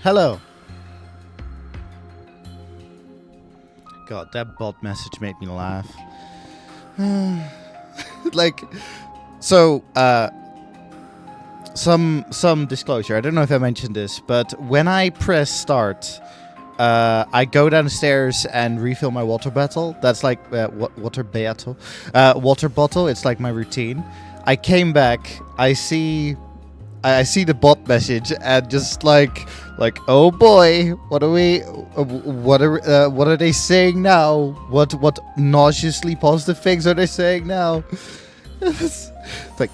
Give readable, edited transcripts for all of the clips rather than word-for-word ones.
Hello. God, that bot message made me laugh. Like, so, some disclosure. I don't know if I mentioned this, but when I press start, I go downstairs and refill my water bottle. That's like water bottle. Water bottle. It's like my routine. I came back. I see the bot message and just like oh boy, what are they saying now? What nauseously positive things are they saying now? It's like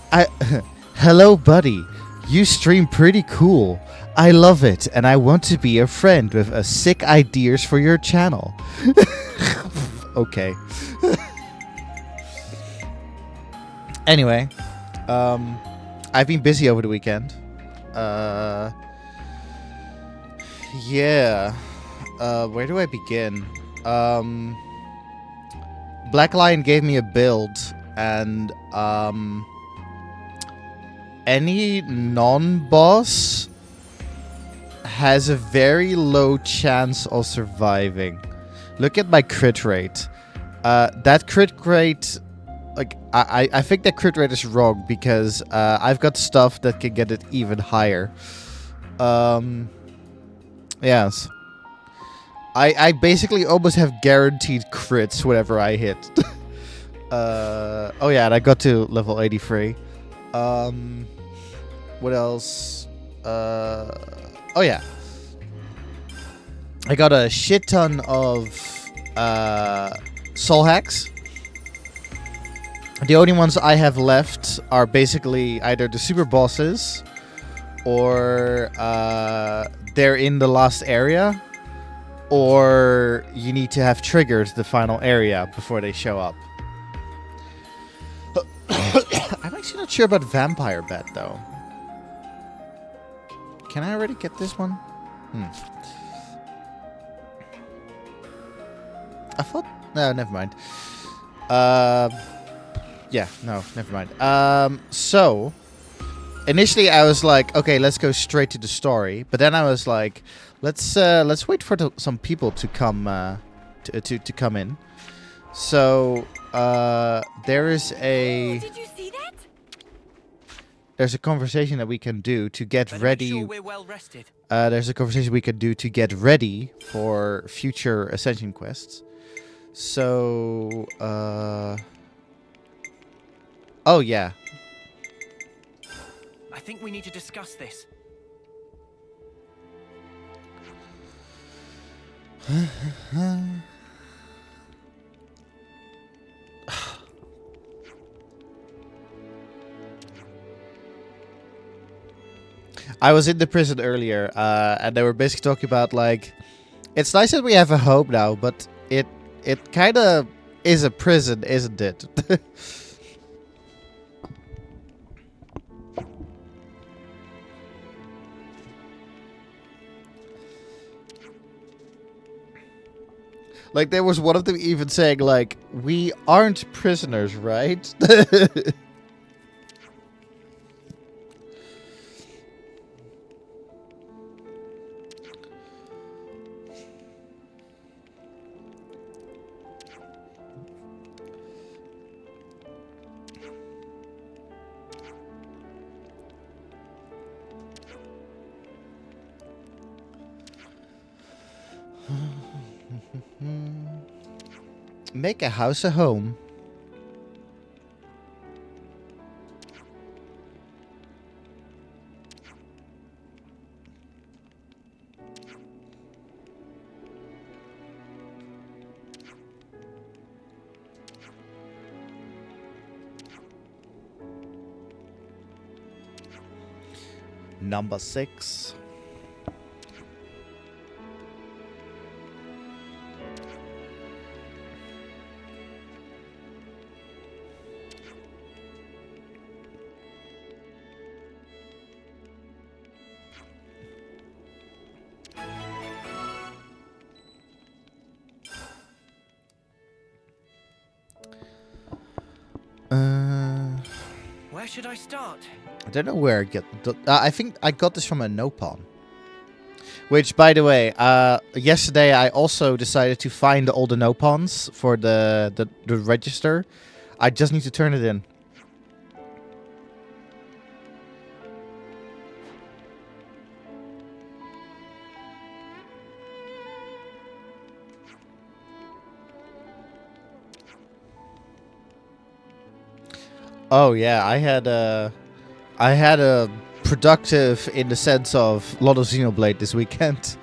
hello buddy, you stream pretty cool. I love it, and I want to be a friend with sick ideas for your channel. Okay. Anyway, I've been busy over the weekend. Yeah. Where do I begin? Black Lion gave me a build, and any non-boss has a very low chance of surviving. Look at my crit rate. That crit rate, like I think that crit rate is wrong because I've got stuff that can get it even higher. Yes. I basically almost have guaranteed crits whenever I hit. Oh yeah, and I got to level 83. What else? Oh yeah. I got a shit ton of soul hacks. The only ones I have left are basically either the super bosses or they're in the last area, or you need to have triggered the final area before they show up. I'm actually not sure about Vampire Bat though. Can I already get this one? I thought... No, never mind. Yeah, no, never mind. So... Initially, I was like, okay, let's go straight to the story. But then I was like, let's wait for some people to come to come in. So there is a... Did you see that? There's a conversation that we can do to get ready. Make sure we're well rested. There's a conversation we can do to get ready for future Ascension quests. So, oh yeah. I think we need to discuss this. I was in the prison earlier, and they were basically talking about like, it's nice that we have a home now, but it kind of is a prison, isn't it? Like, there was one of them even saying, like, we aren't prisoners, right? Make a house a home. Number 6. Where should I start? I don't know where I get. I think I got this from a Nopon. Which, by the way, yesterday I also decided to find all the no pawns for the register. I just need to turn it in. Oh yeah, I had a productive, in the sense of, lot of Xenoblade this weekend.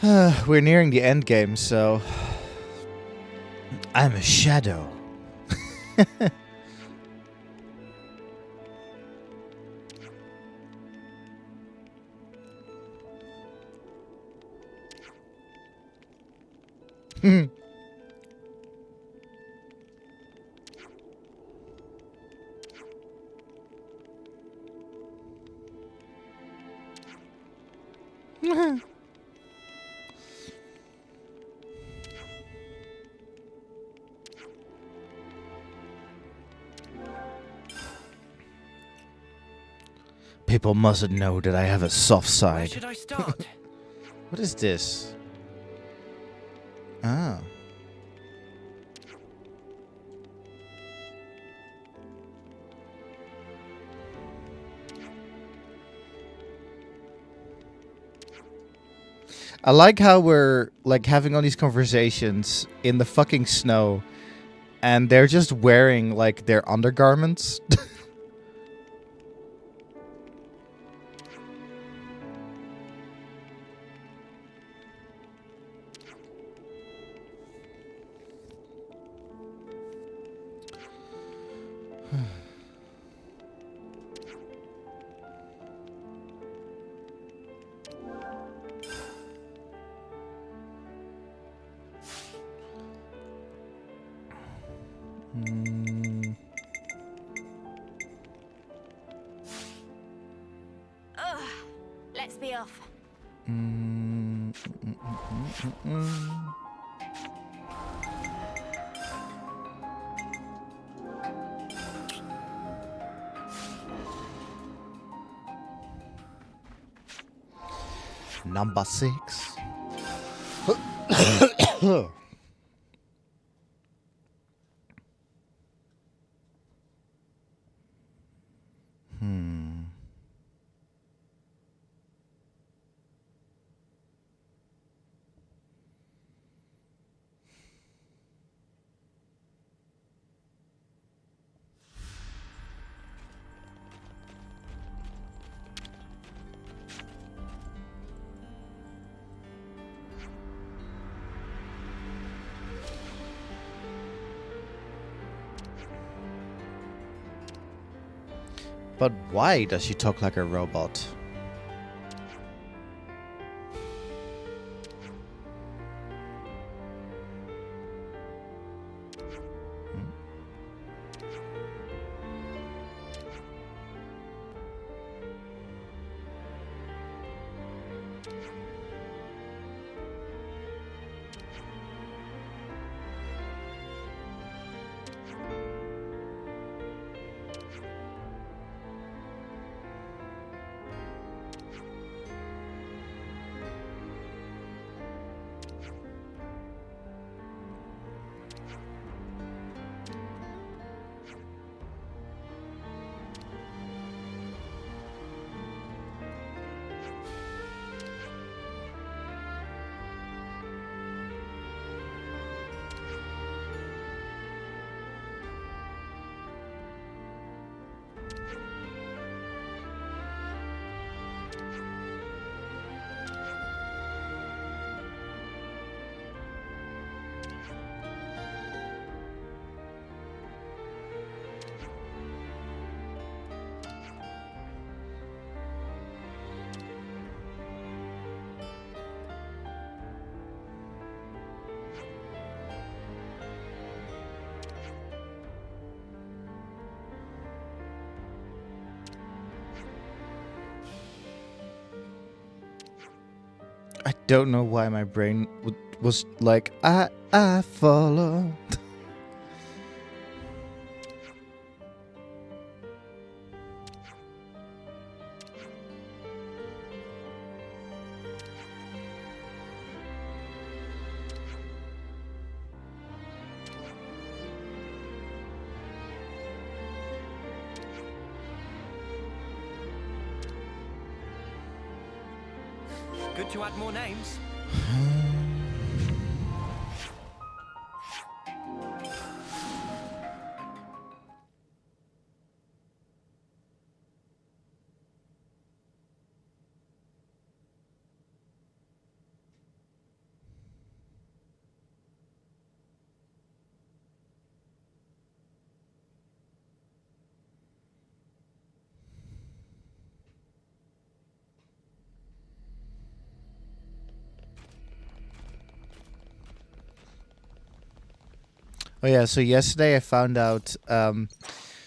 We're nearing the end game, so I'm a shadow. People mustn't know that I have a soft Where side. should I start? What is this? Ah. I like how we're like having all these conversations in the fucking snow, and they're just wearing like their undergarments. Ugh, let's be off. Number 6. But why does she talk like a robot? I don't know why my brain was like, I follow. Good to add more names. Oh yeah, so yesterday I found out,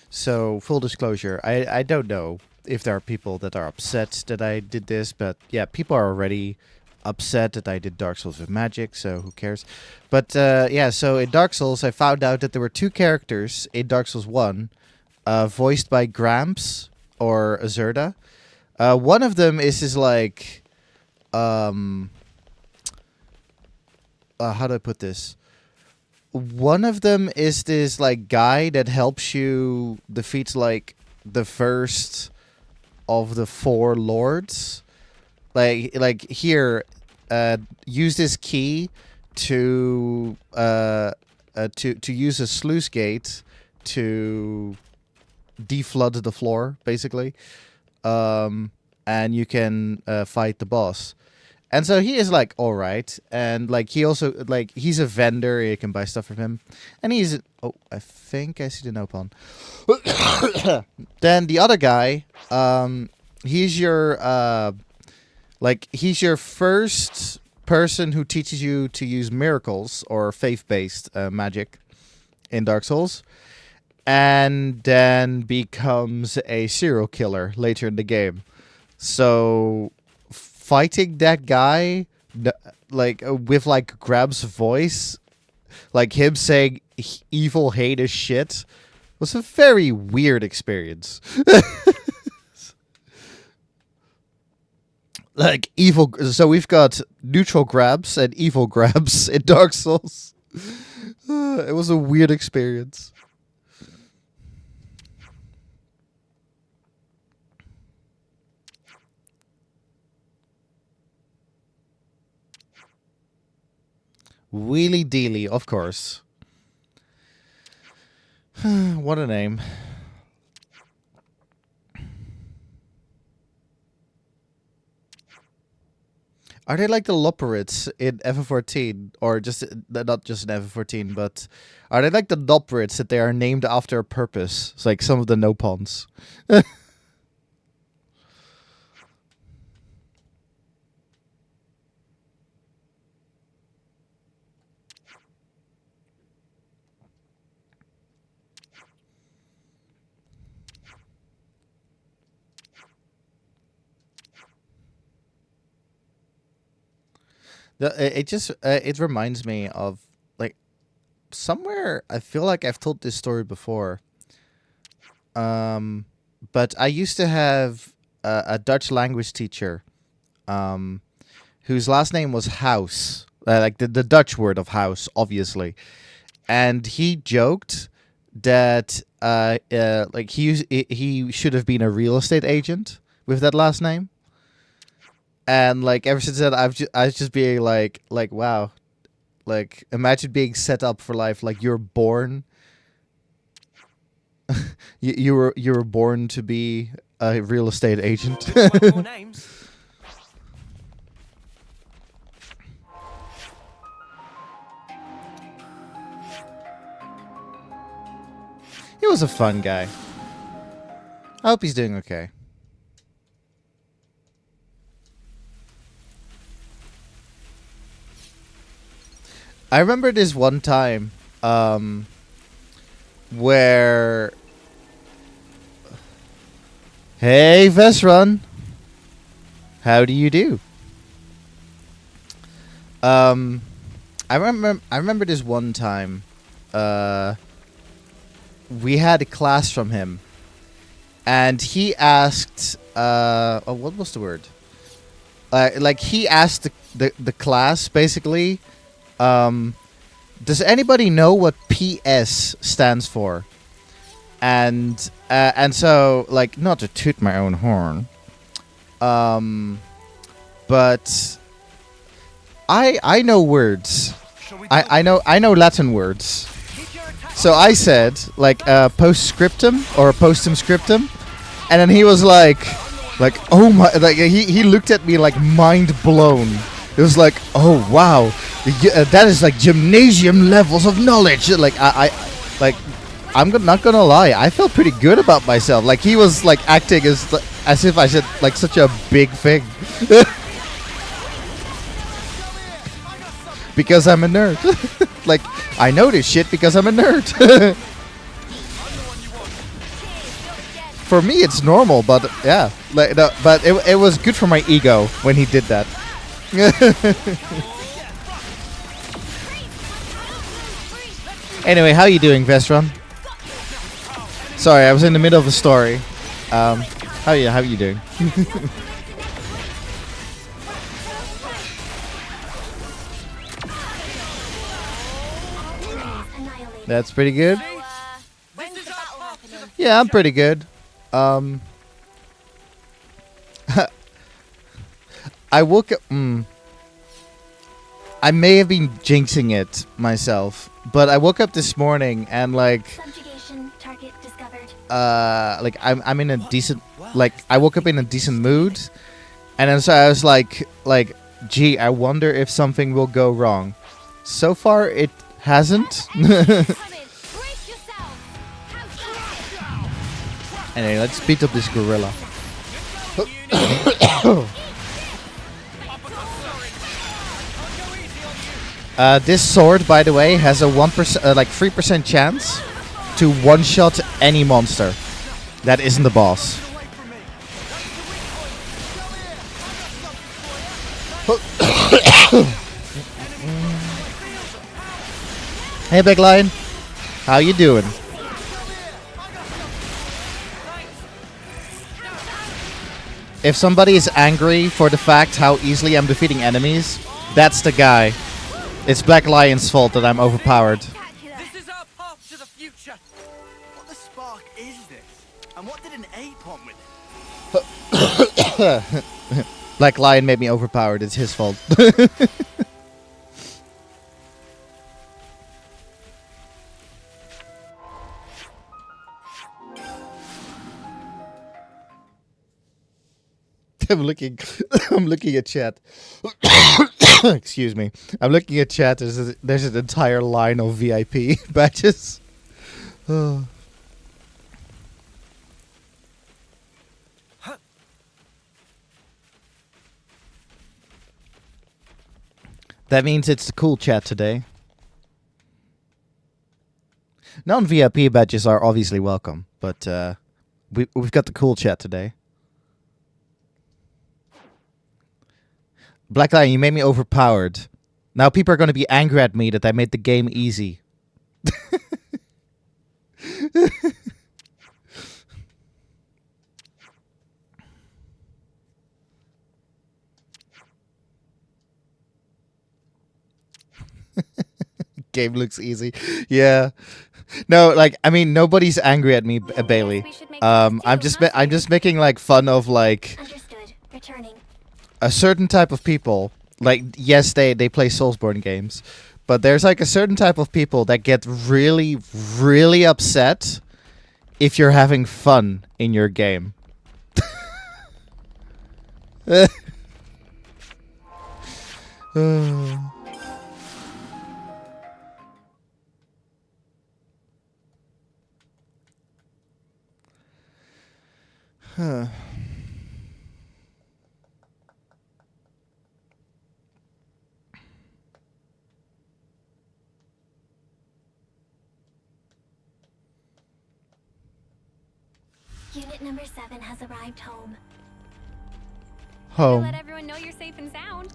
so full disclosure, I don't know if there are people that are upset that I did this, but yeah, people are already upset that I did Dark Souls with magic, so who cares? But yeah, so in Dark Souls I found out that there were two characters in Dark Souls 1, voiced by Gramps or Azurda. One of them is like, how do I put this? One of them is this like guy that helps you defeat like the first of the four lords. Like here, use this key to use a sluice gate to deflood the floor, basically, and you can fight the boss. And so he is like, all right. And like, he also, like, he's a vendor. You can buy stuff from him. And he's, oh, I think I see the no pawn. Then the other guy, he's your, he's your first person who teaches you to use miracles or faith-based magic in Dark Souls. And then becomes a serial killer later in the game. So fighting that guy, like with like Grab's voice, like him saying evil, heinous shit, was a very weird experience. Like evil. So we've got neutral Grabs and evil Grabs in Dark Souls. It was a weird experience. Wheelie Dealy, of course. What a name. Are they like the Loporits in FF14? Or just, not just in FF14, but are they like the Loporits that they are named after a purpose? It's like some of the Nopons. It just it reminds me of like somewhere. I feel like I've told this story before. But I used to have a Dutch language teacher, whose last name was House, like the Dutch word of house, obviously, and he joked that like he should have been a real estate agent with that last name. And like ever since then, I was just being like wow, like imagine being set up for life. Like you're born, you were born to be a real estate agent. More names. He was a fun guy. I hope he's doing okay. I remember this one time where... Hey, Vesrun. How do you do? I remember this one time we had a class from him, and he asked what was the word? Like he asked the class basically, does anybody know what PS stands for? And so, like, not to toot my own horn, but I know words. I know Latin words. So I said like postscriptum or postum scriptum, and then he was like oh my, like he looked at me like mind blown. It was like, oh wow, that is like gymnasium levels of knowledge. Like I'm not gonna lie, I felt pretty good about myself. Like he was like acting as if I said like such a big thing. Because I'm a nerd. Like I know this shit because I'm a nerd. For me, it's normal, but yeah, like no, but it was good for my ego when he did that. Anyway, how you doing, Vestron? Sorry, I was in the middle of a story. How you doing? That's pretty good. When's the battle happening? Yeah, I'm pretty good. I woke up. I may have been jinxing it myself, but I woke up this morning and like, Subjugation target discovered. like I'm in a decent, like I woke up in a decent mood, and then so I was like, gee, I wonder if something will go wrong. So far, it hasn't. Brace yourself. Anyway, let's beat up this gorilla. This sword, by the way, has a 1%, like 3% chance to one-shot any monster that isn't the boss. Hey, Big Lion, how you doing? If somebody is angry for the fact how easily I'm defeating enemies, that's the guy. It's Black Lion's fault that I'm overpowered. This is our path to the future. What the spark is this? And what did an ape want with it? Black Lion made me overpowered. It's his fault. I'm looking at chat. Excuse me. I'm looking at chat. There's an entire line of VIP badges. Oh. That means it's the cool chat today. Non-VIP badges are obviously welcome, but we've got the cool chat today. Black Lion, you made me overpowered. Now people are going to be angry at me that I made the game easy. Game looks easy. Yeah. No, like I mean nobody's angry at me, Bailey. I'm just making like fun of like Understood. Returning. a certain type of people. Like yes, they play Soulsborne games, but there's like a certain type of people that get really really upset if you're having fun in your game. Huh. Unit number 7 has arrived home. Home. Let everyone know you're safe and sound.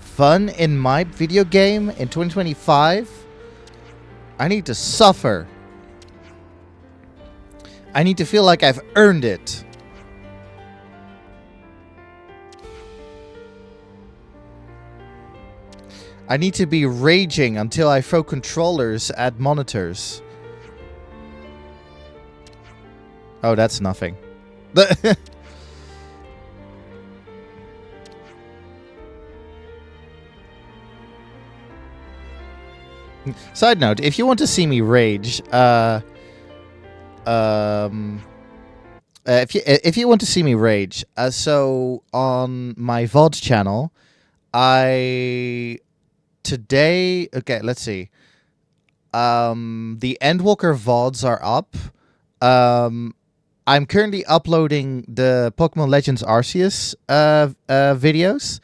Fun in my video game in 2025? I need to suffer. I need to feel like I've earned it. I need to be raging until I throw controllers at monitors. Oh, that's nothing. Side note: if you want to see me rage, if you want to see me rage, so on my VOD channel, okay, let's see. The Endwalker VODs are up. I'm currently uploading the Pokemon Legends Arceus videos.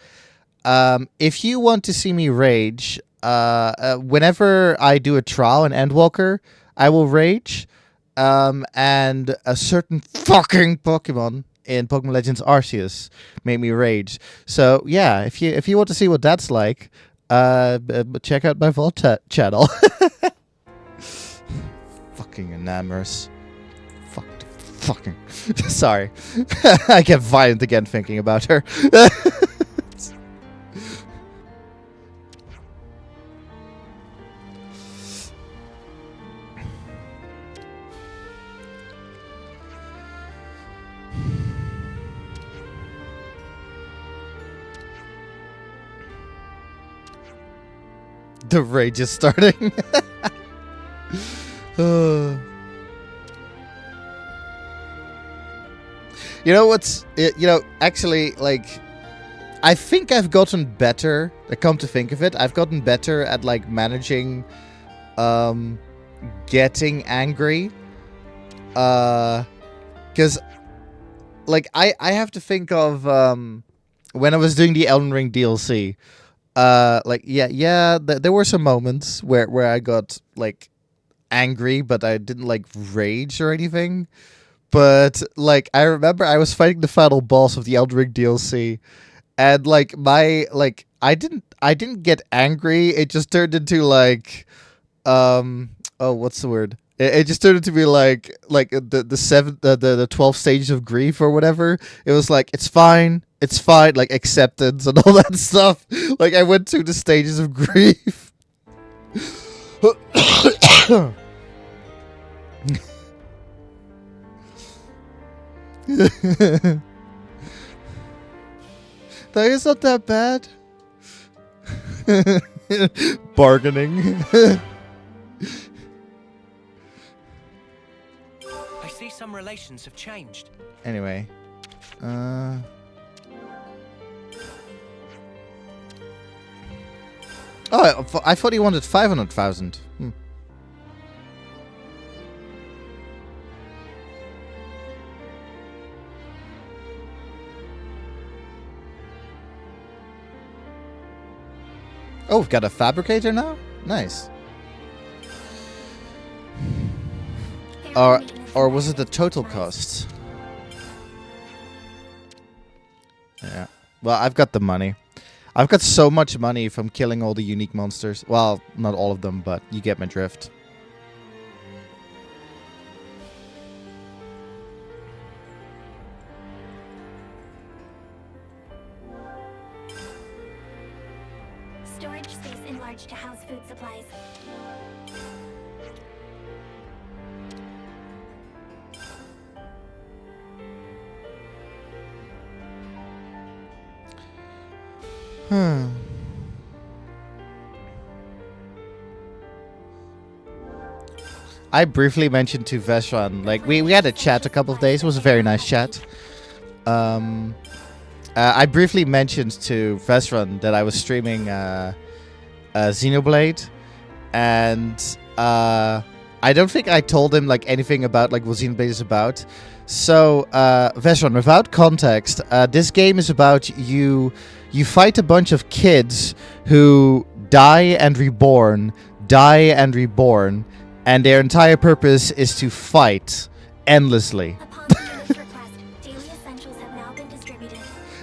If you want to see me rage, whenever I do a trial in Endwalker, I will rage. And a certain fucking Pokemon in Pokemon Legends Arceus made me rage. So yeah, if you want to see what that's like, check out my VOD channel. Fucking enamorous. Fucking. Sorry, I get violent again thinking about her. The rage is starting. You know what's... actually, like... I think I've gotten better. Come to think of it, I've gotten better at, like, managing... getting angry. Because... like, I have to think of... when I was doing the Elden Ring DLC... there were some moments where I got, like, angry, but I didn't, like, rage or anything. But, like, I remember I was fighting the final boss of the Elden Ring DLC, and, like, I didn't get angry. It just turned into, like, what's the word? It just turned into be like the 12 stages of grief or whatever. It was like, it's fine, like acceptance and all that stuff. Like, I went through the stages of grief. That is not that bad. Bargaining. I see some relations have changed. Anyway. Oh, I thought he wanted 500,000. Oh, we've got a fabricator now? Nice. Or was it the total cost? Yeah. Well, I've got the money. I've got so much money from killing all the unique monsters. Well, not all of them, but you get my drift. Storage space enlarged to house food supplies. I briefly mentioned to Veshwan, like, we had a chat a couple of days. It was a very nice chat. I briefly mentioned to Veshwan that I was streaming Xenoblade, and I don't think I told him, like, anything about, like, what Xenoblade is about. So, Veshwan, without context, this game is about you fight a bunch of kids who die and reborn, and their entire purpose is to fight endlessly. Upon the student's request, daily essentials have now been distributed.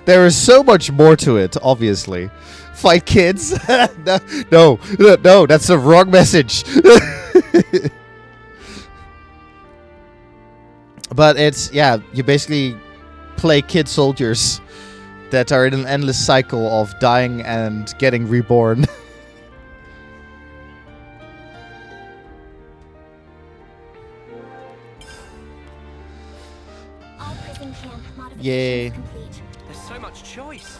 There is so much more to it, obviously. Fight kids? No, that's the wrong message. But it's, yeah, you basically play kid soldiers that are in an endless cycle of dying and getting reborn. All prison camp modifications Yay. complete. There's so much choice.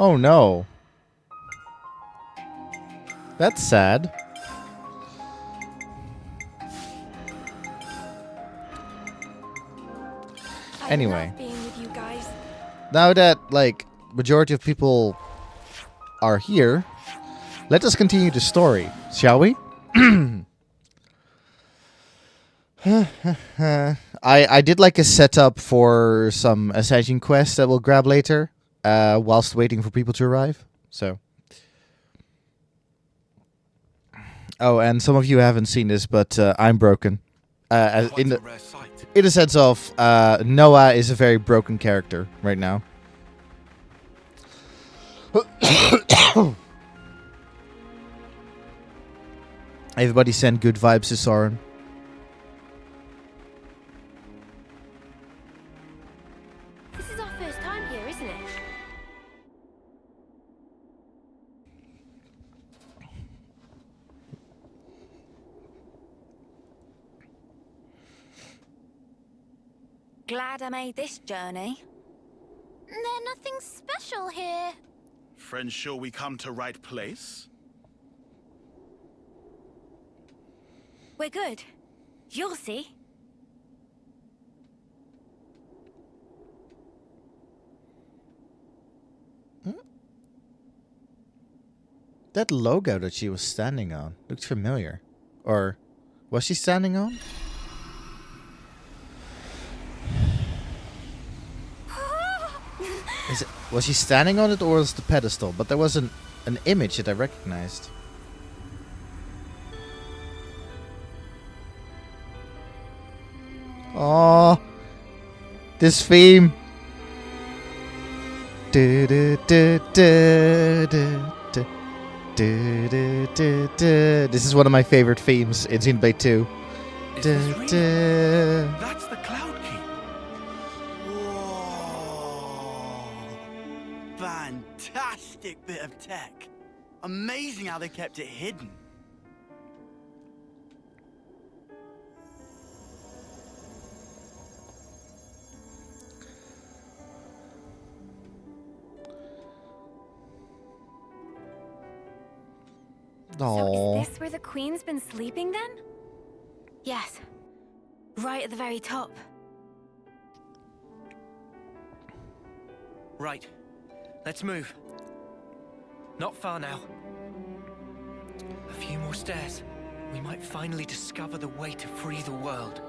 Oh no. That's sad. Anyway. I love being with you guys. Now that, like, majority of people are here, let us continue the story, shall we? I did like a setup for some ascension quests that we'll grab later, whilst waiting for people to arrive. So. Oh, and some of you haven't seen this, but I'm broken. In the sense of Noah is a very broken character right now. Everybody send good vibes to Soren. This is our first time here, isn't it? Glad I made this journey. There's nothing special here. Friends sure we come to right place? We're good. You'll see. That logo that she was standing on looked familiar. Or was she standing on? Was she standing on it or was it the pedestal? But there was an image that I recognized. Oh, this theme. This is one of my favorite themes in Xenoblade 2. Is this real? That's the Cloud Keep. Whoa. Fantastic bit of tech. Amazing how they kept it hidden. So is this where the Queen's been sleeping then? Yes. Right at the very top. Right. Let's move. Not far now. A few more stairs. We might finally discover the way to free the world.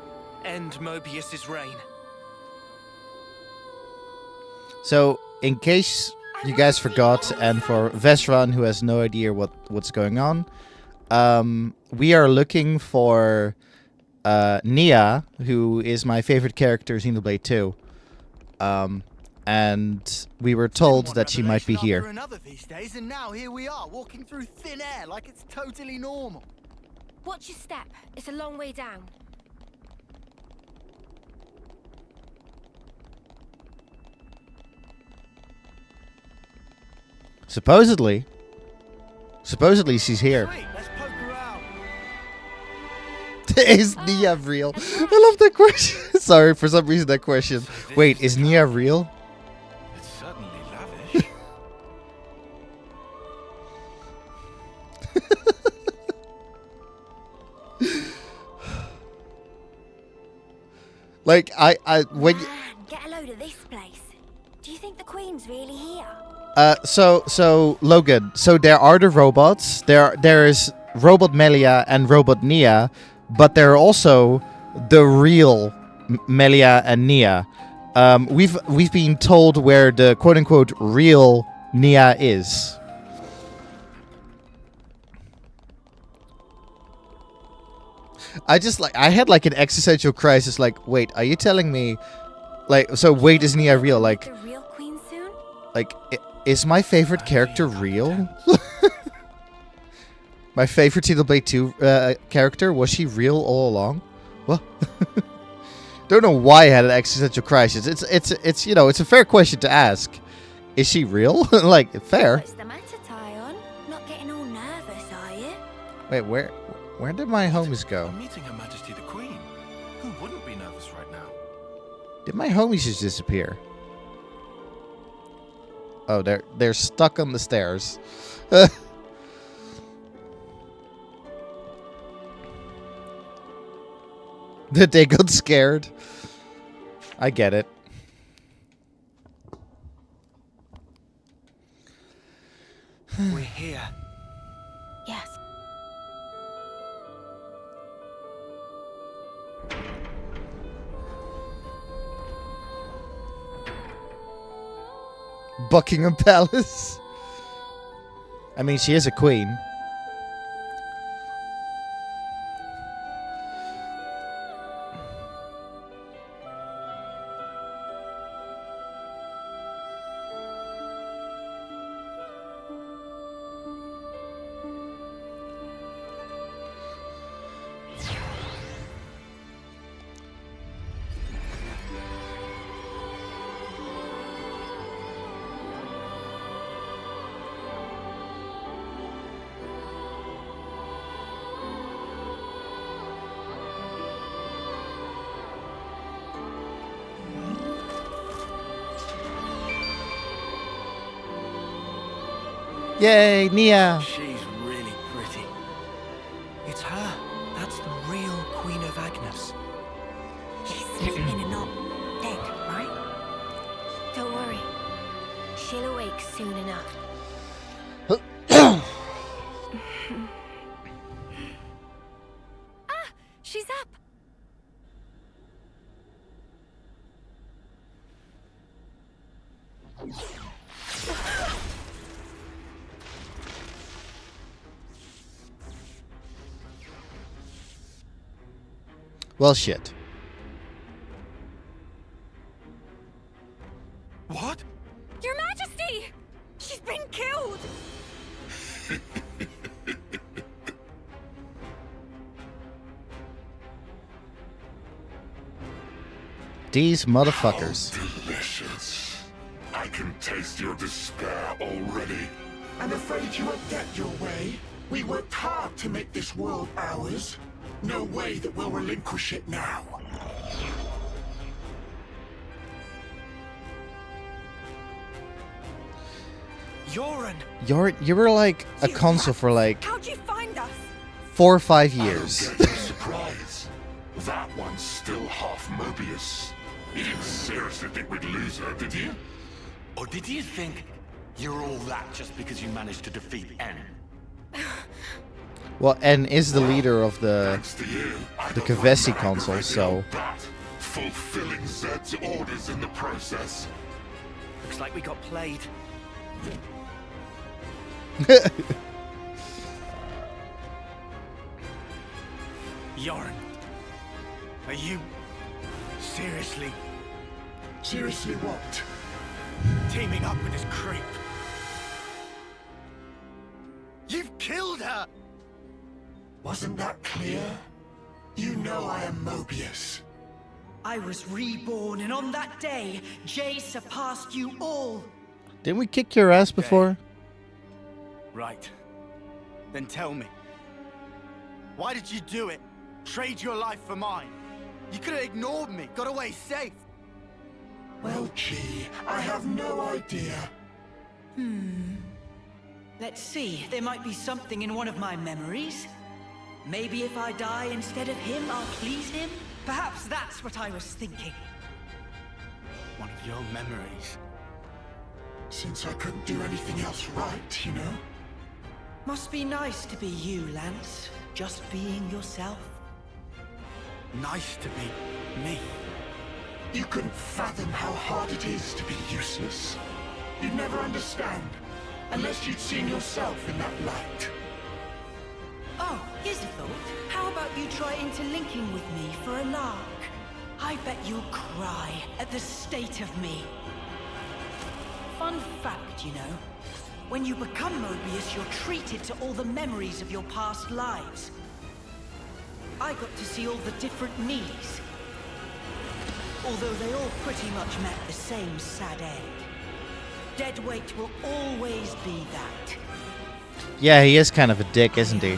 End Mobius's reign. So, in case you guys forgot, and for Vesran, who has no idea what's going on, we are looking for Nia, who is my favorite character in Xenoblade 2. And we were told that she might be here. Another these days, and now here we are, walking through thin air like it's totally normal. Watch your step. It's a long way down. Supposedly she's here. Sweet, let's poke around. Is Nia real? I love that question. Sorry, for some reason that question. Wait, is Nia real? It's certainly lavish. Like when Man, get a load of this place. Do you think the Queen's really here? so Logan, so there are the robots. There is Robot Melia and Robot Nia, but there are also the real Melia and Nia. We've been told where the quote unquote real Nia is. I had like an existential crisis. Like, wait, are you telling me, like, so wait, is Nia real? Like, The real Queen soon? like, is my favorite character real? My favorite Xenoblade 2 character, was she real all along? Well, don't know why I had an existential crisis. It's you know, it's a fair question to ask. Is she real? Like, fair. What's the matter, Tyon? Not getting all nervous, are you? Wait, where did my homies go? I'm meeting Her Majesty the Queen. Who wouldn't be nervous right now? Did my homies just disappear? Oh, they're stuck on the stairs. That they got scared. I get it. We're here. Yes. Buckingham Palace. I mean, she is a queen. Yay, Nia! She's really pretty. It's her. That's the real Queen of Agnes. She's sleeping and not dead, right? Don't worry. She'll awake soon enough. Ah! She's up! Well, shit. What? Your Majesty! She's been killed! These motherfuckers. Delicious. I can taste your despair already. I'm afraid you won't get your way. We worked hard to make this world ours. No way that we'll relinquish it now. Yoren! You were like a consul for like How'd you find us? 4 or 5 years. I don't get the surprise. That one's still half Mobius. You didn't seriously think we'd lose her, did you? Or did you think you're all that just because you managed to defeat N? Well, N is the leader of the Thanks to you, I the got Kavesi one Council, man so ready that, fulfilling Zed's orders in the process. Looks like we got played. Yoren. Are you... seriously Seriously what? teaming up with this creep? You've killed her! Wasn't that clear? You know I am Mobius. I was reborn, and on that day, Jay surpassed you all. Didn't we kick your ass before? Right. Then tell me. Why did you do it? Trade your life for mine? You could have ignored me, got away safe. Well, gee, I have no idea. Let's see, there might be something in one of my memories. Maybe if I die instead of him, I'll please him? Perhaps that's what I was thinking. One of your memories. Since I couldn't do anything else right, you know? Must be nice to be you, Lance. Just being yourself. Nice to be me. You couldn't fathom how hard it is to be useless. You'd never understand, unless you'd seen yourself in that light. Oh, here's a thought. How about you try interlinking with me for a lark? I bet you'll cry at the state of me. Fun fact, you know. When you become Mobius, you're treated to all the memories of your past lives. I got to see all the different me's. Although they all pretty much met the same sad end. Deadweight will always be that. Yeah, he is kind of a dick, isn't he?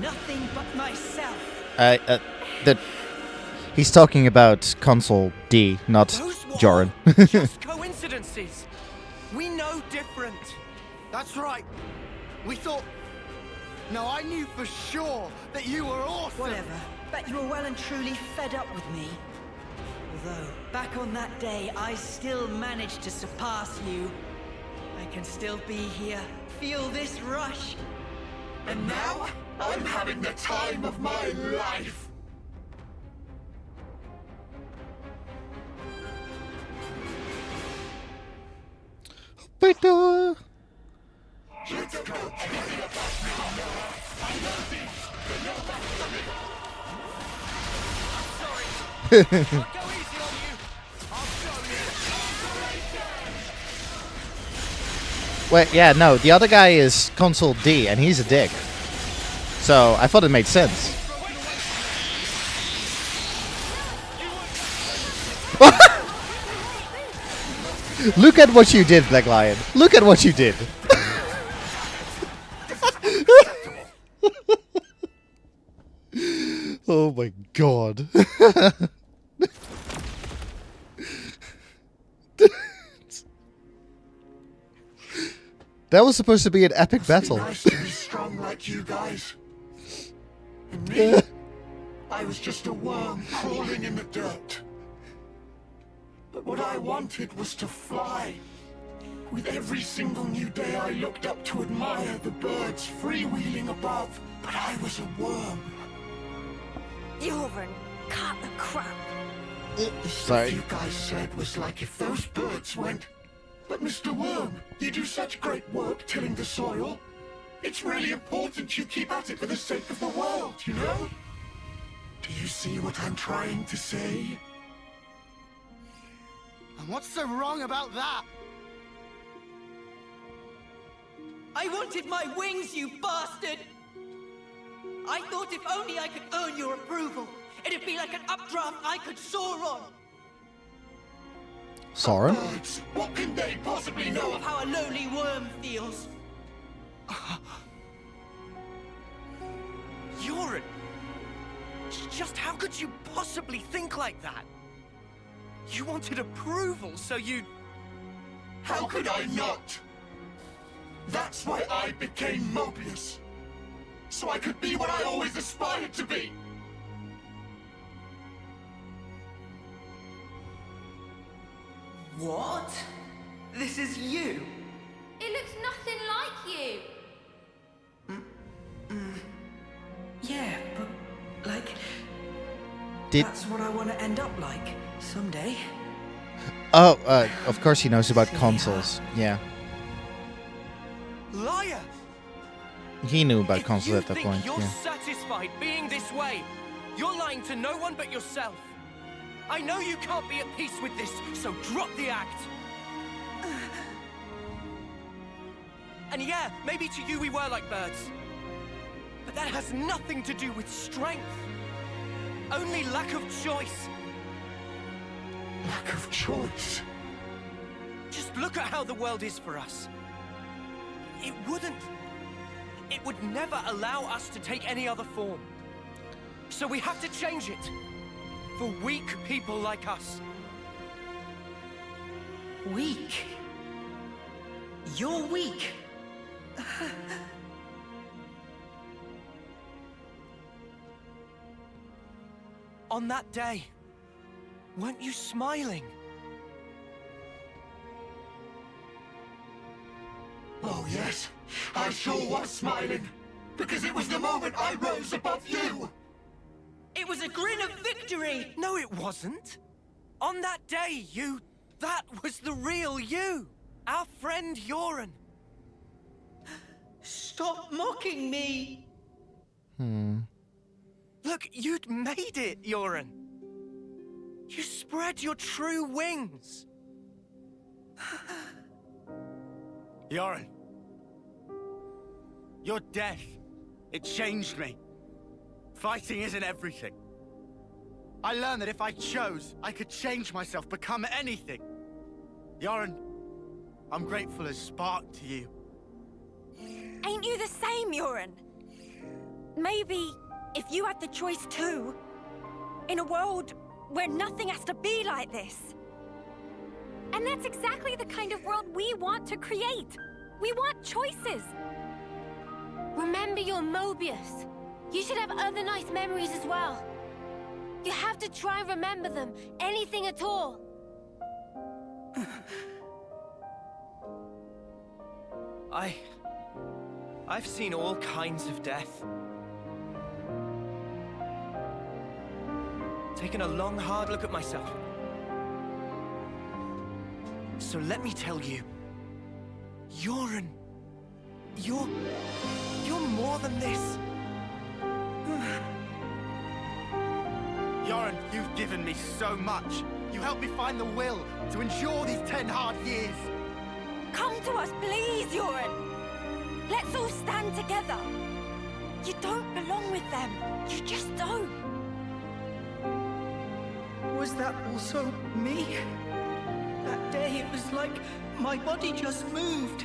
Nothing but myself. He's talking about Consul D, not Those were Joran. just coincidences. We know different. That's right. We thought... No, I knew for sure that you were awesome. Whatever. Bet you were well and truly fed up with me. Although, back on that day, I still managed to surpass you. I can still be here, feel this rush. And now, I'm having the time of my life. But Let's go. I'll go easy on you. I'll show you. Wait, yeah, no, the other guy is Console D, and he's a dick. So I thought it made sense. Look at what you did, Black Lion. Look at what you did. Oh my god. That was supposed to be an epic battle. Nice to be strong like you guys. And me, I was just a worm crawling in the dirt. But what I wanted was to fly. With every single new day I looked up to admire the birds freewheeling above. But I was a worm. Yoren, cut the crap. The Sorry. stuff you guys said was like if those birds went. But Mr. Worm, you do such great work tilling the soil. It's really important you keep at it for the sake of the world, you know? Do you see what I'm trying to say? And what's so wrong about that? I wanted my wings, you bastard! I thought if only I could earn your approval, it'd be like an updraft I could soar on. Sauron? Birds, what can they possibly know Of how a lonely worm feels. Yoren! Just how could you possibly think like that? You wanted approval, so you... How could I not? That's why I became Mobius. So I could be what I always aspired to be. What? This is you? It looks nothing like you. Yeah, but, like... Did... That's what I want to end up like, someday. Oh, of course he knows about consoles. Yeah. Liar! He knew about If consoles you at that think point, you're yeah. satisfied being this way, you're lying to no one but yourself. I know you can't be at peace with this, so drop the act. And yeah, maybe to you we were like birds. But that has nothing to do with strength. Only lack of choice. Lack of choice. Just look at how the world is for us. It would never allow us to take any other form. So we have to change it. For weak people like us. Weak? You're weak. On that day, weren't you smiling? Oh yes, I sure was smiling. Because it was the moment I rose above you. It was a grin of victory! No, it wasn't. On that day, that was the real you. Our friend Yoren. Stop mocking me! Look, you'd made it, Yoren. You spread your true wings. Yoren. Your death, it changed me. Fighting isn't everything. I learned that if I chose, I could change myself, become anything. Yoren, I'm grateful as spark to you. Ain't you the same, Yoren? Maybe if you had the choice too, in a world where nothing has to be like this. And that's exactly the kind of world we want to create. We want choices. Remember your Mobius. You should have other nice memories as well. You have to try and remember them. Anything at all. I've seen all kinds of death. Taken a long, hard look at myself. So let me tell you, you're more than this. Yoren, you've given me so much. You helped me find the will to endure these 10 hard years. Come to us, please, Yoren. Let's all stand together. You don't belong with them. You just don't. Was that also me? That day it was like my body just moved.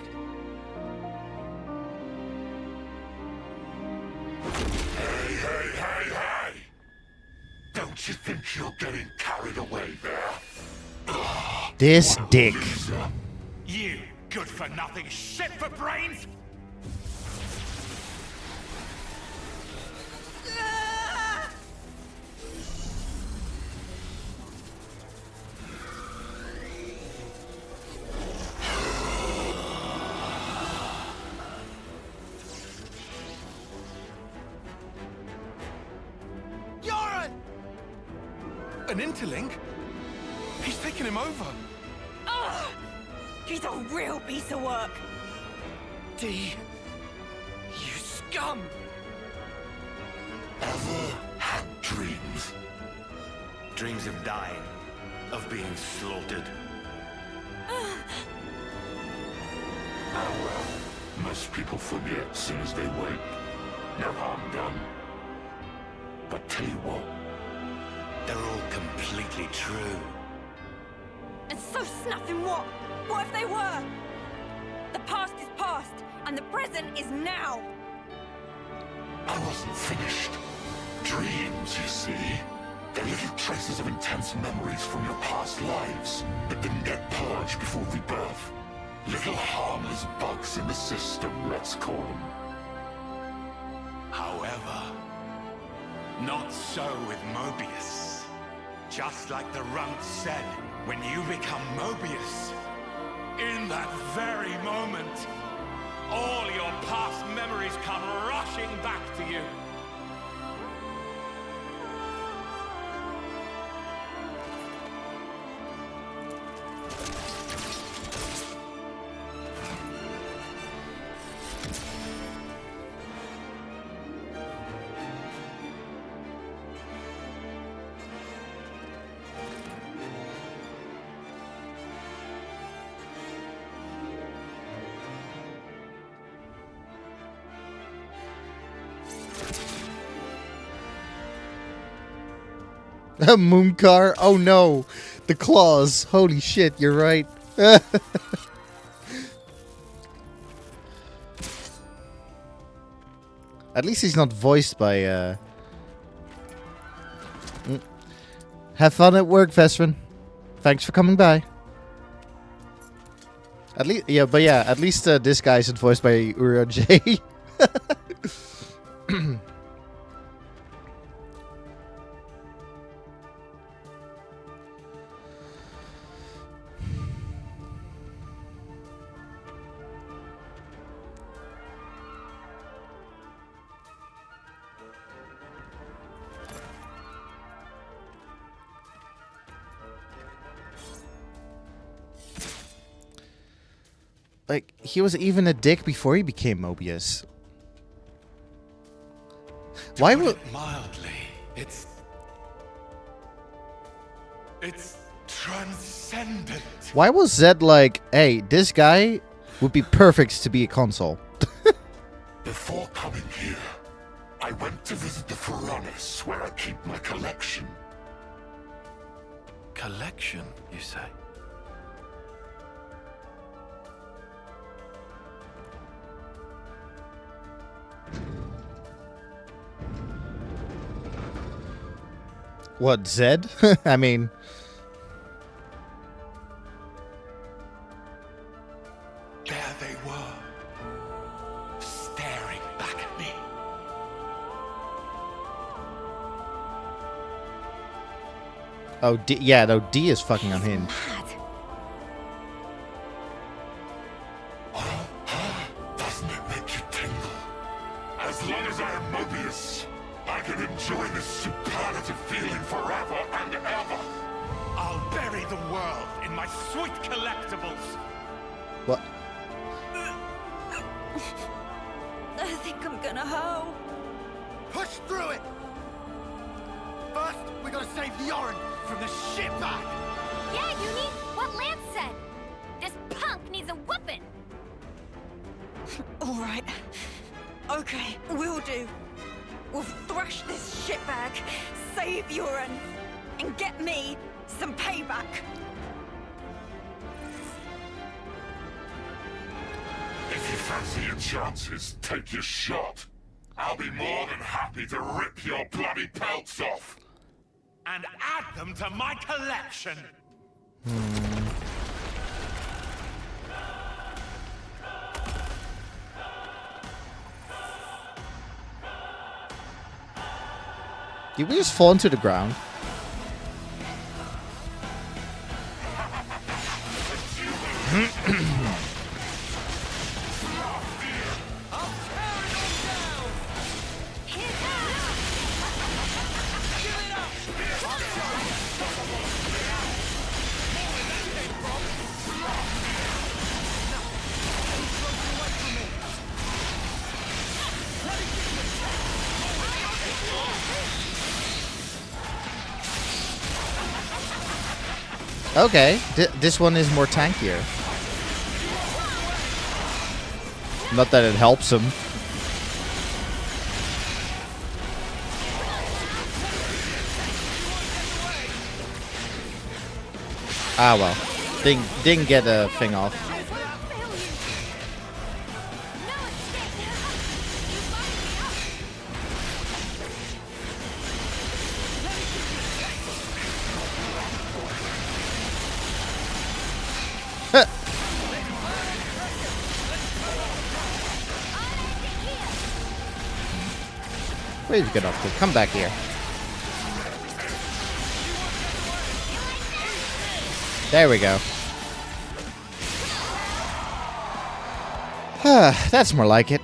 Hey! Don't you think you're getting carried away there? This dick. Loser. You good-for-nothing shit for brains! Yoren! An interlink? He's taken him over. Ugh! He's a real piece of work. D, you scum! Ever had dreams? Dreams of dying, of being slaughtered. Oh well, most people forget as soon as they wake. No harm done. But tell you what, They're all completely true. And so snuffing what? What if they were? The past is past, and the present is now. I wasn't finished. Dreams, you see. They're little traces of intense memories from your past lives that didn't get purged before rebirth. Little harmless bugs in the system, let's call them. However, not so with Mobius. Just like the runt said, when you become Mobius, in that very moment, all your past memories come rushing back to you. A Mooncar? Oh no! The claws! Holy shit, you're right. At least he's not voiced by, Have fun at work, Vesrin. Thanks for coming by. At least, at least this guy isn't voiced by Uro J. Like, he was even a dick before he became Mobius. Why would... Mildly, it's transcendent. Why was Zed like, hey, this guy would be perfect to be a console? Before coming here, I went to visit the Furnace where I keep my collection. Collection, you say? What, Zed? I mean... Oh, D, yeah, no, D is fucking unhinged. Mad. Doesn't it make you tingle? As long as I am Mobius, I can enjoy this superlative feeling forever and ever. I'll bury the world in my sweet collectibles. What? I think I'm gonna hoe. Push through it! First, we gotta save Yoren from the shitbag! Yeah, Uni, what Lance said. This punk needs a whooping. All right. Okay, we'll do. We'll thrash this shitbag, save Uran, and get me some payback. If you fancy your chances, take your shot. I'll be more than happy to rip your bloody pelts off. And add them to my collection. Did we just fall into the ground? Okay, this one is more tankier. Not that it helps him. Ah well, didn't get a thing off. Where did you get off to? Come back here. There we go. That's more like it.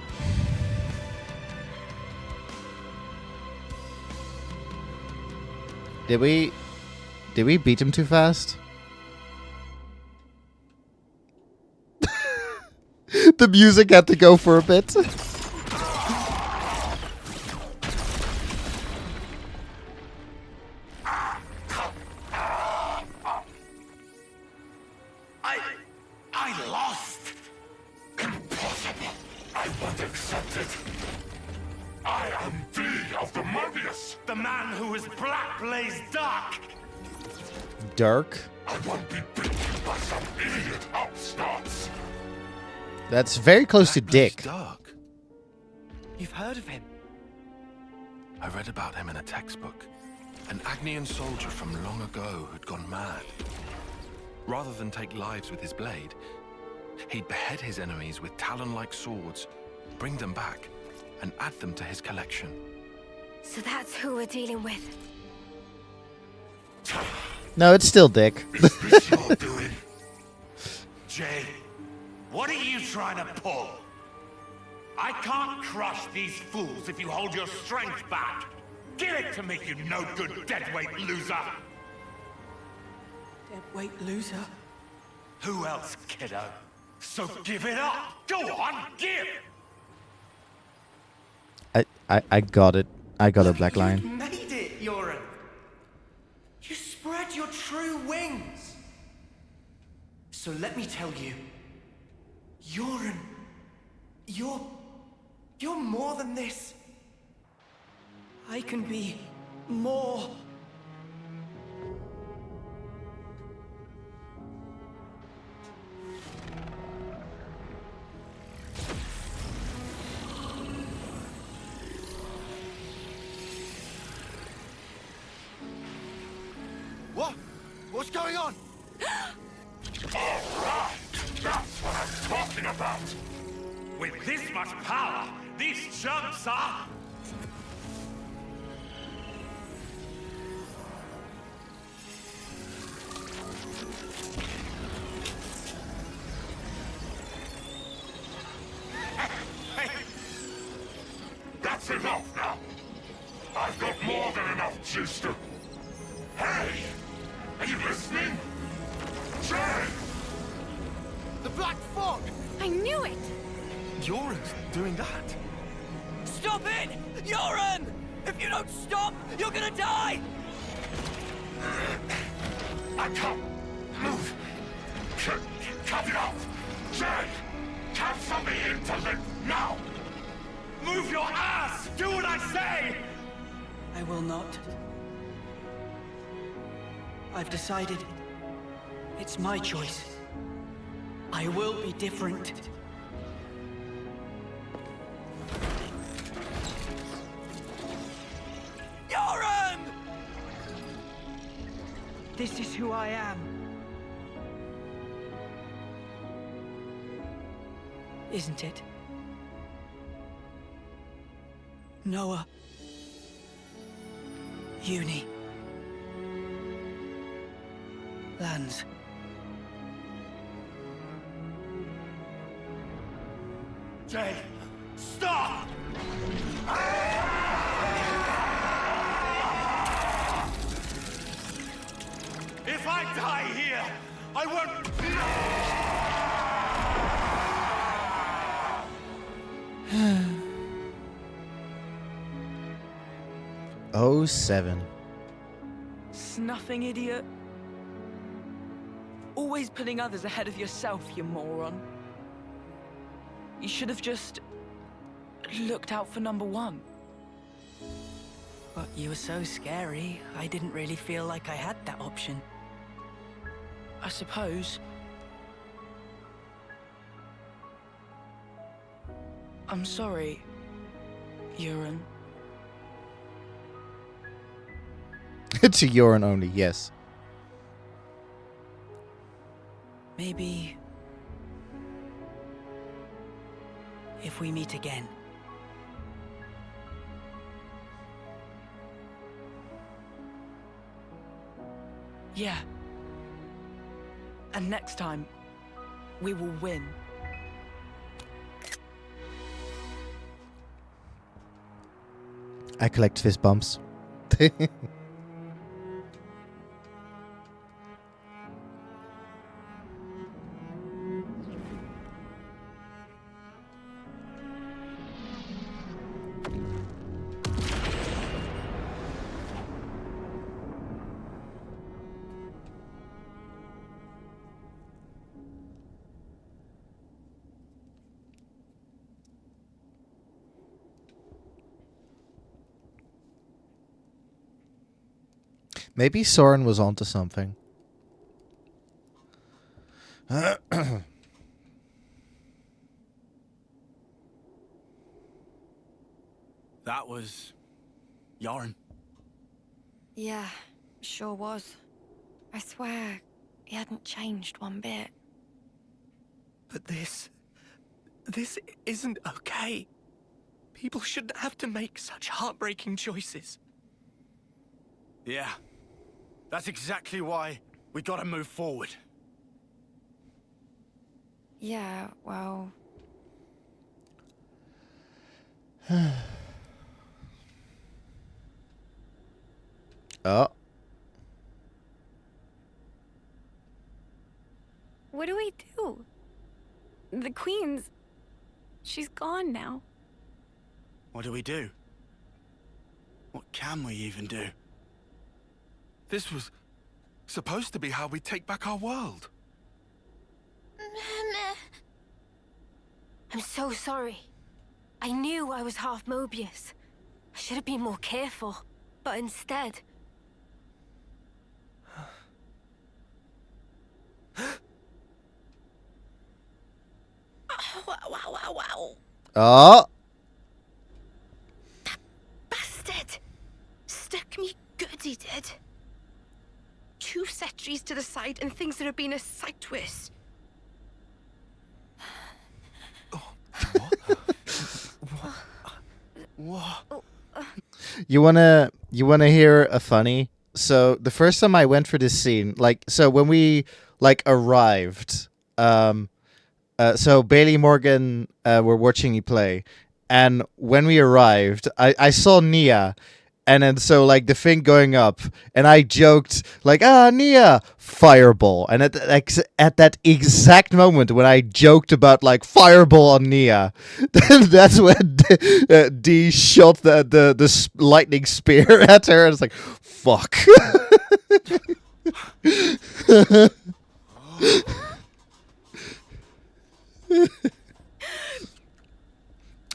Did we beat him too fast? The music had to go for a bit. I lost. Impossible. I won't accept it. I am D of the Mobius. The man who is black blazed dark. Dark? I won't be beaten by some idiot upstarts. That's very close to Dick. Dark. You've heard of him? I read about him in a textbook. An Agnian soldier from long ago who'd gone mad. Rather than take lives with his blade, he'd behead his enemies with talon-like swords, bring them back, and add them to his collection. So that's who we're dealing with. No, it's still Dick. Is this your doing? Jay, what are you trying to pull? I can't crush these fools if you hold your strength back. Give it to me, you no-good deadweight loser. Deadweight loser. Who else, kiddo? So give it up. Go on, give. I got it. I got a Look, black you line. made it, Yoren. You spread your true wings. So let me tell you, Yoren, you're more than this. I can be more. What? What's going on? Alright, that's what I'm talking about. With this much power, these chumps are... That's enough now. I've got more than enough juice to... Hey! Are you listening? Jay! The Black Fog! I knew it! Yoren's doing that. Stop it! Yoren! If you don't stop, you're gonna die! I can't move. Cut it off! Jay! Cancel me into Link now! Move your ass! Do what I say! I will not. I've decided. It's my choice. I will be different. Yoren! This is who I am. Isn't it? Noah. Uni. Lands. Jay, stop! If I die here, I won't... 07. Snuffing idiot. Always putting others ahead of yourself, you moron. You should have just looked out for number one. But you were so scary, I didn't really feel like I had that option. I suppose. I'm sorry, Euron. To urine only, yes. Maybe... if we meet again. Yeah. And next time, we will win. I collect fist bumps. Maybe Soren was onto something. That was... Yoren. Yeah, sure was. I swear, he hadn't changed one bit. But this isn't okay. People shouldn't have to make such heartbreaking choices. Yeah. That's exactly why we gotta move forward. Yeah, well... Oh. What do we do? The Queen's... she's gone now. What do we do? What can we even do? This was supposed to be how we take back our world. I'm so sorry. I knew I was half Mobius. I should have been more careful, but instead... Wow. Oh. Bastard! Stuck me good, he did. 2 sentries to the side and things that have been a sight worse. What? You wanna hear a funny? So the first time I went for this scene, so when we arrived, so Bailey Morgan were watching you play, And when we arrived, I saw Nia. And then so like the thing going up, and I joked like, Nia, fireball. And at that exact moment when I joked about like fireball on Nia, that's when D shot the lightning spear at her, and it's like, fuck.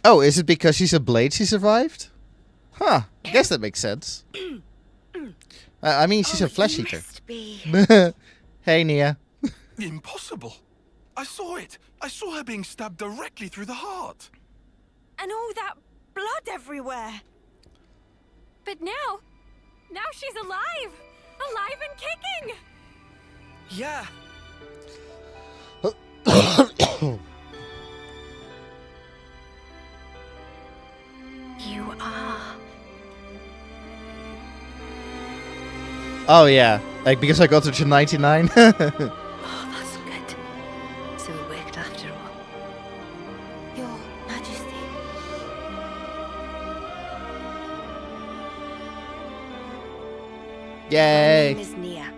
Oh, is it because she's a blade she survived? Huh, I guess that makes sense. I mean, she's a flesh eater. Hey, Nia. Impossible. I saw it. I saw her being stabbed directly through the heart. And all that blood everywhere. But now she's alive! Alive and kicking! Yeah. You are. Oh, yeah. Like, because I got to 99? Oh, that's good. So it worked after all. Your Majesty. Yay! My name is Nia.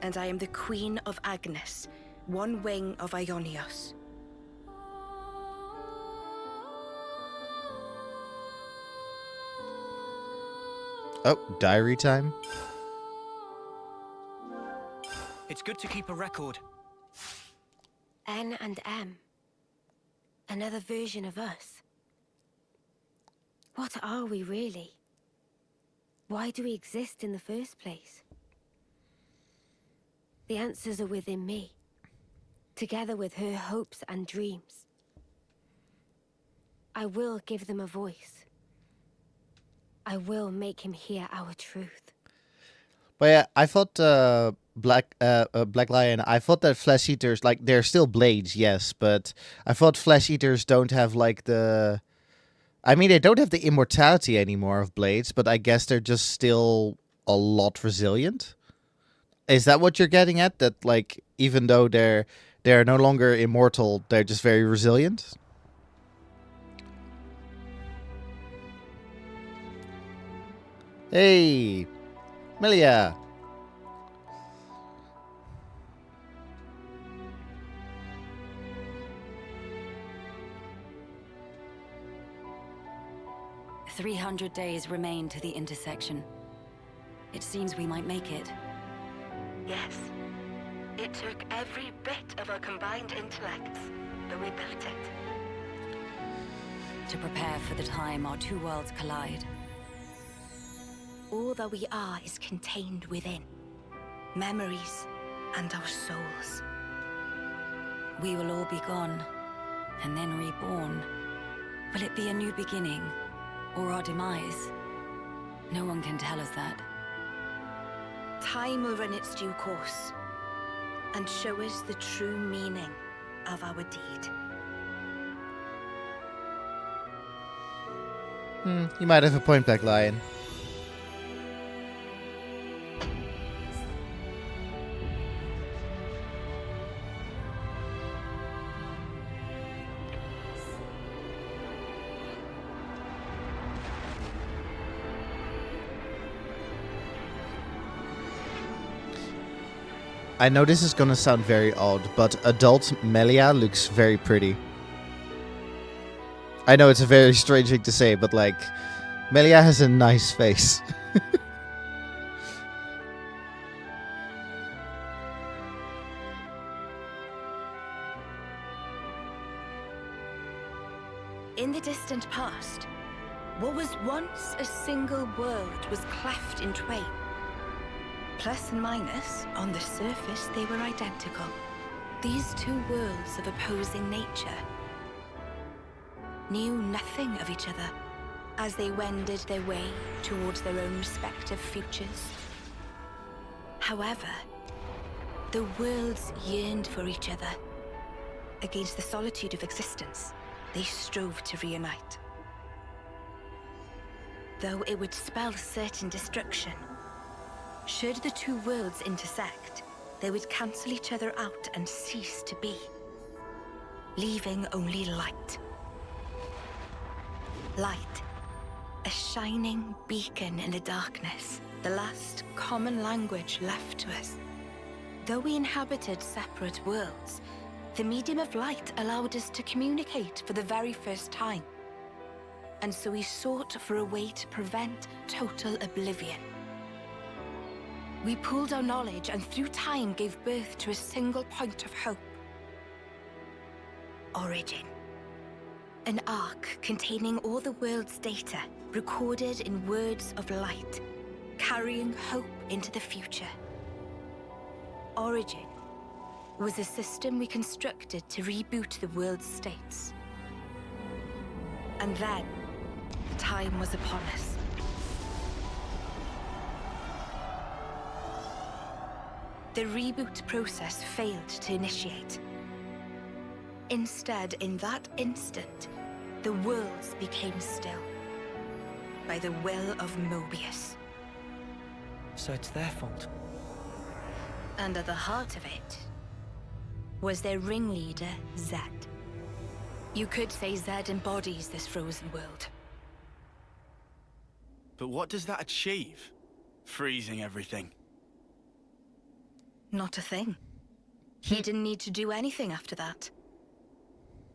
And I am the Queen of Agnes, one wing of Ionios. Oh, diary time? It's good to keep a record. N and M. Another version of us. What are we really? Why do we exist in the first place? The answers are within me, together with her hopes and dreams. I will give them a voice. I will make him hear our truth. But yeah, I thought Black Lion. I thought that flesh eaters, like, they're still blades, yes, but I thought flesh eaters don't have like the. I mean, they don't have the immortality anymore of blades, but I guess they're just still a lot resilient. Is that what you're getting at? That like, even though they're no longer immortal, they're just very resilient. Hey, Melia. "300 days remain to the intersection. It seems we might make it." Yes. It took every bit of our combined intellects, but we built it. To prepare for the time our two worlds collide. All that we are is contained within. Memories and our souls. We will all be gone, and then reborn. Will it be a new beginning, or our demise? No one can tell us that. Time will run its due course, and show us the true meaning of our deed. You might have a point, Black Lion. I know this is gonna sound very odd, but adult Melia looks very pretty. I know it's a very strange thing to say, but like, Melia has a nice face. In the distant past, what was once a single world was cleft in twain. Plus and minus, on the surface, they were identical. These two worlds of opposing nature knew nothing of each other as they wended their way towards their own respective futures. However, the worlds yearned for each other. Against the solitude of existence, they strove to reunite. Though it would spell certain destruction, should the two worlds intersect, they would cancel each other out and cease to be, leaving only light. Light. A shining beacon in the darkness. The last common language left to us. Though we inhabited separate worlds, the medium of light allowed us to communicate for the very first time. And so we sought for a way to prevent total oblivion. We pooled our knowledge and through time gave birth to a single point of hope. Origin. An arc containing all the world's data, recorded in words of light, carrying hope into the future. Origin was a system we constructed to reboot the world's states. And then, time was upon us. The reboot process failed to initiate. Instead, in that instant, the worlds became still. By the will of Mobius. So it's their fault. And at the heart of it was their ringleader, Zed. You could say Zed embodies this frozen world. But what does that achieve? Freezing everything. Not a thing. He didn't need to do anything after that.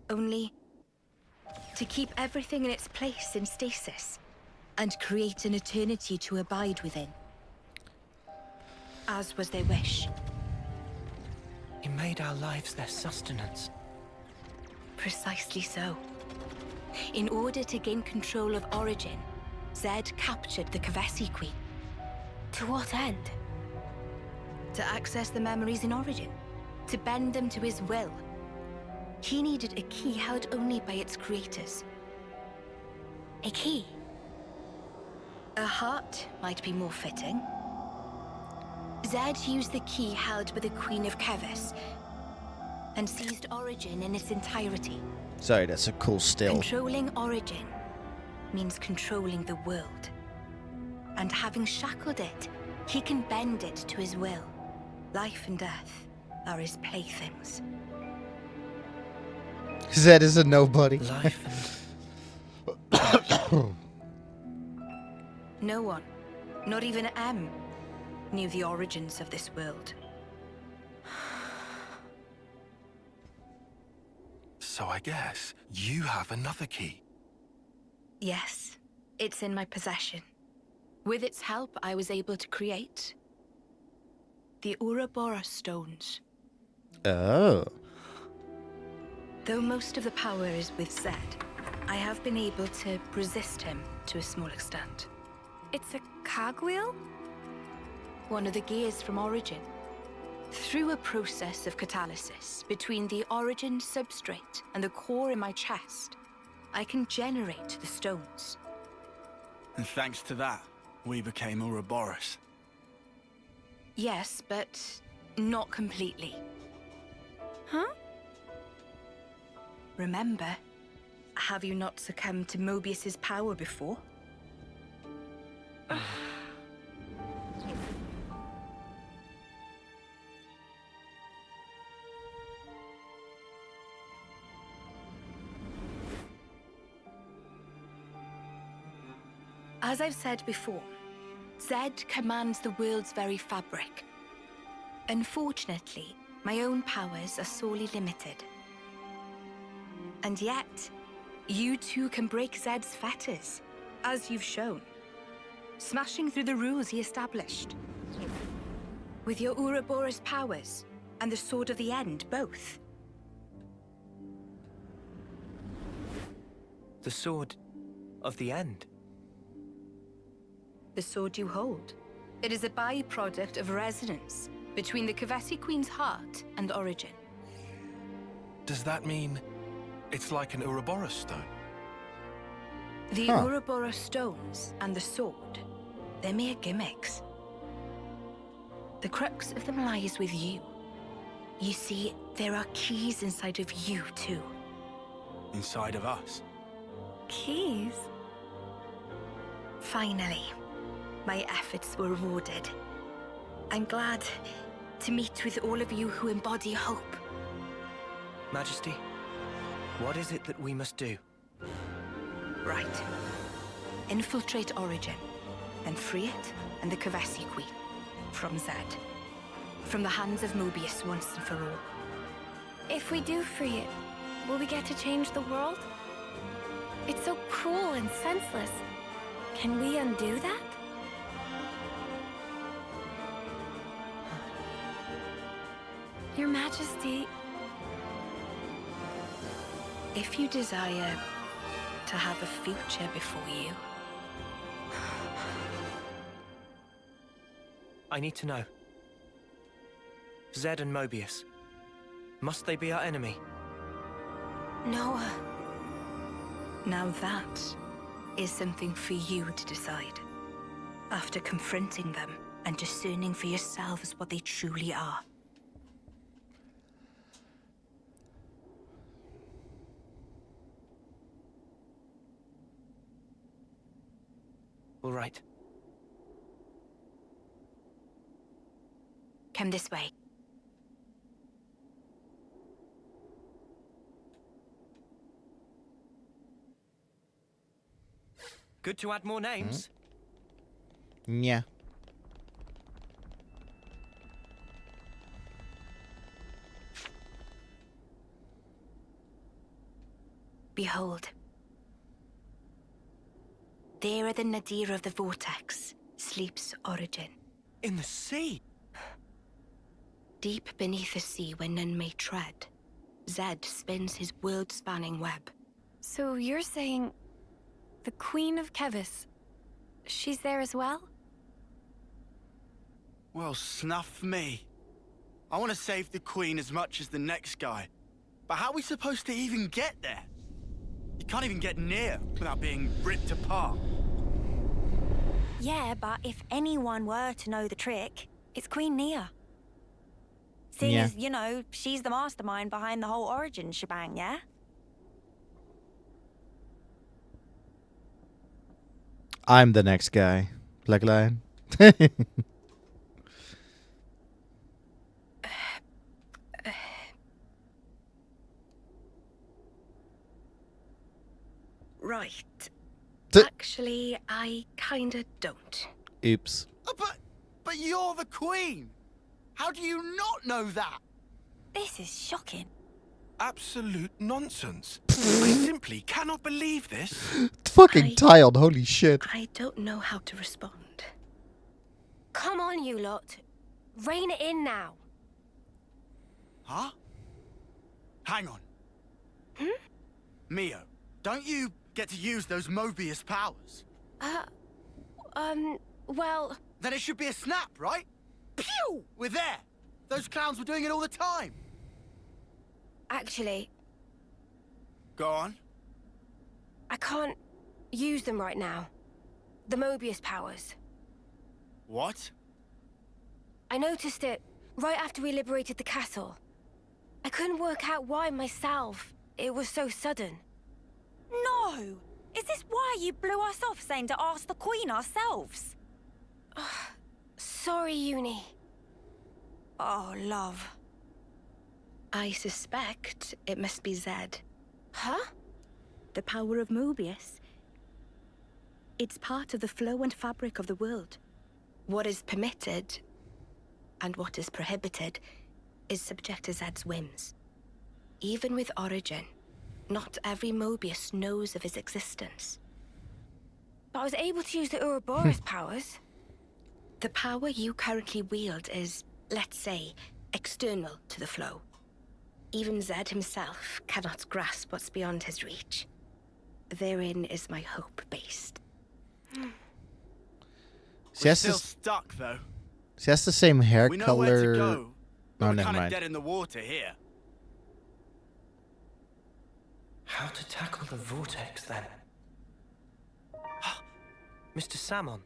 Only to keep everything in its place in stasis and create an eternity to abide within. As was their wish. He made our lives their sustenance. Precisely so. In order to gain control of Origin, Zed captured the Kavesi Queen. To what end? To access the memories in Origin. To bend them to his will. He needed a key held only by its creators. A key? A heart might be more fitting. Zed used the key held by the Queen of Kevis and seized Origin in its entirety. Sorry, that's a cool still. Controlling Origin means controlling the world. And having shackled it, he can bend it to his will. Life and death are his playthings. Zed is a nobody. Life and... No one, not even M, knew the origins of this world. So I guess you have another key. Yes, it's in my possession. With its help, I was able to create the Ouroboros stones. Oh. Though most of the power is with Zed, I have been able to resist him to a small extent. It's a cogwheel? One of the gears from Origin. Through a process of catalysis between the Origin substrate and the core in my chest, I can generate the stones. And thanks to that, we became Ouroboros. Yes, but not completely. Huh? Remember, have you not succumbed to Mobius's power before? As I've said before, Zed commands the world's very fabric. Unfortunately, my own powers are sorely limited. And yet, you too can break Zed's fetters, as you've shown, smashing through the rules he established. With your Ouroboros powers and the Sword of the End, both. The Sword of the End? The sword you hold. It is a byproduct of resonance between the Kavesi Queen's heart and Origin. Does that mean it's like an Ouroboros stone? The Ouroboros stones and the sword, they're mere gimmicks. The crux of them lies with you. You see, there are keys inside of you too. Inside of us? Keys? Finally. My efforts were rewarded. I'm glad to meet with all of you who embody hope. Majesty, what is it that we must do? Right. Infiltrate Origin, then free it and the Kavesi Queen from Zed. From the hands of Mobius once and for all. If we do free it, will we get to change the world? It's so cruel and senseless. Can we undo that? Your Majesty... If you desire to have a future before you... I need to know. Zed and Mobius. Must they be our enemy? Noah. Now that is something for you to decide. After confronting them and discerning for yourselves what they truly are. All right. Come this way. Good to add more names. Yeah. Behold. There at the nadir of the vortex sleeps Origin. In the sea? Deep beneath the sea where none may tread, Zed spins his world-spanning web. So you're saying... the Queen of Kevis... she's there as well? Well, snuff me. I want to save the Queen as much as the next guy. But how are we supposed to even get there? You can't even get near without being ripped apart. Yeah, but if anyone were to know the trick, it's Queen Nia. Seeing as, you know, she's the mastermind behind the whole Origin shebang, yeah? I'm the next guy. Black Lion. Right. Actually, I kinda don't. Oops. But you're the Queen! How do you not know that? This is shocking. Absolute nonsense. I simply cannot believe this. Fucking tiled, holy shit. I don't know how to respond. Come on, you lot. Rein it in now. Huh? Hang on. Mio, don't you get to use those Mobius powers? Well... Then it should be a snap, right? Pew! We're there! Those clowns were doing it all the time! Actually... Go on. I can't use them right now. The Mobius powers. What? I noticed it right after we liberated the castle. I couldn't work out why myself. It was so sudden. No! Is this why you blew us off saying to ask the Queen ourselves? Sorry, Uni. Oh, love. I suspect it must be Zed. Huh? The power of Mobius. It's part of the flow and fabric of the world. What is permitted and what is prohibited is subject to Zed's whims. Even with Origin, not every Mobius knows of his existence. But I was able to use the Ouroboros powers. The power you currently wield is, let's say, external to the flow. Even Zed himself cannot grasp what's beyond his reach. Therein is my hope based. We're still stuck, though. She has the same hair we know color. Where to go, but Oh, we're never kind of mind. dead in the water here. How to tackle the vortex, then? Mr. Salmon.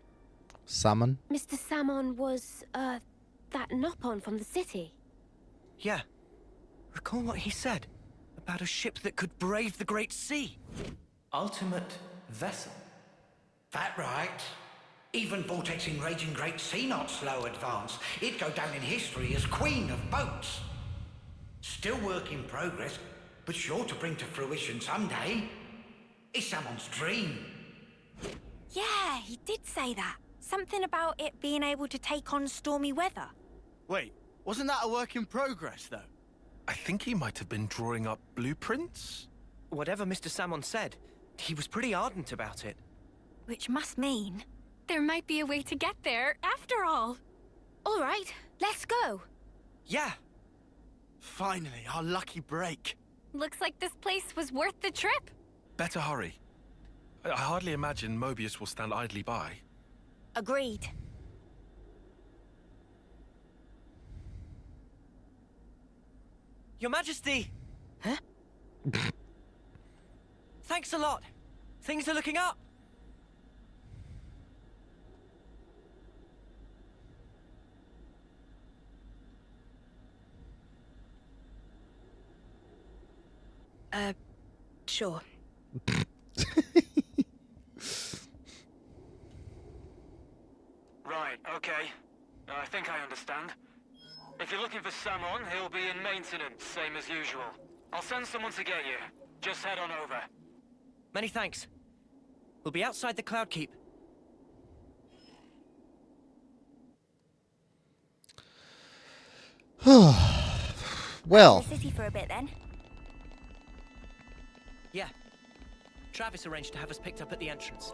Salmon? Mr. Salmon was, that Nopon from the city. Yeah. Recall what he said about a ship that could brave the Great Sea. Ultimate vessel. That right. Even vortexing raging great sea not slow advance. It'd go down in history as queen of boats. Still work in progress, but sure to bring to fruition someday. It's someone's dream. Yeah, he did say that. Something about it being able to take on stormy weather. Wait, wasn't that a work in progress, though? I think he might have been drawing up blueprints. Whatever Mr. Salmon said, he was pretty ardent about it. Which must mean... There might be a way to get there, after all. All right, let's go. Yeah. Finally, our lucky break. Looks like this place was worth the trip. Better hurry. I hardly imagine Mobius will stand idly by. Agreed. Your Majesty! Huh? Thanks a lot. Things are looking up. Sure. Right, okay. I think I understand. If you're looking for Samon, he'll be in maintenance, same as usual. I'll send someone to get you. Just head on over. Many thanks. We'll be outside the Cloud Keep. Well. The city for a bit then. Yeah. Travis arranged to have us picked up at the entrance.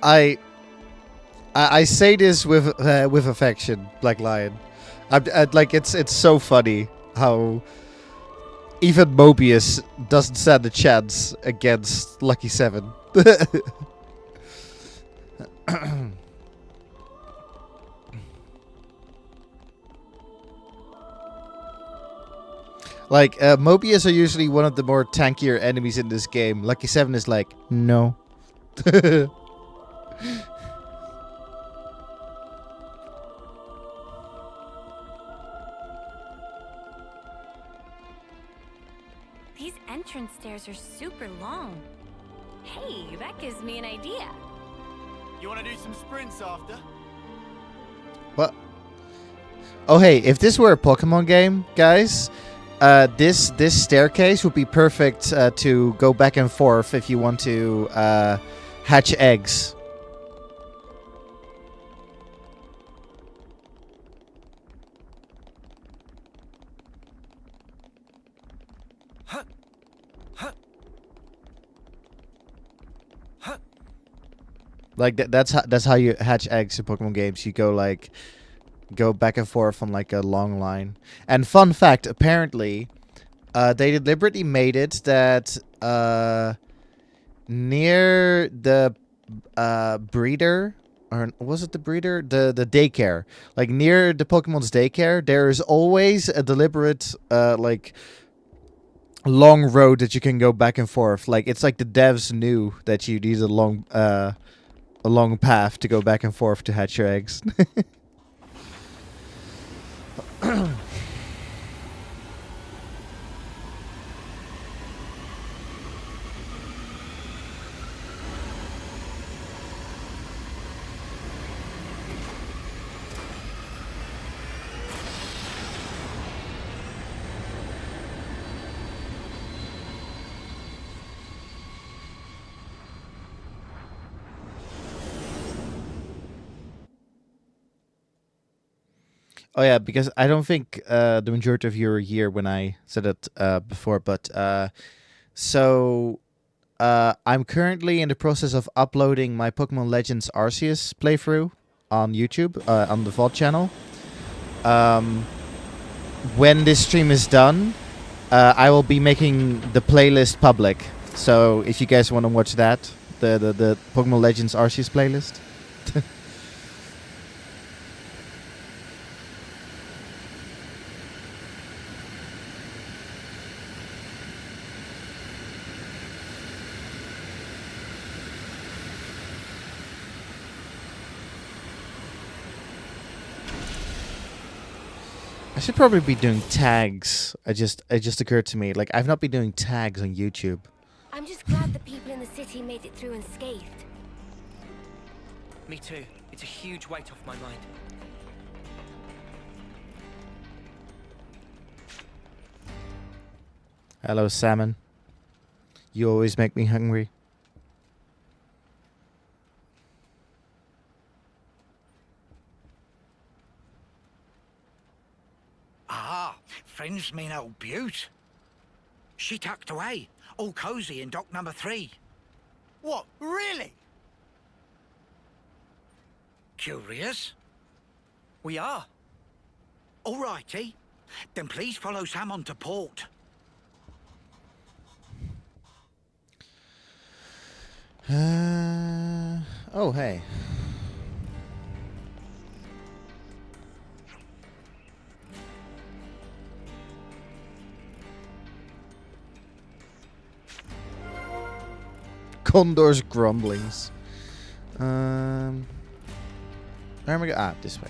I say this with affection, Black Lion. Like it's so funny how even Mobius doesn't stand a chance against Lucky 7. Like, Mobius are usually one of the more tankier enemies in this game. Lucky 7 is like, no. These entrance stairs are super long. Hey, that gives me an idea. You want to do some sprints after? What? Oh, hey, if this were a Pokemon game, guys, this staircase would be perfect to go back and forth if you want to hatch eggs. Like that's how you hatch eggs in Pokemon games. You go back and forth on like a long line. And fun fact, apparently, they deliberately made it that near the breeder, or was it the breeder? The daycare. Like near the Pokemon's daycare, there is always a deliberate like long road that you can go back and forth. Like it's like the devs knew that you need a long path to go back and forth to hatch your eggs. Oh yeah, because I don't think the majority of you were here when I said it before, but so I'm currently in the process of uploading my Pokemon Legends Arceus playthrough on YouTube on the VOD channel. When this stream is done, I will be making the playlist public. So if you guys want to watch that, the Pokemon Legends Arceus playlist. I should probably be doing tags. It just occurred to me. Like, I've not been doing tags on YouTube. I'm just glad the people in the city made it through unscathed. Me too. It's a huge weight off my mind. Hello, salmon. You always make me hungry. Ah, friends mean old Butte. She tucked away, all cozy in dock number 3. What? Really? Curious? We are. All righty. Then please follow Sam on to port. Oh, hey. Condor's grumblings. Where am I going? Ah, this way.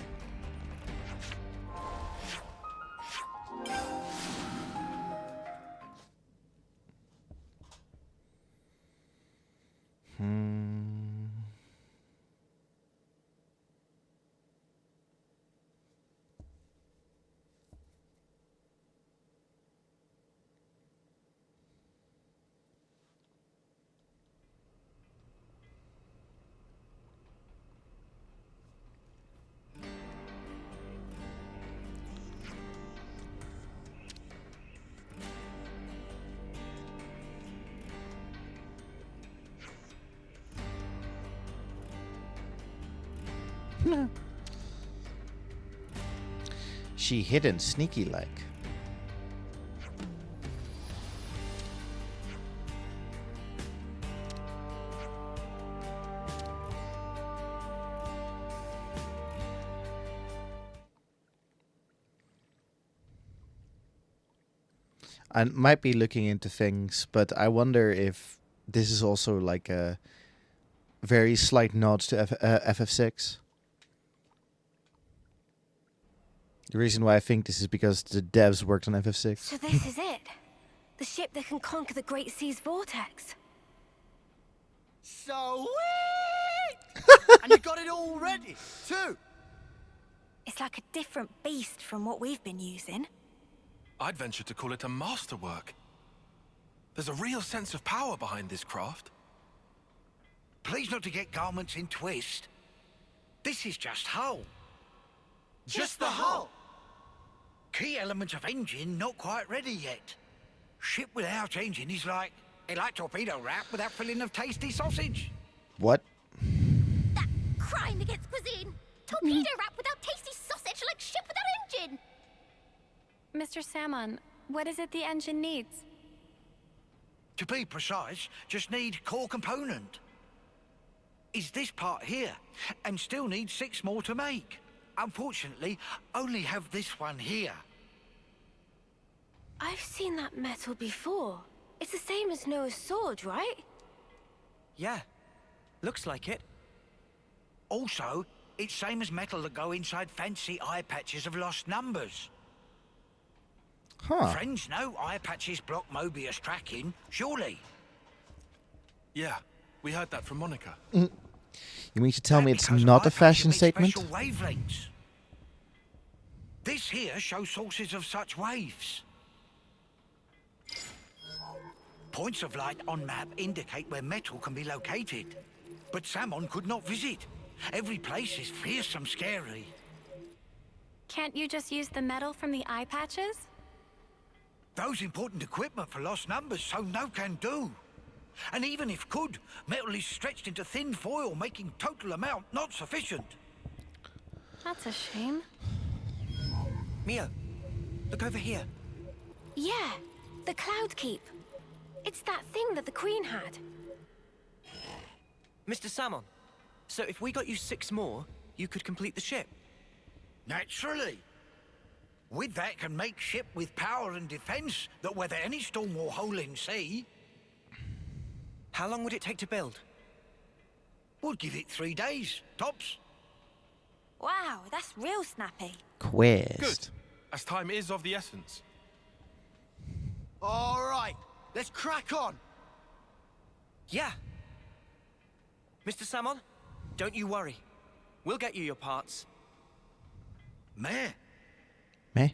She hidden sneaky like. I might be looking into things, but I wonder if this is also like a very slight nod to FF6. The reason why I think this is because the devs worked on FF6. So this is it? The ship that can conquer the Great Sea's vortex? Sweet! And you got it all ready, too! It's like a different beast from what we've been using. I'd venture to call it a masterwork. There's a real sense of power behind this craft. Please not to get garments in twist. This is just hull. Just the hull? Key element of engine not quite ready yet. Ship without engine is like torpedo wrap without filling of tasty sausage. What? That crime against cuisine! Torpedo wrap without tasty sausage like ship without engine! Mr. Salmon, what is it the engine needs? To be precise, just need core component. Is this part here, and still need 6 more to make. Unfortunately, only have this one here. I've seen that metal before. It's the same as Noah's sword, right? Yeah. Looks like it. Also, it's same as metal that go inside fancy eye patches of lost numbers. Huh. Friends know eye patches block Mobius tracking, surely? Yeah, we heard that from Monica. You mean to tell me it's Because not eye a fashion patches emit statement? special wavelengths. This here shows sources of such waves. Points of light on map indicate where metal can be located. But Samon could not visit. Every place is fearsome scary. Can't you just use the metal from the eye patches? Those important equipment for lost numbers, so no can do. And even if could, metal is stretched into thin foil, making total amount not sufficient. That's a shame. Mio, look over here. Yeah, the Cloud Keep. It's that thing that the Queen had. Mr. Salmon, so if we got you 6 more, you could complete the ship. Naturally. With that can make ship with power and defense that weather any storm or hole in sea. How long would it take to build? We'll give it 3 days, tops. Wow, that's real snappy. Quest. Good, as time is of the essence. All right, let's crack on. Yeah. Mr. Salmon, don't you worry. We'll get you your parts. Meh. Meh.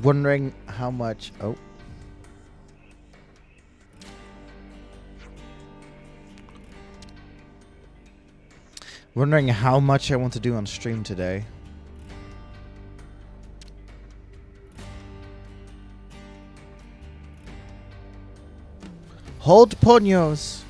wondering how much... Oh. Wondering how much I want to do on stream today. Hold Ponios.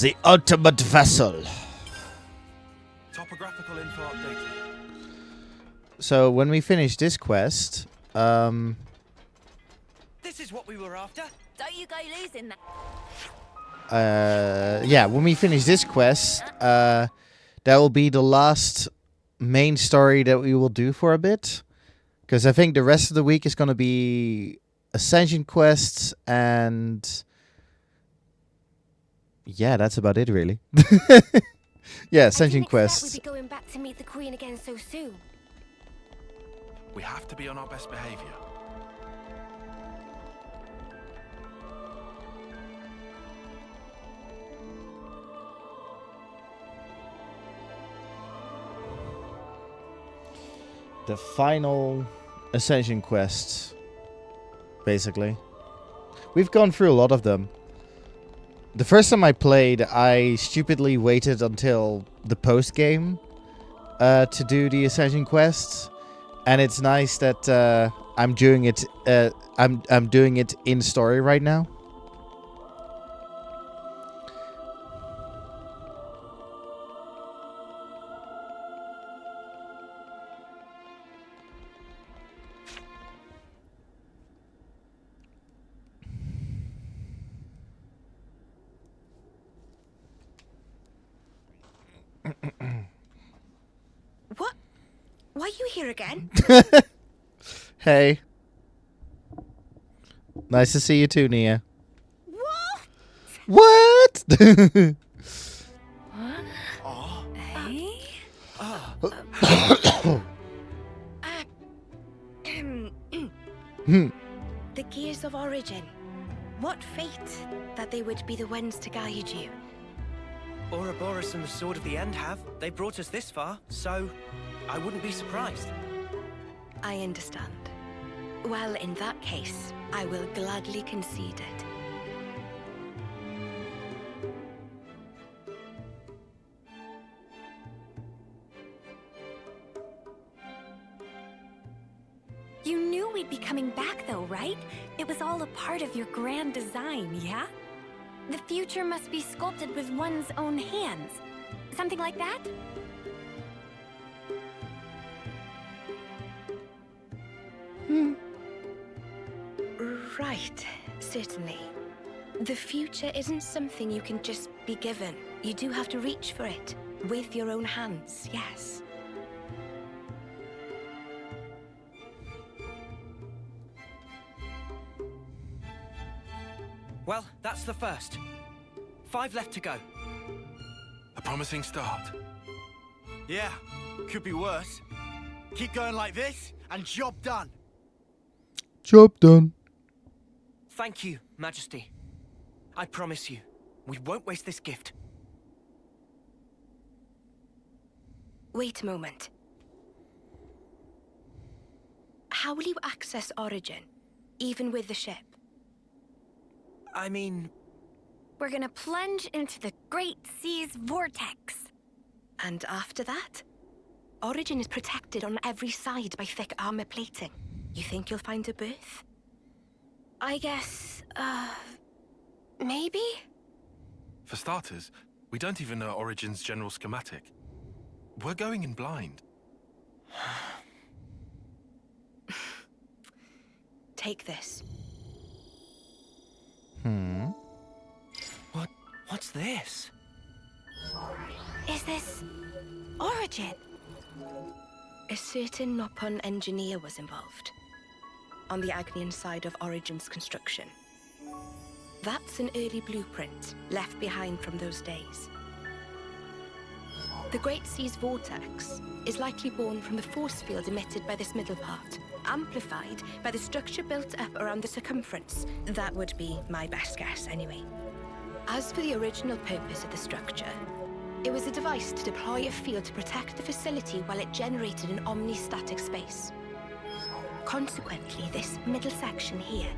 The ultimate vessel. Topographical info update. So when we finish this quest, This is what we were after. Don't you go losing that. yeah, when we finish this quest, that will be the last main story that we will do for a bit. Because I think the rest of the week is going to be Ascension quests and... Yeah, that's about it, really. Yeah, Ascension quests. We'd be going back to meet the Queen again so soon. We have to be on our best behavior. The final Ascension quests, basically. We've gone through a lot of them. The first time I played, I stupidly waited until the post-game to do the Ascension quests. And it's nice that I'm doing it I'm doing it in story right now. What? Why are you here again? Hey. Nice to see you too, Nia. What? The Gears of Origin. What fate that they would be the ones to guide you. Ouroboros and the Sword of the End have. They brought us this far, so I wouldn't be surprised. I understand. Well, in that case, I will gladly concede it. You knew we'd be coming back though, right? It was all a part of your grand design, yeah? The future must be sculpted with one's own hands. Something like that? Right, certainly. The future isn't something you can just be given. You do have to reach for it with your own hands, yes. Well, that's the first. 5 left to go. A promising start. Yeah, could be worse. Keep going like this, and job done. Job done. Thank you, Majesty. I promise you, we won't waste this gift. Wait a moment. How will you access Origin, even with the ship? I mean... We're gonna plunge into the Great Sea's vortex. And after that? Origin is protected on every side by thick armor plating. You think you'll find a berth? I guess, maybe? For starters, we don't even know Origin's general schematic. We're going in blind. Take this. What's this? Is this Origin? A certain Nopon engineer was involved, on the Agnian side of Origin's construction. That's an early blueprint left behind from those days. The Great Sea's vortex is likely born from the force field emitted by this middle part, amplified by the structure built up around the circumference. That would be my best guess, anyway. As for the original purpose of the structure, it was a device to deploy a field to protect the facility while it generated an omnistatic space. Consequently, this middle section here,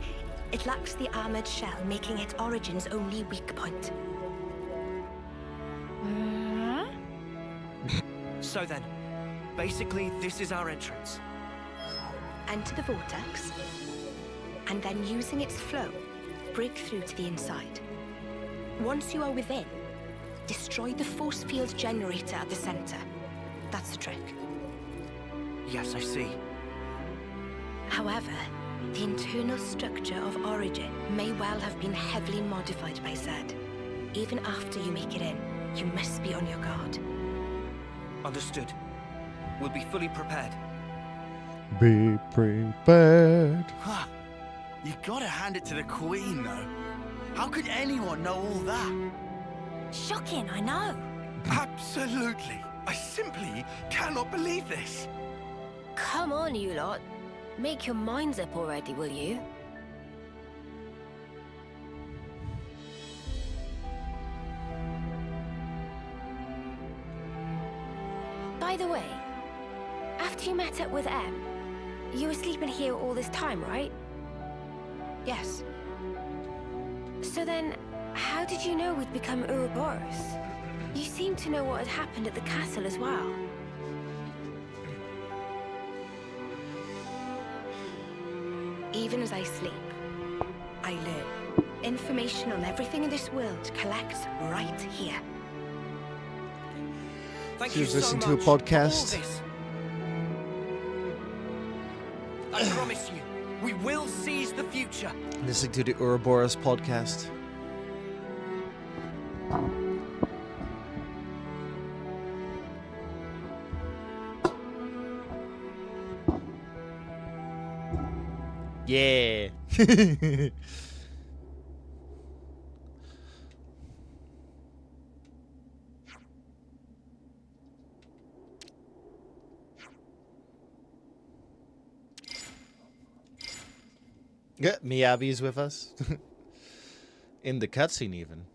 it lacks the armored shell, making it Origin's only weak point. So then, basically, this is our entrance. Enter the vortex, and then using its flow, break through to the inside. Once you are within, destroy the force field generator at the center. That's the trick. Yes, I see. However, the internal structure of Origin may well have been heavily modified by Zed. Even after you make it in, you must be on your guard. Understood. We'll be fully prepared. Be prepared. You gotta hand it to the Queen, though. How could anyone know all that? Shocking, I know. Absolutely. I simply cannot believe this. Come on, you lot. Make your minds up already, will you? By the way, after you met up with Em, you were sleeping here all this time, right? Yes. So then, how did you know we'd become Ouroboros? You seem to know what had happened at the castle as well. Even as I sleep, I learn. Information on everything in this world collects right here. Thank She you was so listening much to a podcast. for all this. I promise you, we will seize the future. Listening to the Ouroboros podcast. Yeah. Yeah, Miyabi's with us. In the cutscene, even.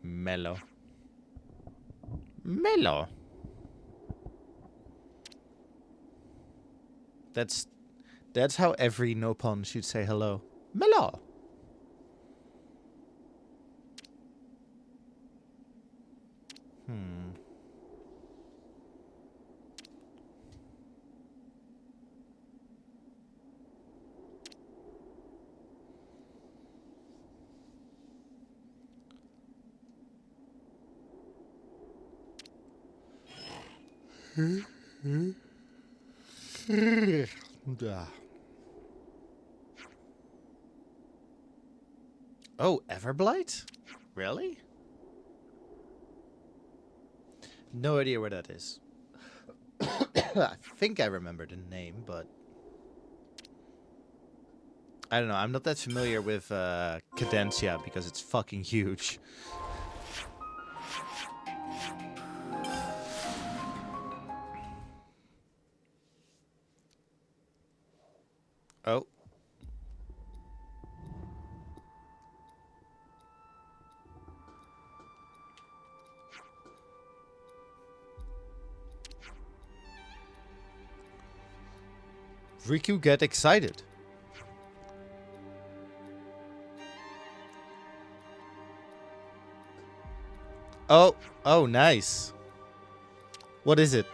Mellow. Mellow. That's how every Nopon should say hello. Mellow. Oh, Everblight? Really? No idea where that is. I think I remember the name, but I don't know. I'm not that familiar with Cadencia because it's fucking huge. Oh. Riku get excited. Oh, nice. What is it?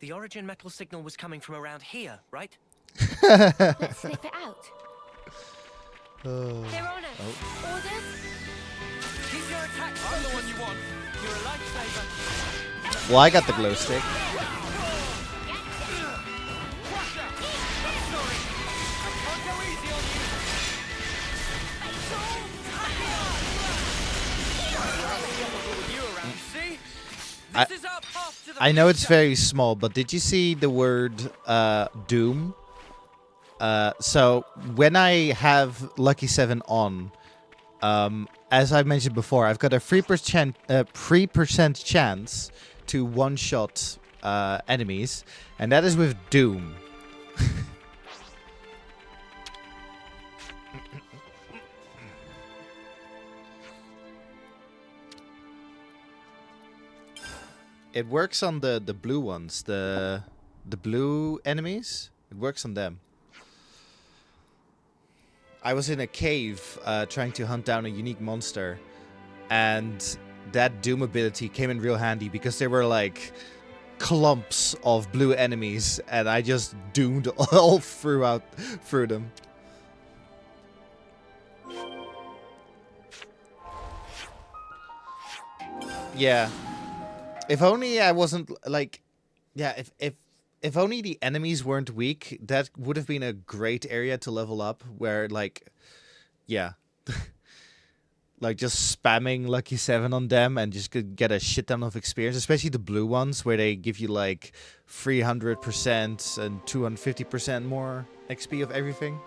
The origin metal signal was coming from around here, right? Let's sniff it out. They're on us. Orders? Keep your attack. I'm the one you want. You're a lifesaver. Well, I got the glow stick. I know it's very small, but did you see the word Doom? So when I have Lucky 7 on, as I mentioned before, I've got a 3% chance to one-shot enemies, and that is with Doom. It works on the blue ones, the blue enemies. It works on them. I was in a cave trying to hunt down a unique monster, and that Doom ability came in real handy because there were like clumps of blue enemies, and I just doomed all through them. Yeah. If only I wasn't like, yeah, if only the enemies weren't weak, that would have been a great area to level up where like, yeah, like just spamming Lucky 7 on them and just could get a shit ton of experience, especially the blue ones where they give you like 300% and 250% more XP of everything.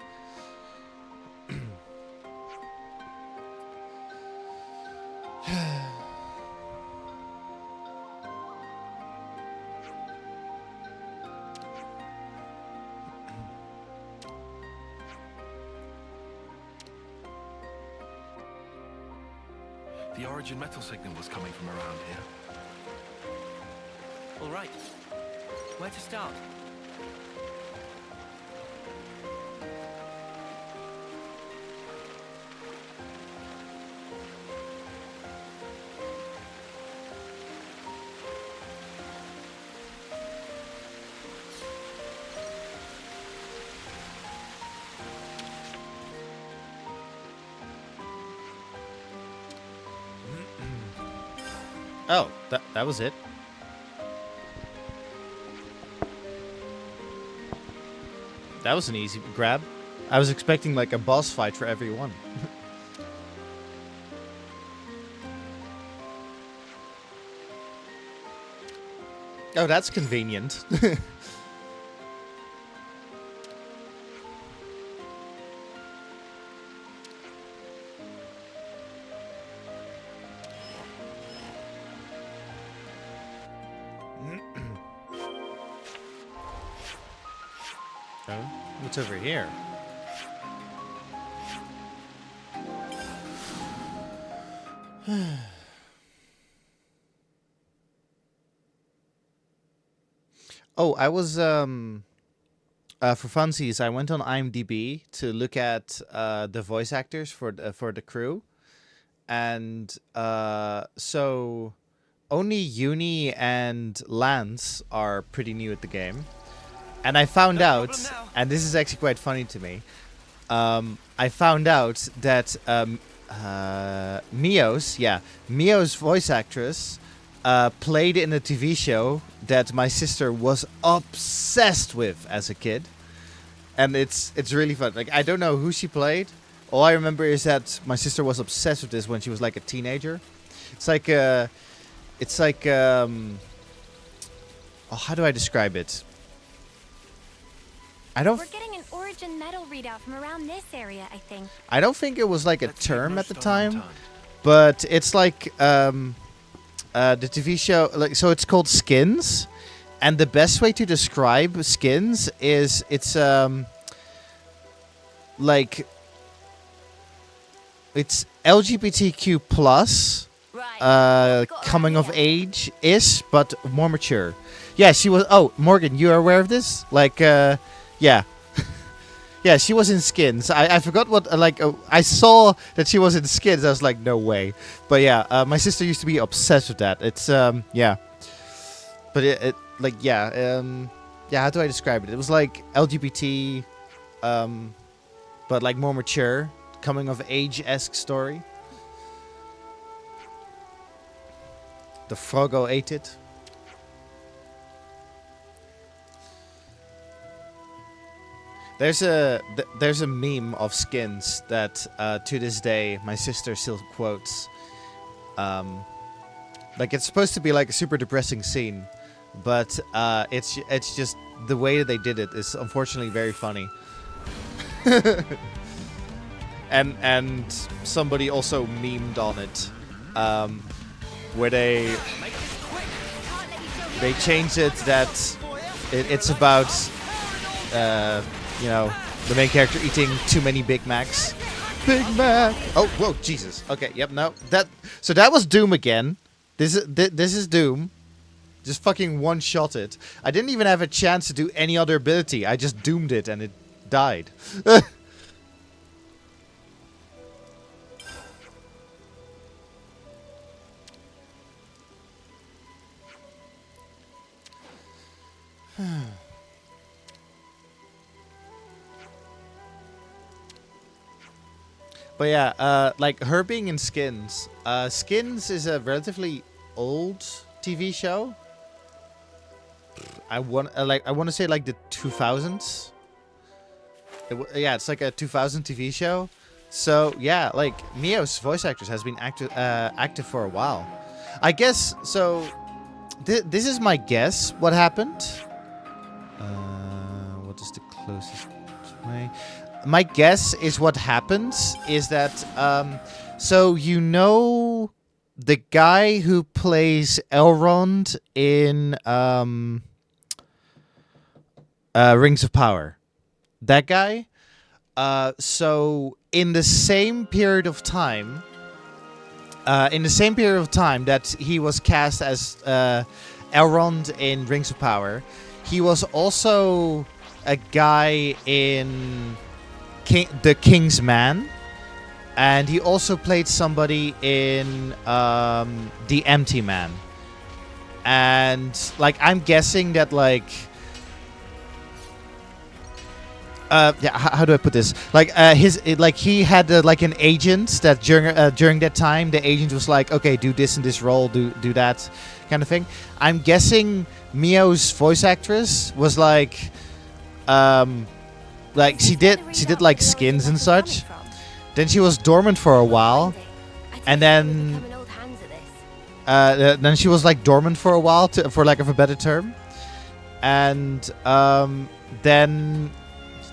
The origin metal signal was coming from around here. All right. Where to start? Oh, that was it. That was an easy grab. I was expecting like a boss fight for every one. Oh, that's convenient. What's over here? Oh, I was for funsies, I went on IMDb to look at the voice actors for the crew, and so only Uni and Lance are pretty new at the game. And I found out, and this is actually quite funny to me, I found out that Mio's voice actress played in a TV show that my sister was obsessed with as a kid. And it's really fun. Like, I don't know who she played. All I remember is that my sister was obsessed with this when she was like a teenager. It's like, oh, how do I describe it? We're getting an origin metal readout from around this area, I think. I don't think it was like a term at the time, but it's like the TV show, like, so it's called Skins, and the best way to describe Skins is it's like it's LGBTQ plus coming of age ish, but more mature. Yeah, she was. Oh, Morgan, you are aware of this? Like, yeah. Yeah, she was in Skins. I forgot what, I saw that she was in Skins. I was like, no way. But yeah, my sister used to be obsessed with that. It's, yeah. But yeah, how do I describe it? It was like LGBT, but like more mature, coming of age-esque story. The Frogo ate it. There's a meme of Skins that to this day my sister still quotes. Like, it's supposed to be like a super depressing scene, but it's just the way that they did it is unfortunately very funny. and somebody also memed on it, where they changed it that it's about you know, the main character eating too many Big Macs. Big Mac. Oh, whoa, Jesus. Okay, yep, no. So that was Doom again. This is Doom. Just fucking one-shot it. I didn't even have a chance to do any other ability. I just doomed it and it died. But yeah, like her being in Skins. Skins is a relatively old TV show. I want to say like the 2000s. Yeah, it's like a 2000 TV show. So yeah, like Mio's voice actress has been active for a while. I guess so. This is my guess. What happened? What is the closest way? My guess is what happens is that, so you know the guy who plays Elrond in Rings of Power? That guy? So in the same period of time, that he was cast as Elrond in Rings of Power, he was also a guy in The King's Man, and he also played somebody in The Empty Man. And like, I'm guessing that like, yeah, how do I put this? Like, he had like an agent that during that time, the agent was like, okay, do this in this role, do that kind of thing. I'm guessing Mio's voice actress was like she did like Skins and such. Then she was dormant for a while, and then she was like dormant for a while, for lack of a better term, and then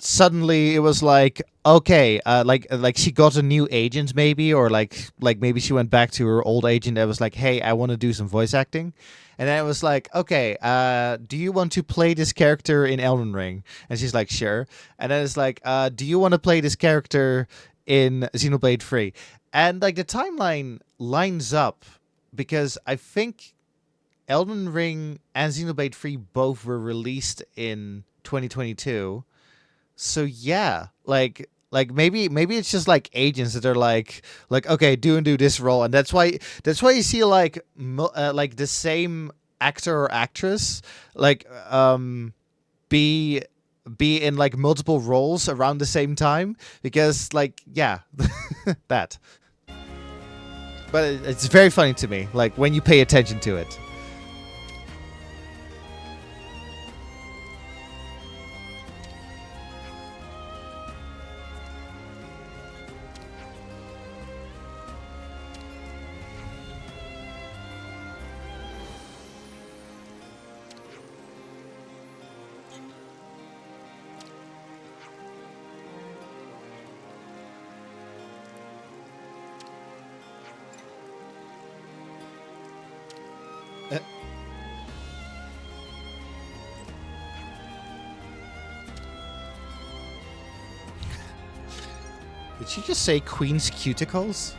suddenly it was like, okay, like she got a new agent maybe, or like maybe she went back to her old agent that was like, hey, I want to do some voice acting. And then it was like, okay, do you want to play this character in Elden Ring? And she's like, sure. And then it's like, do you want to play this character in Xenoblade 3? And like the timeline lines up, because I think Elden Ring and Xenoblade 3 both were released in 2022. So yeah, like maybe it's just like agents that are like okay, do this role, and that's why you see like the same actor or actress like be in like multiple roles around the same time, because like, yeah, that. But it's very funny to me, like when you pay attention to it. Did she just say Queen's cuticles?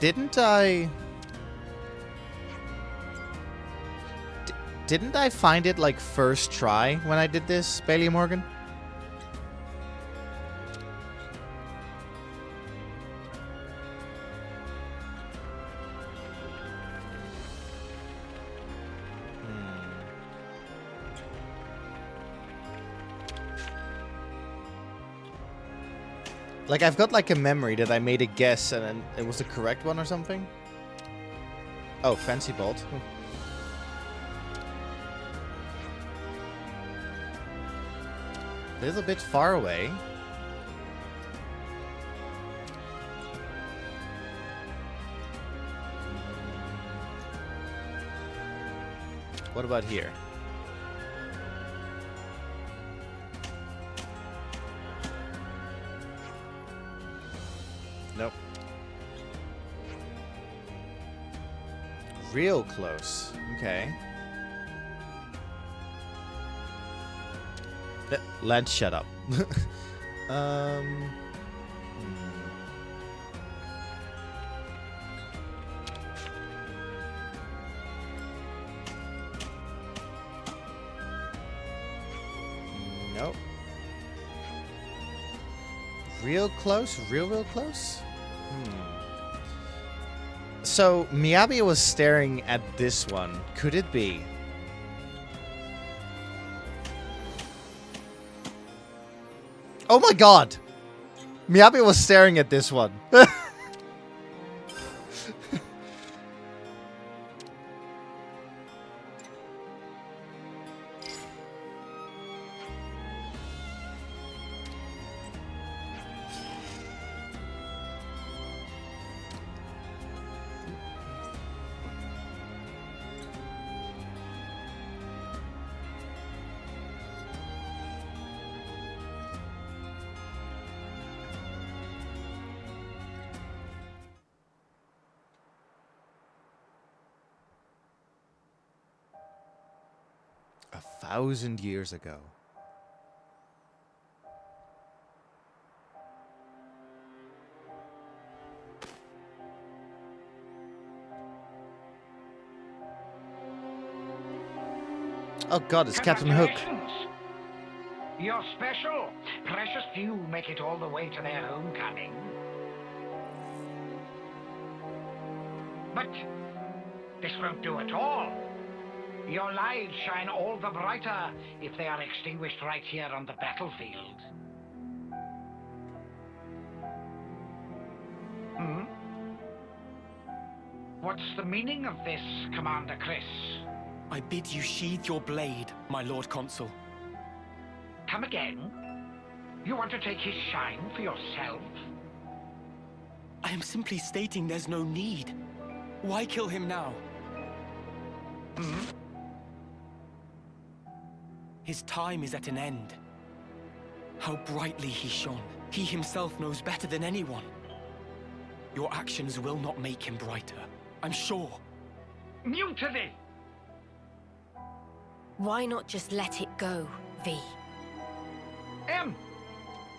Didn't I find it like first try when I did this, Bailey Morgan? Like, I've got like a memory that I made a guess and then it was the correct one or something. Oh, fancy bolt. A little bit far away. What about here? Nope. Real close. Okay. Lance, shut up. Nope. Real close? Real close? So, Miyabi was staring at this one. Could it be? Oh my god! Miyabi was staring at this one. A 1,000 years ago. Oh god, it's Captain Hook. You're special. Precious few make it all the way to their homecoming. But this won't do at all. Your lives shine all the brighter if they are extinguished right here on the battlefield. What's the meaning of this, Commander Chris? I bid you sheathe your blade, my Lord Consul. Come again? You want to take his shine for yourself? I am simply stating there's no need. Why kill him now? His time is at an end. How brightly he shone. He himself knows better than anyone. Your actions will not make him brighter, I'm sure. Mutiny! Why not just let it go, V?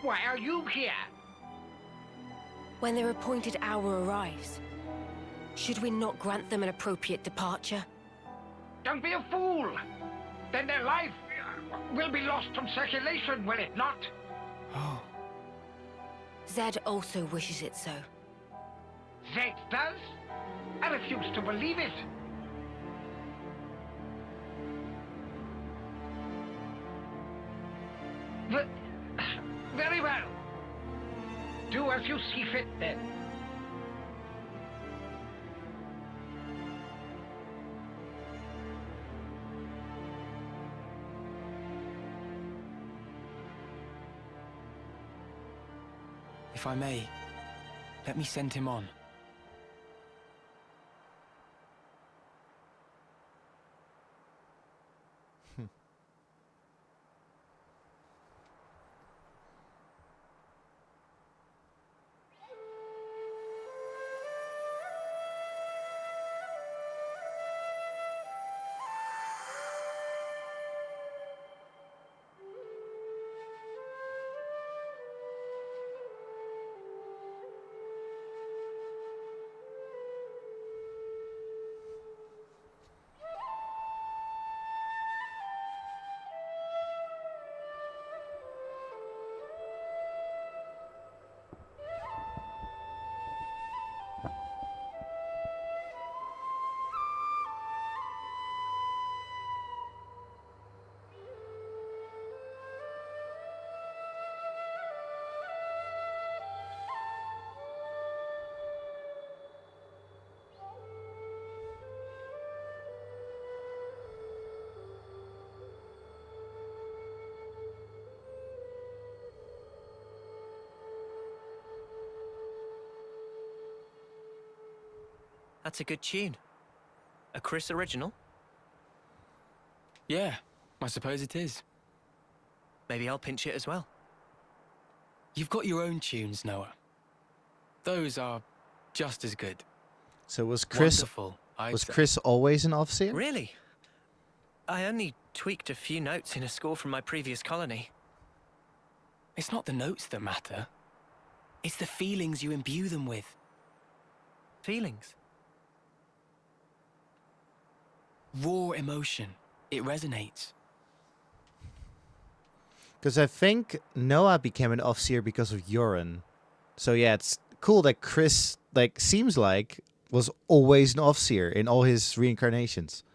Why are you here? When their appointed hour arrives, should we not grant them an appropriate departure? Don't be a fool! Then their life will be lost from circulation, will it not? Oh. Zed also wishes it so. Zed does? I refuse to believe it. Very well. Do as you see fit, then. If I may, Let me send him on. That's a good tune. A Chris original? Yeah, I suppose it is. Maybe I'll pinch it as well. You've got your own tunes, Noah. Those are just as good. So was Chris Wonderful, was Chris always an Overseer? Really? I only tweaked a few notes in a score from my previous colony. It's not the notes that matter. It's the feelings you imbue them with. Feelings? Raw emotion. It resonates. Because I think Noah became an Overseer because of Yoren. So yeah, it's cool that Chris, like, seems like, was always an Overseer in all his reincarnations.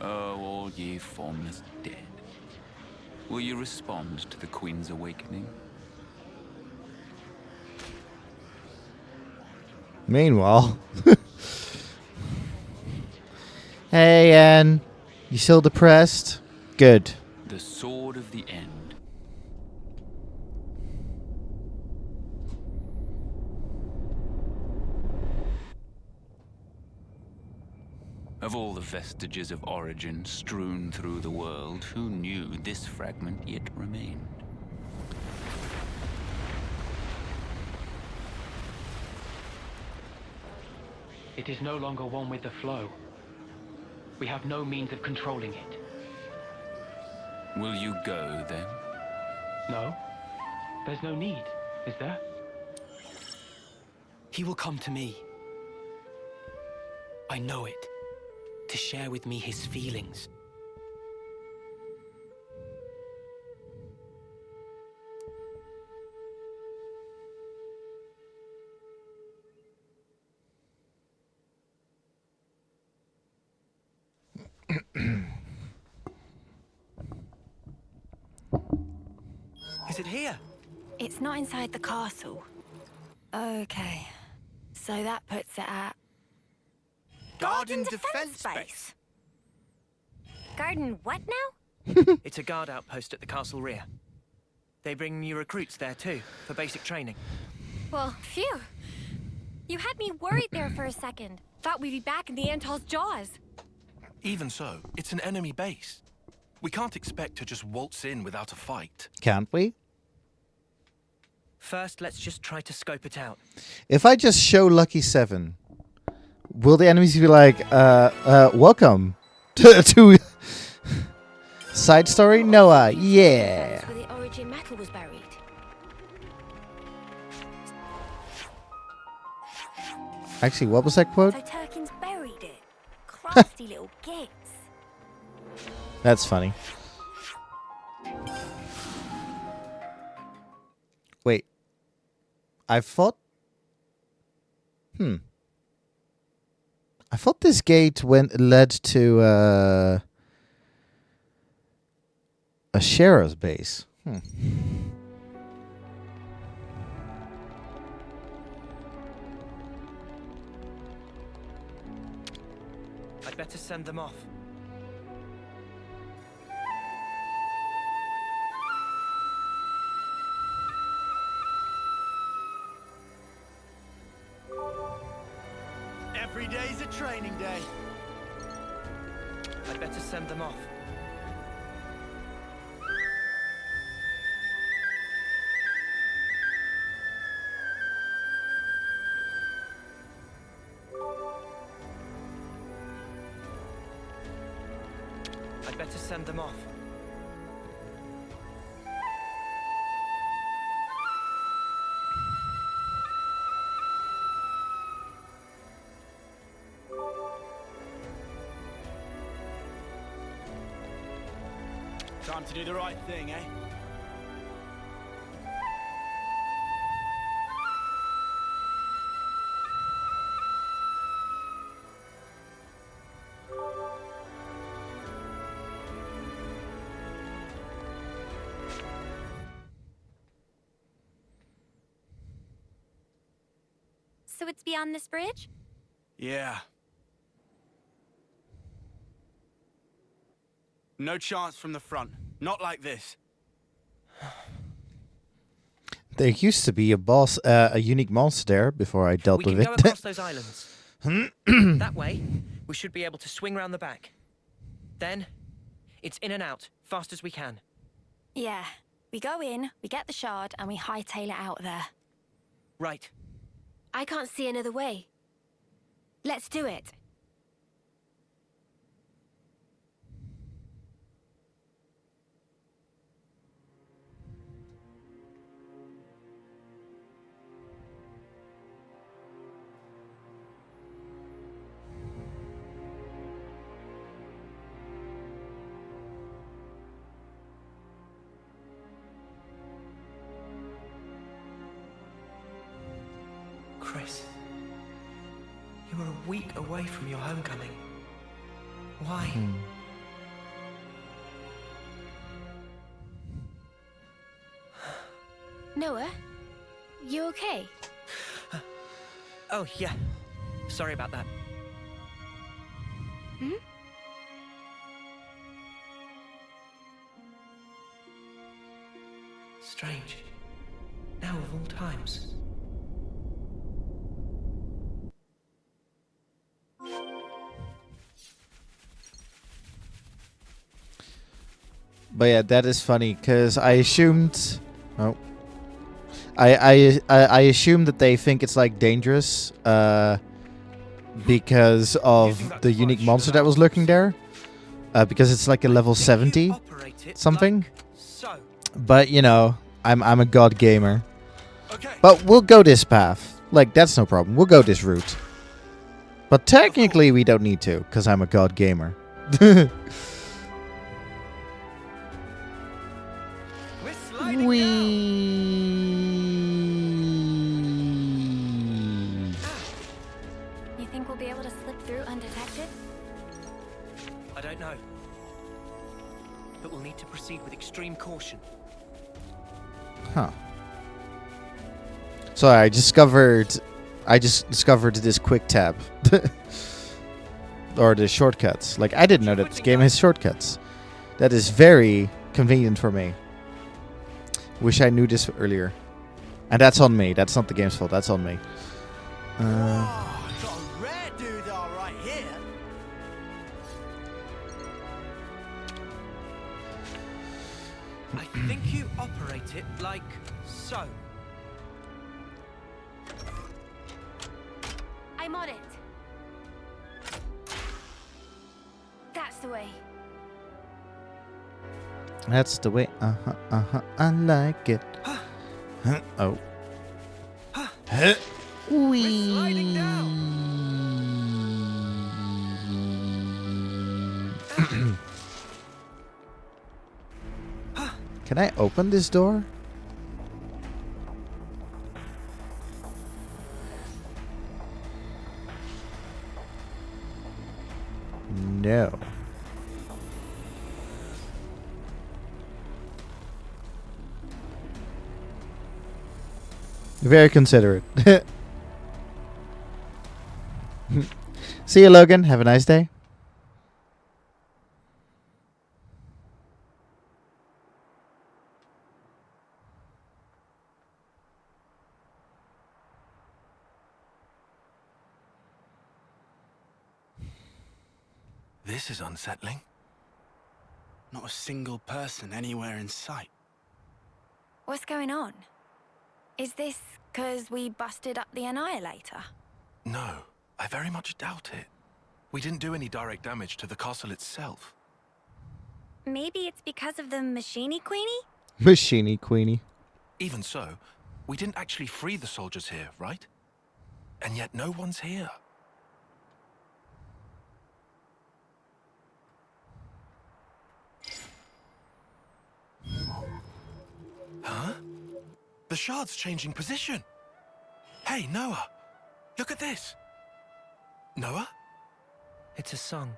Oh, all ye formless dead. Will you respond to the Queen's awakening? Meanwhile... Hey, Anne. You still depressed? Good. The sword of the end. Of all the vestiges of origin strewn through the world, who knew this fragment yet remained? It is no longer one with the flow. We have no means of controlling it. Will you go, then? No. There's no need, is there? He will come to me. I know it. To share with me his feelings. Is it here? It's not inside the castle. Okay. So that puts it at... Garden Defense Base. Garden what now? It's a guard outpost at the castle rear. They bring new recruits there too, for basic training. Well, phew. You had me worried there for a second. Thought we'd be back in the Antal's jaws. Even so, it's an enemy base. We can't expect to just waltz in without a fight. Can't we? First, let's just try to scope it out. If I just show Lucky 7, will the enemies be like, welcome to side story? Noah, yeah. That's where the origin metal was buried. Actually, what was that quote? So Turkin's buried it. Crafty little gits. That's funny. Wait. I thought... I thought this gate led to... A sheriff's base. I'd better send them off. Every day's a training day. I'd better send them off. I'd better send them off. Time to do the right thing, eh? So it's beyond this bridge? Yeah. No chance from the front. Not like this. There used to be a unique monster there before I dealt We with can it. go across those islands. That way, we should be able to swing round the back. Then, it's in and out, fast as we can. Yeah. We go in, we get the shard, and we hightail it out there. Right. I can't see another way. Let's do it. Chris, you were a week away from your homecoming. Why? Noah, you okay? Oh, yeah. Sorry about that. Hmm? Strange. Now of all times. But yeah, that is funny because I assumed. Oh, I assume that they think it's like dangerous, because of the unique monster that was lurking there, because it's like a level 70 something. But you know, I'm a god gamer. But we'll go this path. Like that's no problem. We'll go this route. But technically, we don't need to because I'm a god gamer. You think we'll be able to slip through undetected? I don't know. But we'll need to proceed with extreme caution. Huh. So I just discovered this quick tab. Or the shortcuts. Like I didn't know that this game has shortcuts. That is very convenient for me. Wish I knew this earlier. And that's on me. That's not the game's fault. That's on me. Got a rare doodah right here. I think you operate it like so. I'm on it. That's the way. That's the way. I like it. Oh. Wee. Can I open this door? No. Very considerate. See you, Logan. Have a nice day. This is unsettling. Not a single person anywhere in sight. What's going on? Is this because we busted up the Annihilator? No, I very much doubt it. We didn't do any direct damage to the castle itself. Maybe it's because of the Machini Queenie? Machini Queenie. Even so, we didn't actually free the soldiers here, right? And yet no one's here. Huh? The shard's changing position. Hey, Noah, look at this. Noah? It's a song.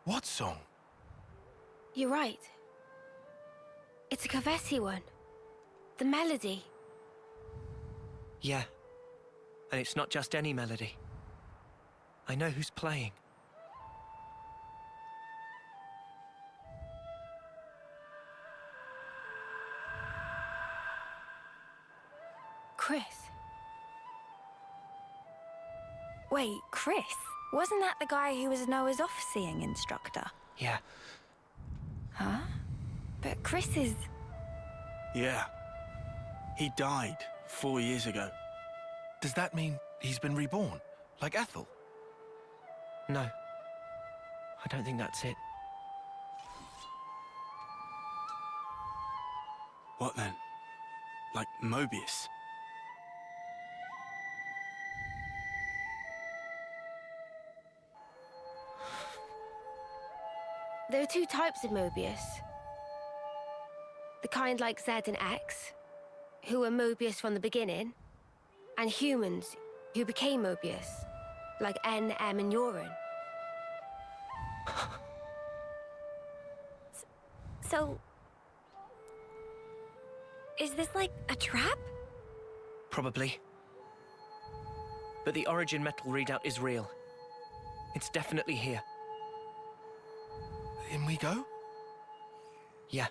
What song? You're right. It's a Kavesi one. The melody. Yeah. And it's not just any melody. I know who's playing. Chris. Wait, Chris? Wasn't that the guy who was Noah's off-seeing instructor? Yeah. Huh? But Chris is... Yeah. He died 4 years ago. Does that mean he's been reborn, like Ethel? No. I don't think that's it. What then? Like Mobius? There are two types of Mobius. The kind like Z and X, who were Mobius from the beginning, and humans who became Mobius, like N, M, and Urine. So... is this like a trap? Probably. But the origin metal readout is real. It's definitely here. In we go? Yeah.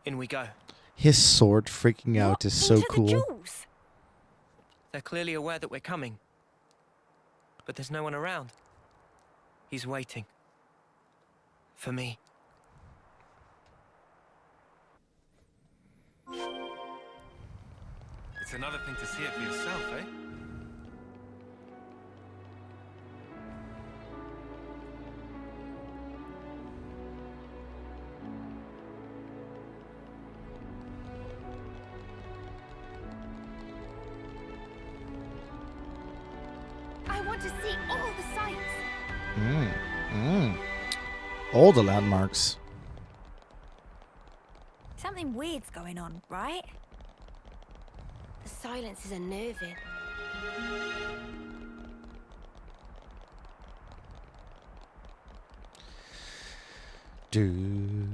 In we go. His sword freaking out is so cool. They're clearly aware that we're coming. But there's no one around. He's waiting. For me. It's another thing to see it for yourself, eh? I want to see all the sights. All the landmarks. Something weird's going on, right? The silence is unnerving. Do.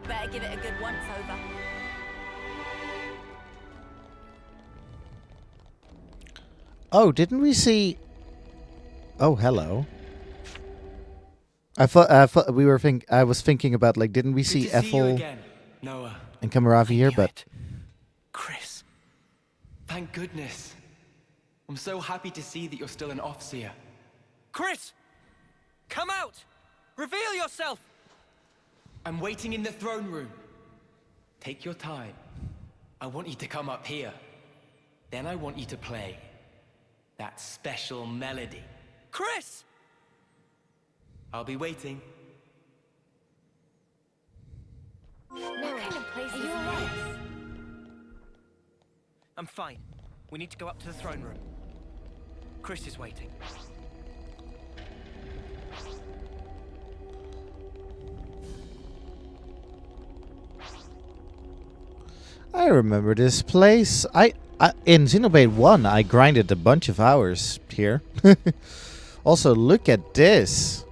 Better give it a good once-over. Oh, didn't we see... Oh, hello. I thought we were I was thinking about, like, didn't we see Ethel Noah. and Kamaravi here, but... Chris. Thank goodness. I'm so happy to see that you're still an Offseer. Chris! Come out! Reveal yourself! I'm waiting in the throne room. Take your time. I want you to come up here. Then I want you to play that special melody. Chris! I'll be waiting. What kind of place are you I'm fine. We need to go up to the throne room. Chris is waiting. I remember this place. I in Xenoblade 1, I grinded a bunch of hours here. Also, look at this.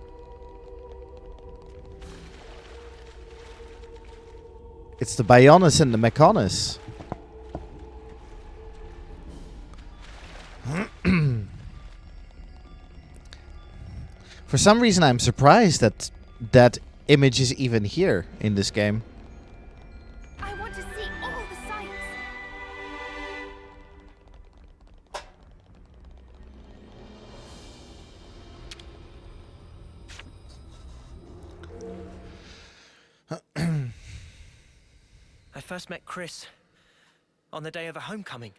It's the Bionis and the Mechonis. For some reason, I'm surprised that that image is even here in this game. I want to see all the sights. I first met Chris on the day of a homecoming.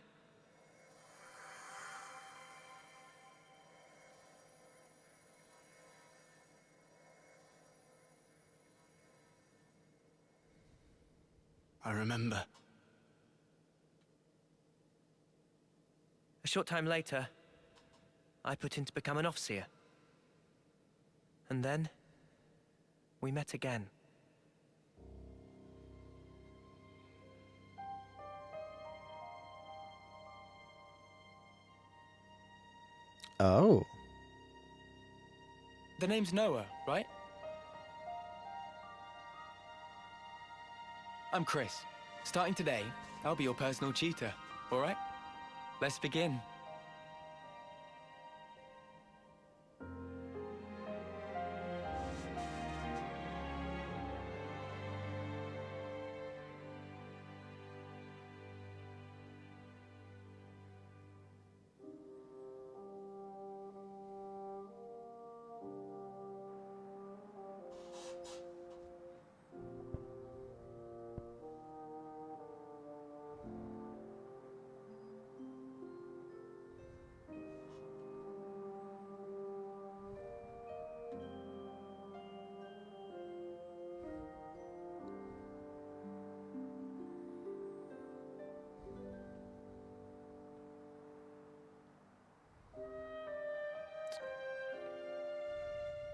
I remember. A short time later, I put in to become an officer. And then, we met again. Oh. The name's Noah, right? I'm Chris. Starting today, I'll be your personal tutor, all right? Let's begin.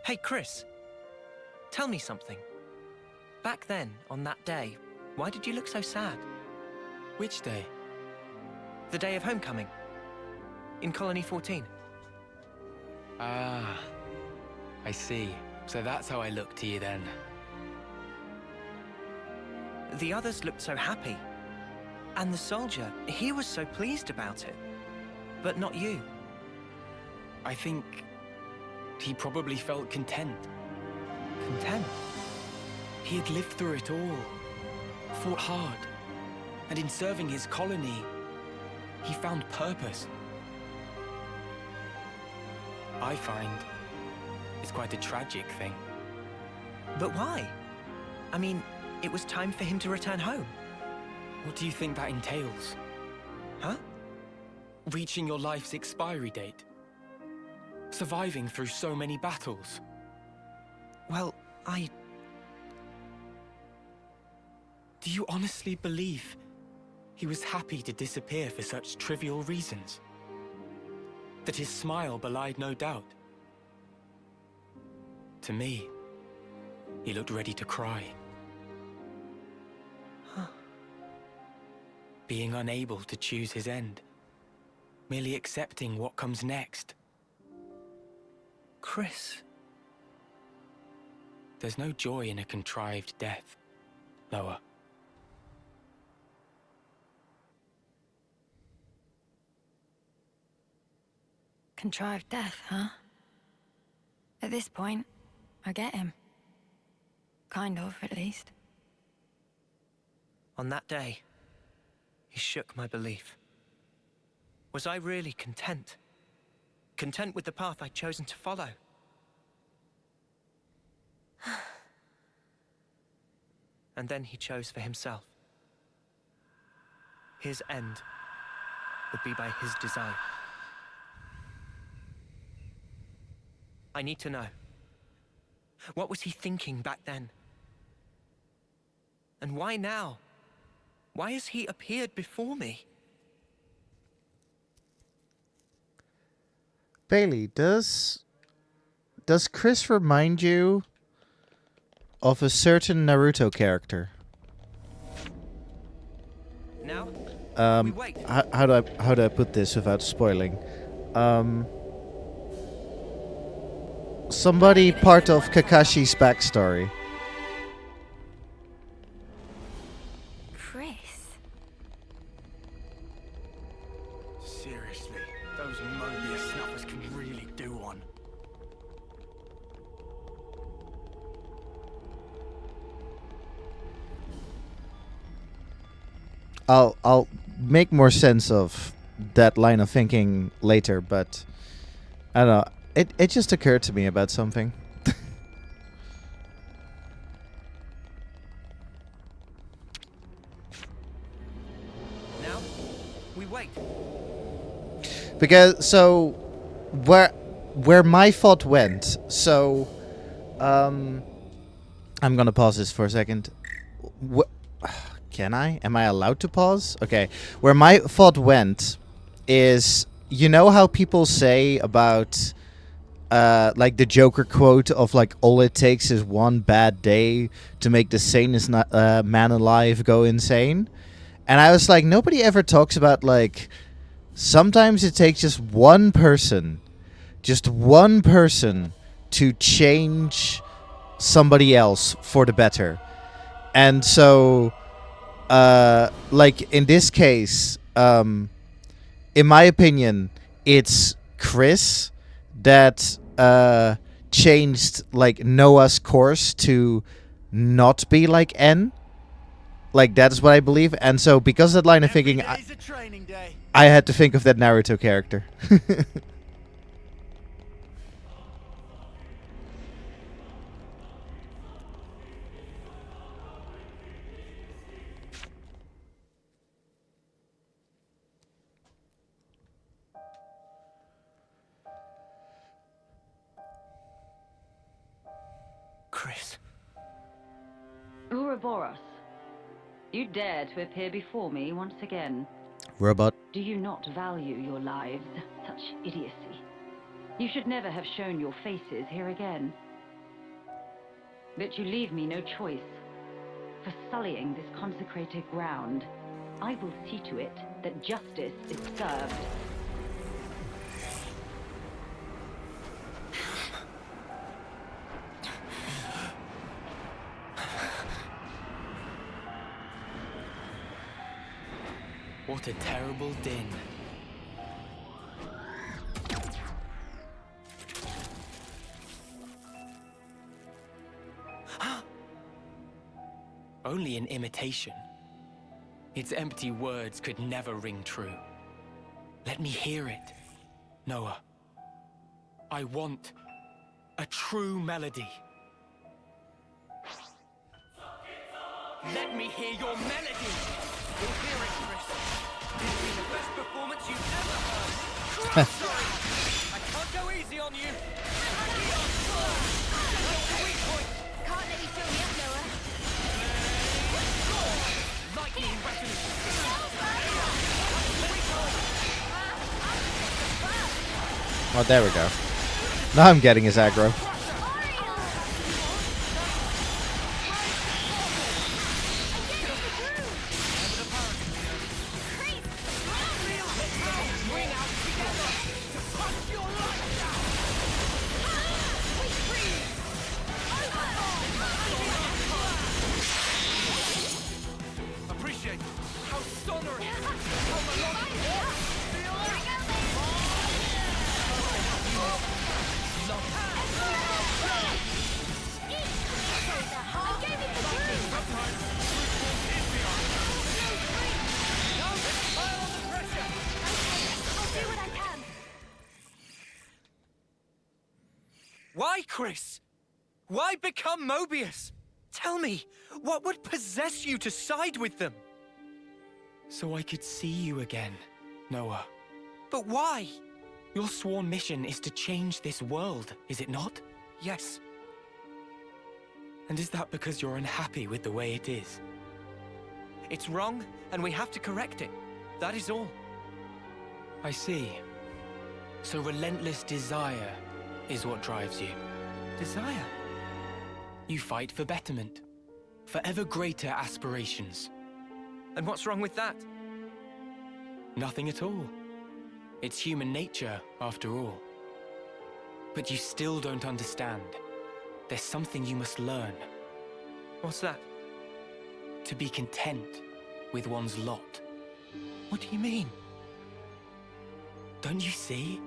Hey, Chris. Tell me something. Back then, on that day, why did you look so sad? Which day? The day of homecoming. In Colony 14. Ah, I see. So that's how I look to you then. The others looked so happy. And the soldier, he was so pleased about it. But not you. I think he probably felt content. Content? He had lived through it all, fought hard, and in serving his colony, he found purpose. I find it's quite a tragic thing. But why? I mean, it was time for him to return home. What do you think that entails? Huh? Reaching your life's expiry date. Surviving through so many battles. Well, Do you honestly believe he was happy to disappear for such trivial reasons? That his smile belied no doubt? To me, he looked ready to cry. Huh. Being unable to choose his end. Merely accepting what comes next. Chris. There's no joy in a contrived death, Noah. Contrived death, huh? At this point, I get him. Kind of, at least. On that day, he shook my belief. Was I really content? Content with the path I'd chosen to follow? And then he chose for himself. His end would be by his design. I need to know. What was he thinking back then? And why now? Why has he appeared before me? Bailey, does Chris remind you of a certain Naruto character? Now, Um, how do I put this without spoiling? Somebody part of Kakashi's backstory. Chris. Seriously, those Mobius snuffers can really do one. I'll make more sense of that line of thinking later, but I don't know. It just occurred to me about something. Now, we wait. Because where my thought went, I'm gonna pause this for a second. Can I? Am I allowed to pause? Okay. Where my thought went is, you know how people say about like the Joker quote of like, all it takes is one bad day to make the sanest man alive go insane? And I was like, nobody ever talks about like, sometimes it takes just one person to change somebody else for the better. And so, like in this case, in my opinion, it's Chris that changed like Noah's course to not be like N. Like, that's what I believe. And so because of that line of thinking, I had to think of that Naruto character. Chris. Ouroboros, you dare to appear before me once again. Robot. Do you not value your lives? Such idiocy. You should never have shown your faces here again. But you leave me no choice. For sullying this consecrated ground, I will see to it that justice is served. What a terrible din. Only an imitation. Its empty words could never ring true. Let me hear it, Noah. I want a true melody. Let me hear your melody! You'll hear it, Chris. It'll be the best performance you've ever heard. Sorry, I can't go easy on you. Can't let you show me up, Noah. Lightning resonance. Oh, there we go. Now I'm getting his aggro. Appreciate how sonorous, how melodic. Why, Chris? Why become Mobius? Tell me, what would possess you to side with them? So I could see you again, Noah. But why? Your sworn mission is to change this world, is it not? Yes. And is that because you're unhappy with the way it is? It's wrong, and we have to correct it. That is all. I see. So relentless desire is what drives you. Desire? You fight for betterment, for ever greater aspirations. And what's wrong with that? Nothing at all. It's human nature, after all. But you still don't understand. There's something you must learn. What's that? To be content with one's lot. What do you mean? Don't you see?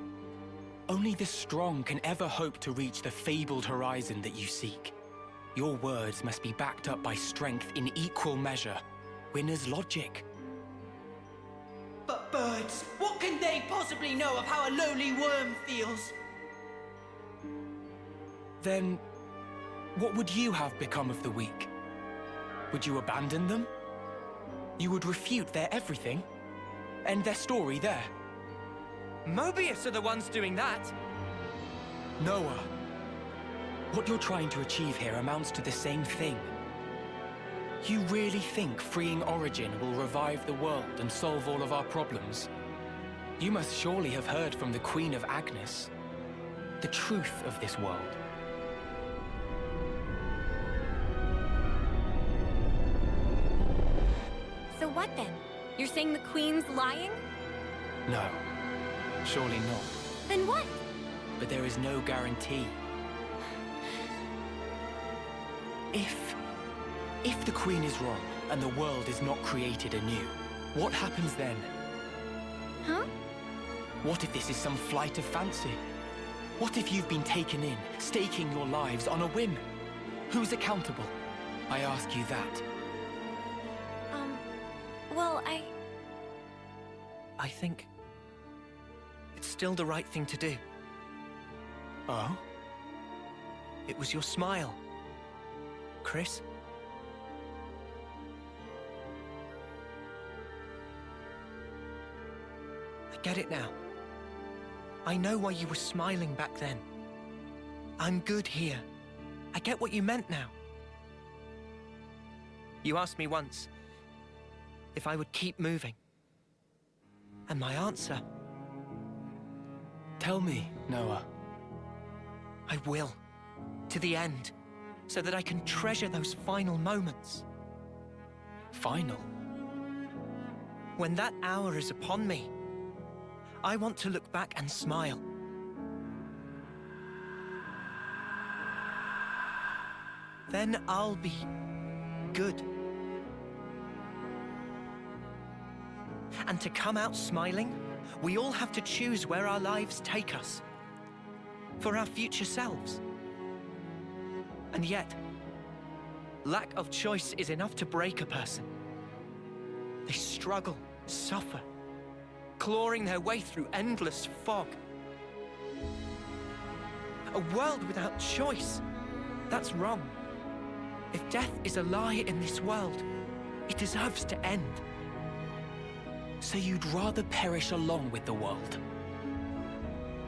Only the strong can ever hope to reach the fabled horizon that you seek. Your words must be backed up by strength in equal measure. Winner's logic. But birds, what can they possibly know of how a lowly worm feels? Then, what would you have become of the weak? Would you abandon them? You would refute their everything? End their story there? Mobius are the ones doing that! Noah, what you're trying to achieve here amounts to the same thing. You really think freeing Origin will revive the world and solve all of our problems? You must surely have heard from the Queen of Agnes the truth of this world. So what then? You're saying the Queen's lying? No, surely not. Then what? But there is no guarantee. If the Queen is wrong and the world is not created anew, what happens then? Huh? What if this is some flight of fancy? What if you've been taken in, staking your lives on a whim? Who's accountable? I ask you that. Well, I think it's still the right thing to do. Oh? It was your smile, Chris. I get it now. I know why you were smiling back then. I'm good here. I get what you meant now. You asked me once if I would keep moving. And my answer... Tell me, Noah. I will. To the end. So that I can treasure those final moments. Final? When that hour is upon me, I want to look back and smile. Then I'll be good. And to come out smiling, we all have to choose where our lives take us. For our future selves. And yet, lack of choice is enough to break a person. They struggle, suffer, clawing their way through endless fog. A world without choice, that's wrong. If death is a lie in this world, it deserves to end. So you'd rather perish along with the world?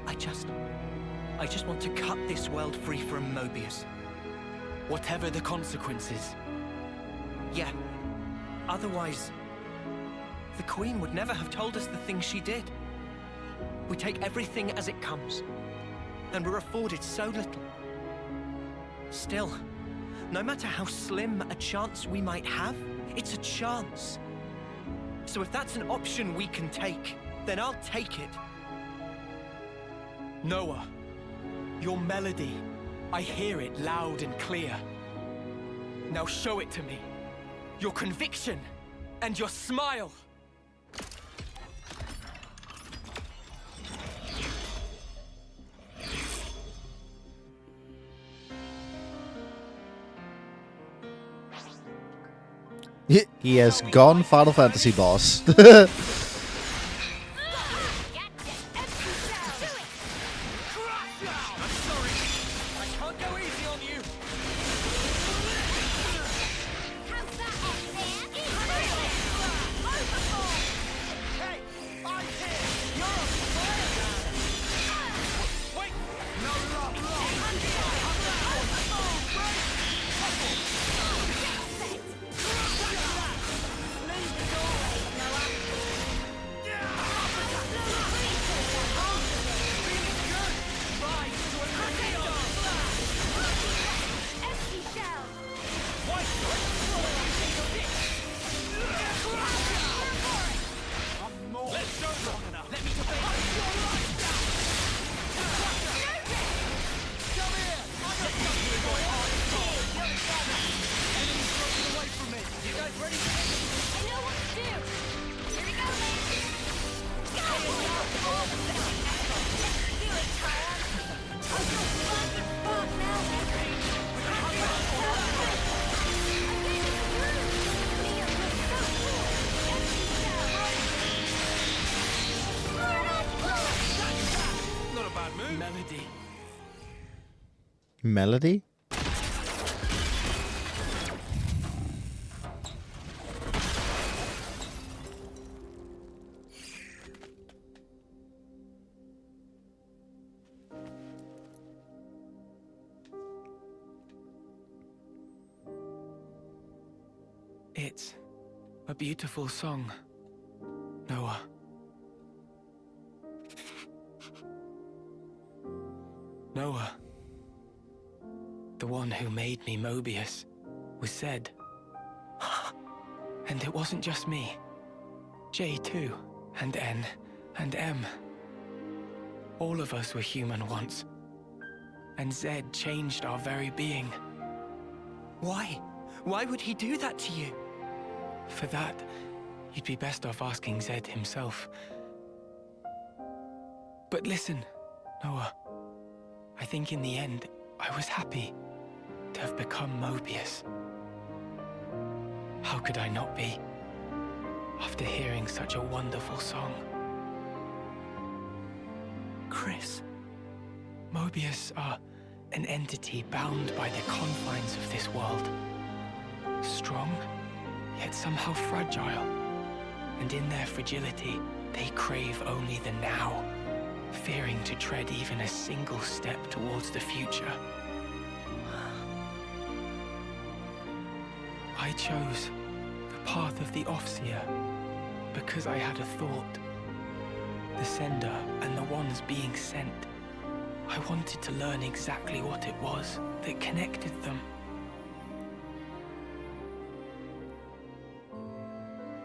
I just want to cut this world free from Mobius. Whatever the consequences. Yeah. Otherwise, the Queen would never have told us the things she did. We take everything as it comes, and we're afforded so little. Still, no matter how slim a chance we might have, it's a chance. So if that's an option we can take, then I'll take it. Noah, your melody, I hear it loud and clear. Now show it to me. Your conviction and your smile. He has gone Final Fantasy boss. melody. Melody? It's a beautiful song, Noah. Noah, the one who made me Mobius, was Zed. And it wasn't just me. J too, and N, and M. All of us were human once. And Zed changed our very being. Why? Why would he do that to you? For that, you'd be best off asking Zed himself. But listen, Noah. I think in the end, I was happy to have become Mobius. How could I not be, after hearing such a wonderful song? Chris. Mobius are an entity bound by the confines of this world. Strong, yet somehow fragile. And in their fragility, they crave only the now, fearing to tread even a single step towards the future. I chose the path of the Offseer because I had a thought. The sender and the ones being sent. I wanted to learn exactly what it was that connected them.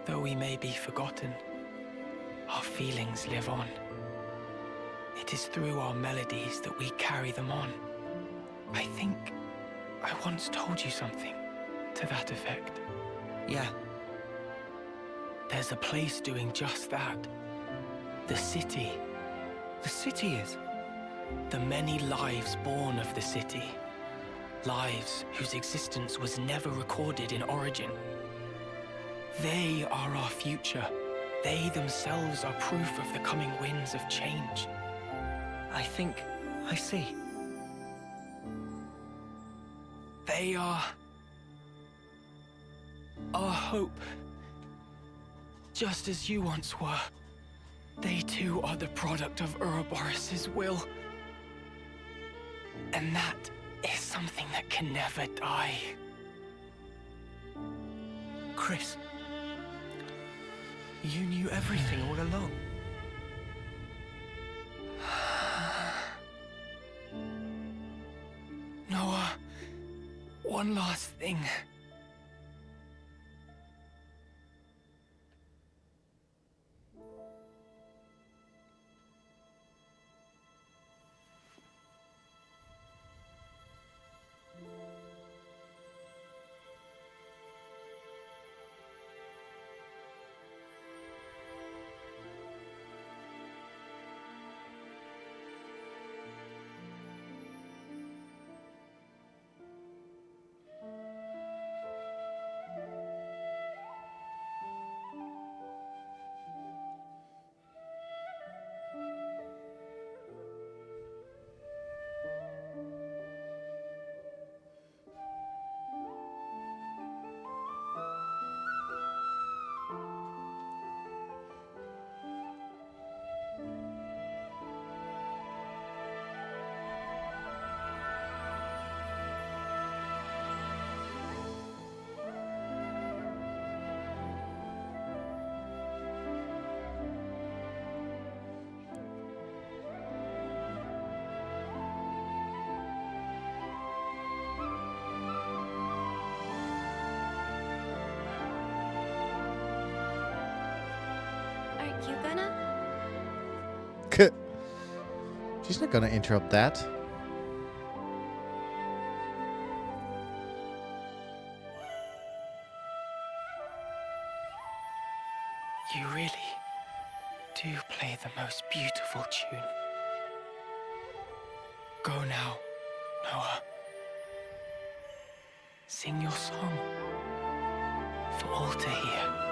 Though we may be forgotten, our feelings live on. It is through our melodies that we carry them on. I think I once told you something to that effect. Yeah. There's a place doing just that. The city. The city is? The many lives born of the city. Lives whose existence was never recorded in Origin. They are our future. They themselves are proof of the coming winds of change. I think I see. They are our hope. Just as you once were. They too are the product of Ouroboros' will. And that is something that can never die. Chris, you knew everything all along. Noah, one last thing. You gonna? She's not gonna interrupt that. You really do play the most beautiful tune. Go now, Noah. Sing your song for all to hear.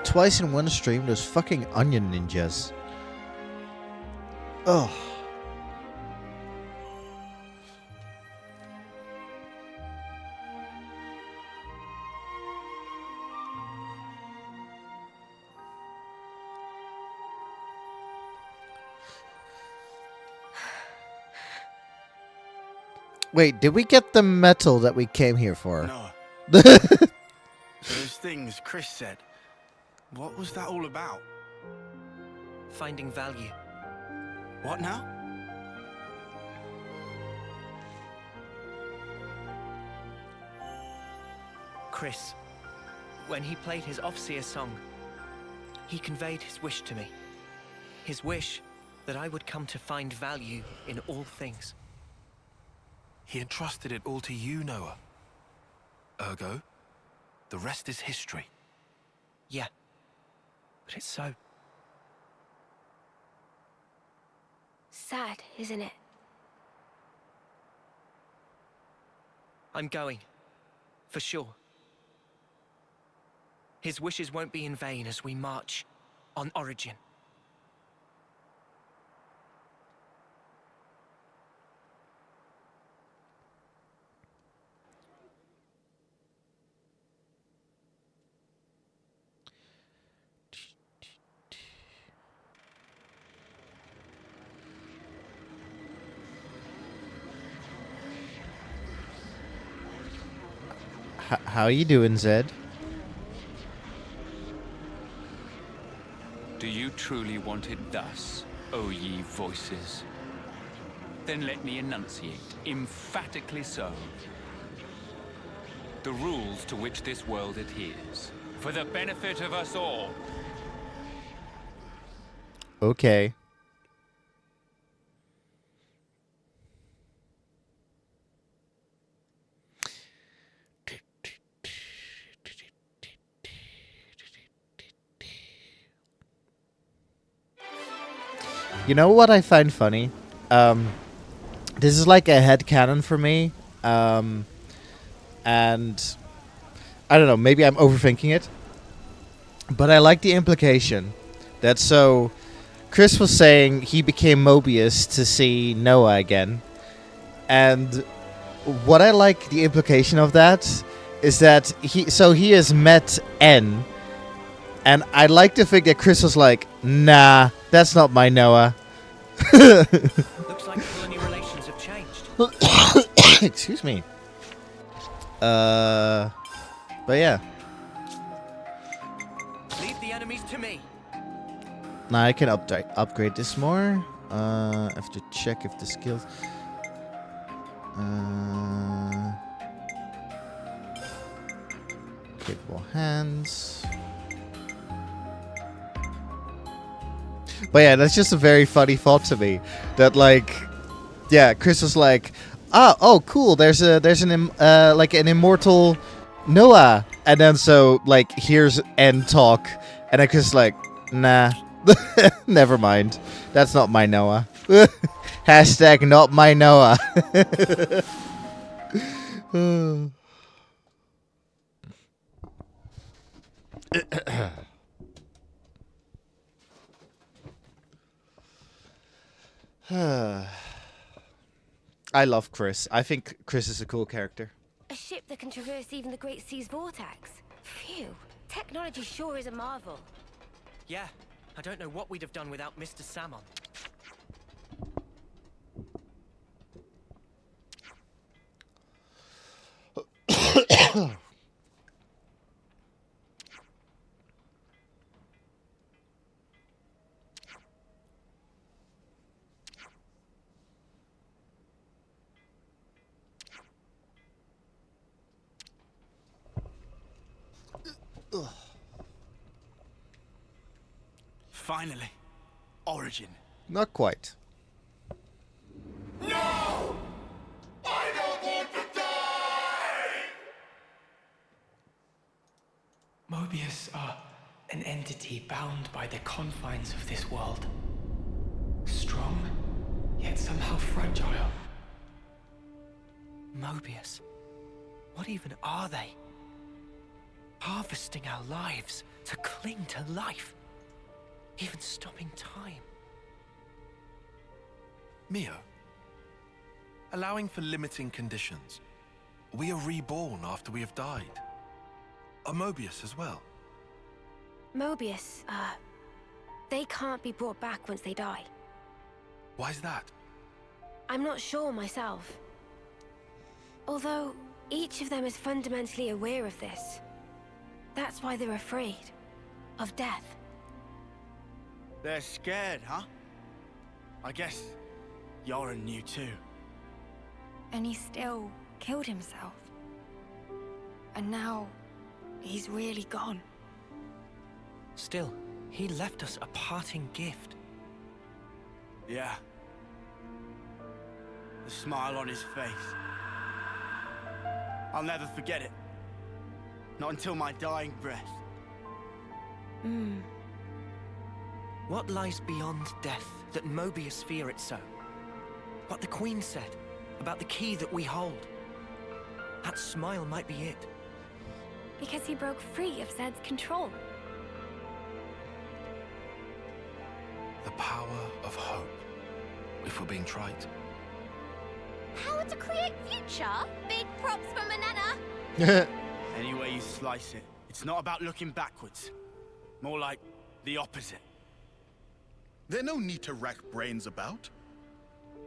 Twice in one stream, those fucking onion ninjas. Ugh. Wait, did we get the metal that we came here for? No. Those things Chris said. What was that all about? Finding value. What now? Chris, when he played his Offseer song, he conveyed his wish to me. His wish that I would come to find value in all things. He entrusted it all to you, Noah. Ergo, the rest is history. Yeah, but it's so. Sad, isn't it? I'm going. For sure. His wishes won't be in vain as we march on Origin. How you doing, Zed? Do you truly want it thus, O ye voices? Then let me enunciate, emphatically so, the rules to which this world adheres, for the benefit of us all. Okay. You know what I find funny? This is like a headcanon for me. And I don't know, maybe I'm overthinking it. But I like the implication that so Chris was saying he became Mobius to see Noah again. And what I like the implication of that is that he has met N. And I'd like to think that Chris was like, nah, that's not my Noah. Looks like colony relations have changed. Excuse me. But yeah. Leave the enemies to me. Now I can upgrade this more. I have to check if the skills. Capable hands. But yeah, that's just a very funny thought to me. That like, yeah, Chris was like, oh cool. There's an immortal Noah, and then so like here's N talk, and I Chris like, nah, never mind. That's not my Noah. Hashtag not my Noah. I love Chris. I think Chris is a cool character. A ship that can traverse even the Great Sea's vortex. Phew. Technology sure is a marvel. Yeah, I don't know what we'd have done without Mr. Salmon. Finally. Origin. Not quite. No! I don't want to die! Mobius are an entity bound by the confines of this world. Strong, yet somehow fragile. Mobius. What even are they? Harvesting our lives to cling to life. Even stopping time. Mio, allowing for limiting conditions, we are reborn after we have died. Are Mobius as well? Mobius, they can't be brought back once they die. Why is that? I'm not sure myself. Although, each of them is fundamentally aware of this. That's why they're afraid. Of death. They're scared, huh? I guess Yoren knew too. And he still killed himself. And now, he's really gone. Still, he left us a parting gift. Yeah. The smile on his face. I'll never forget it. Not until my dying breath. What lies beyond death that Mobius fear it so? What the Queen said about the key that we hold. That smile might be it. Because he broke free of Zed's control. The power of hope, if we're being trite. Power to create future? Big props for Manana. Any way you slice it, it's not about looking backwards. More like the opposite. There's no need to rack brains about.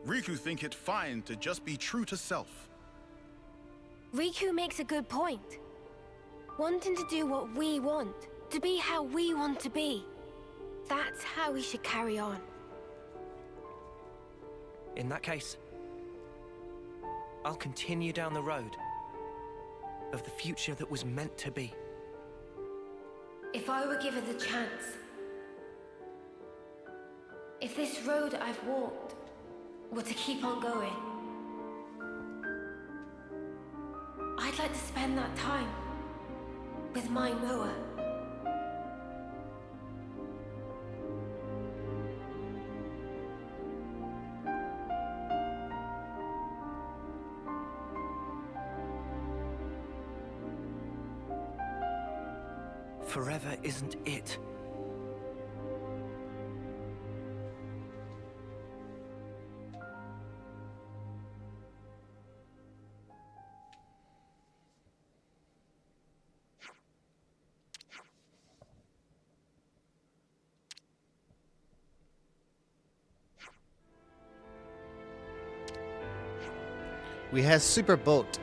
Riku think it fine to just be true to self. Riku makes a good point. Wanting to do what we want, to be how we want to be. That's how we should carry on. In that case, I'll continue down the road of the future that was meant to be. If I were given the chance, if this road I've walked were to keep on going, I'd like to spend that time with my Noah. Forever isn't it. We have super boat.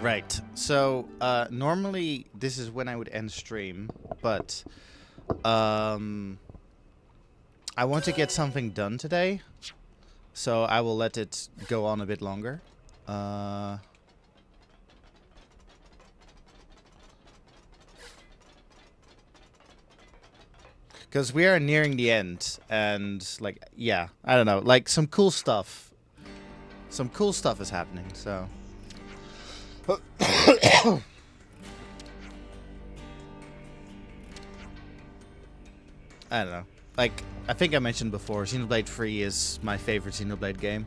Right. So normally this is when I would end stream, but I want to get something done today, so I will let it go on a bit longer. Because we are nearing the end, and like, yeah, I don't know, like some cool stuff is happening, so. I don't know. Like, I think I mentioned before, Xenoblade 3 is my favorite Xenoblade game.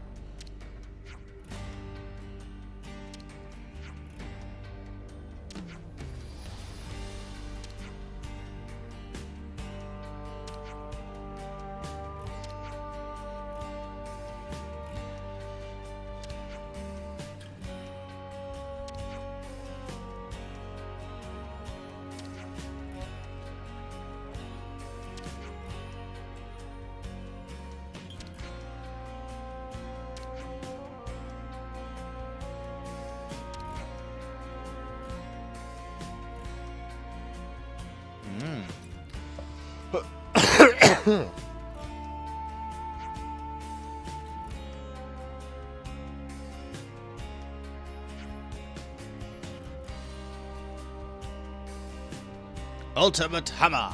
Ultimate Hammer.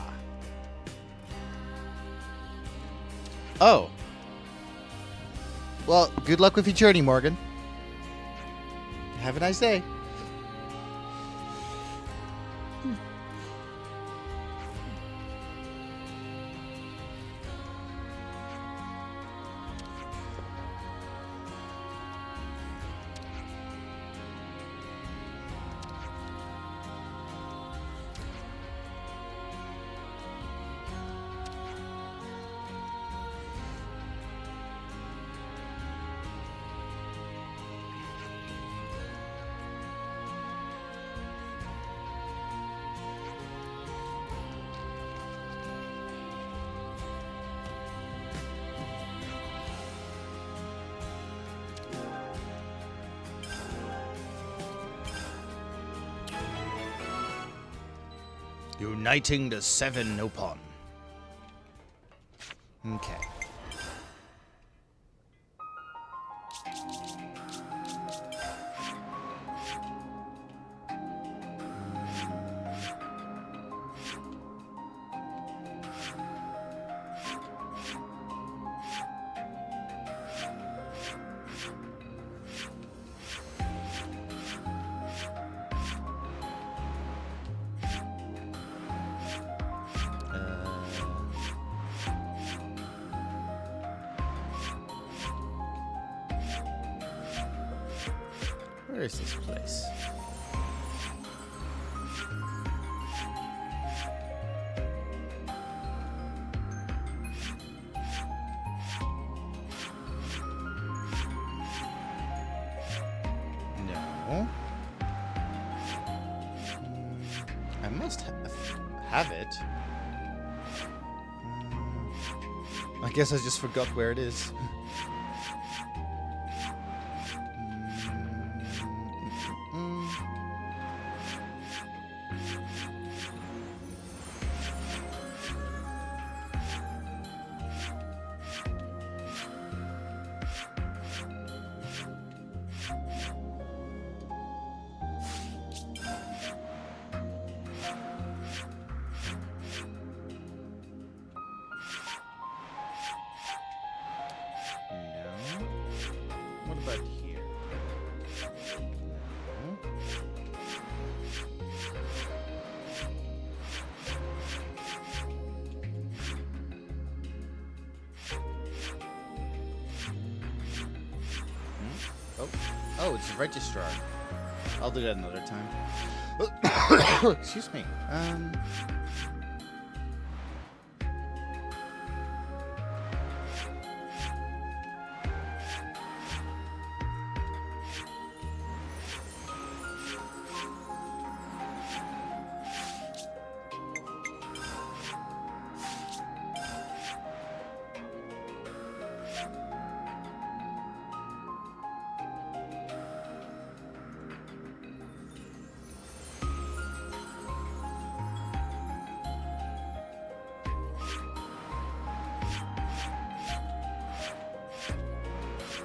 Oh. Well, good luck with your journey, Morgan. Have a nice day. Uniting the 7 Nopon. Okay. Where is this place? No. I must have it. I guess I just forgot where it is. What about here? No. Oh, it's a registrar. I'll do that another time. Excuse me.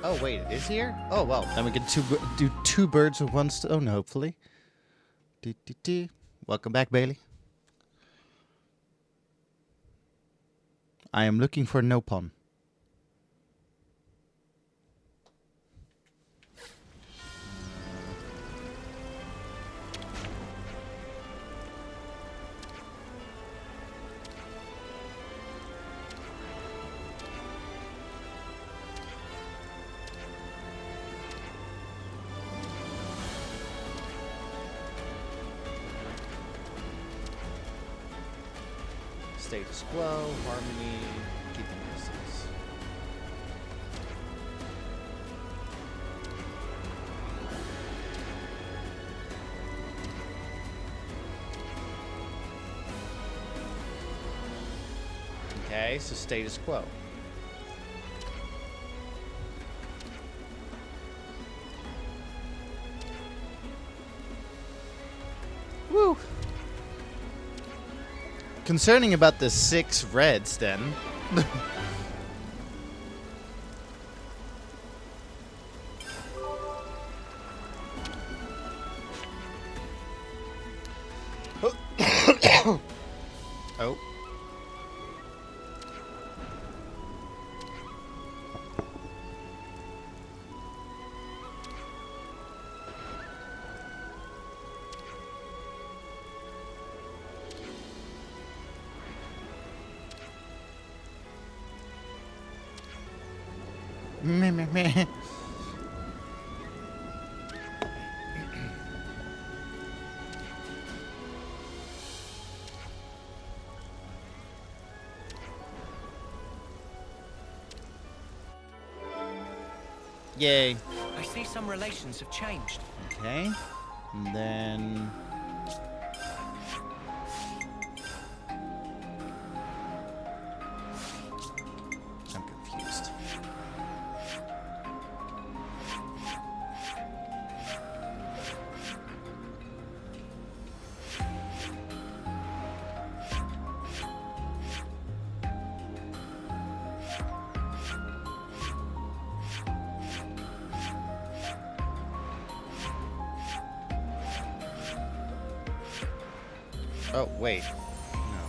Oh wait, it is here? Oh well, then we can do 2 birds with 1 stone, hopefully. Welcome back, Bailey. I am looking for Nopon. Status quo, harmony, keeping distance. Okay, so status quo. Woo! Concerning about the 6 reds, then. Oh. Meh, meh, meh. Yay. I see some relations have changed. Okay. And then... I'm confused. Oh, wait. No.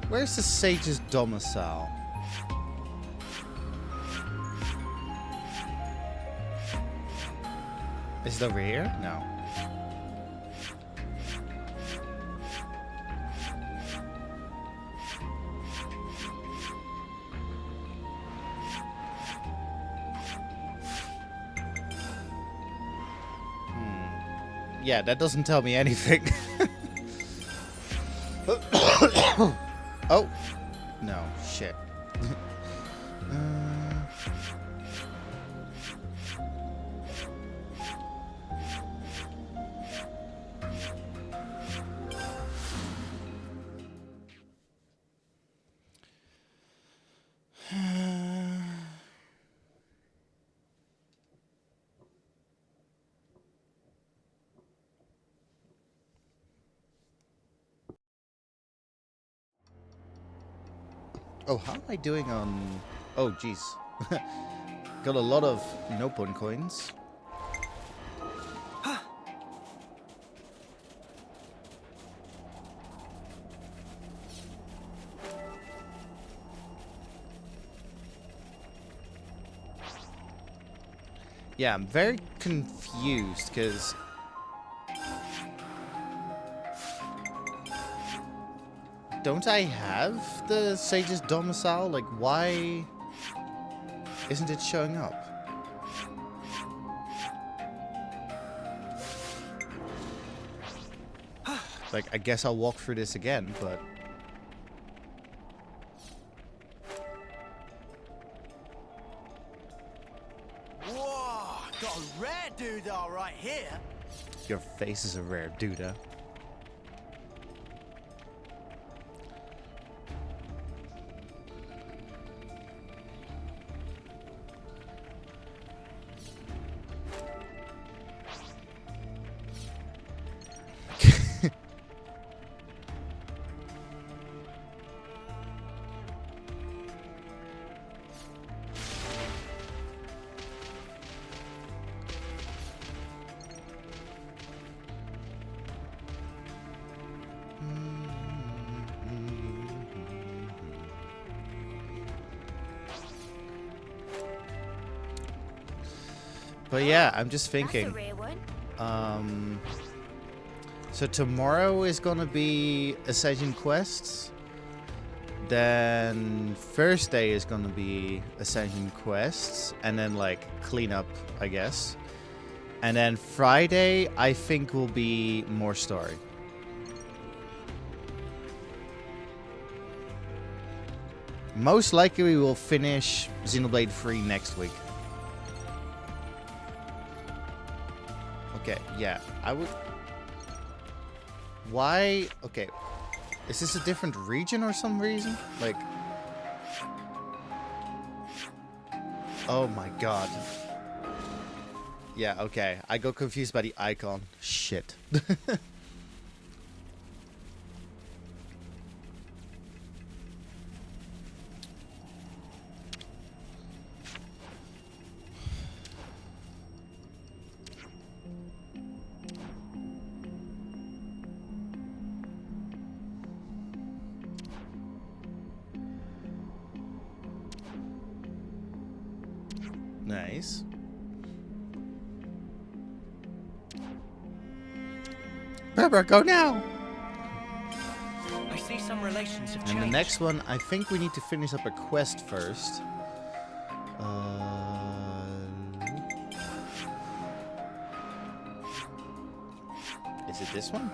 Where's the sage's domicile? Is it over here? No. Yeah, that doesn't tell me anything. Oh. No, shit. Oh, how am I doing on... Oh, jeez. Got a lot of no-point coins. Yeah, I'm very confused, because... Don't I have the sage's domicile? Like, why isn't it showing up? Like, I guess I'll walk through this again, but... Whoa! Got a rare doodah right here. Your face is a rare doodah. But yeah, I'm just thinking. So tomorrow is gonna be Ascension quests. Then Thursday is gonna be Ascension quests, and then like cleanup, I guess. And then Friday, I think, will be more story. Most likely, we will finish Xenoblade 3 next week. Okay, yeah, I would... Why? Okay. Is this a different region or some reason? Like... Oh my god. Yeah, okay. I got confused by the icon. Shit. Nice. Barbara, go now! I see some relations have And changed. the next one, I think we need to finish up a quest first. Is it this one?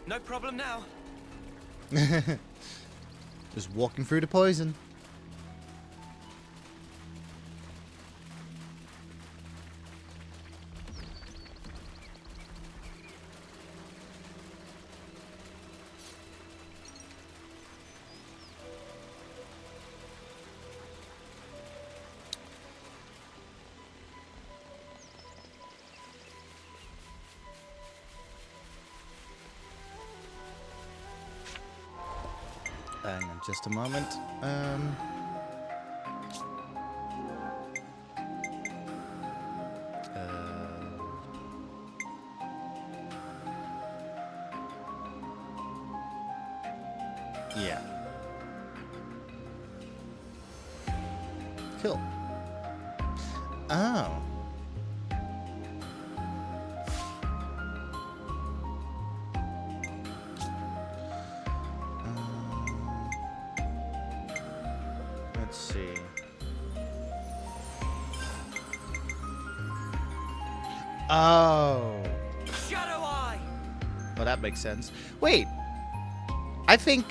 No problem now. Just walking through the poison. Hang on just a moment. Yeah. Cool. Oh. Let's see. Oh. Shadow Eye. Well, that makes sense. Wait. I think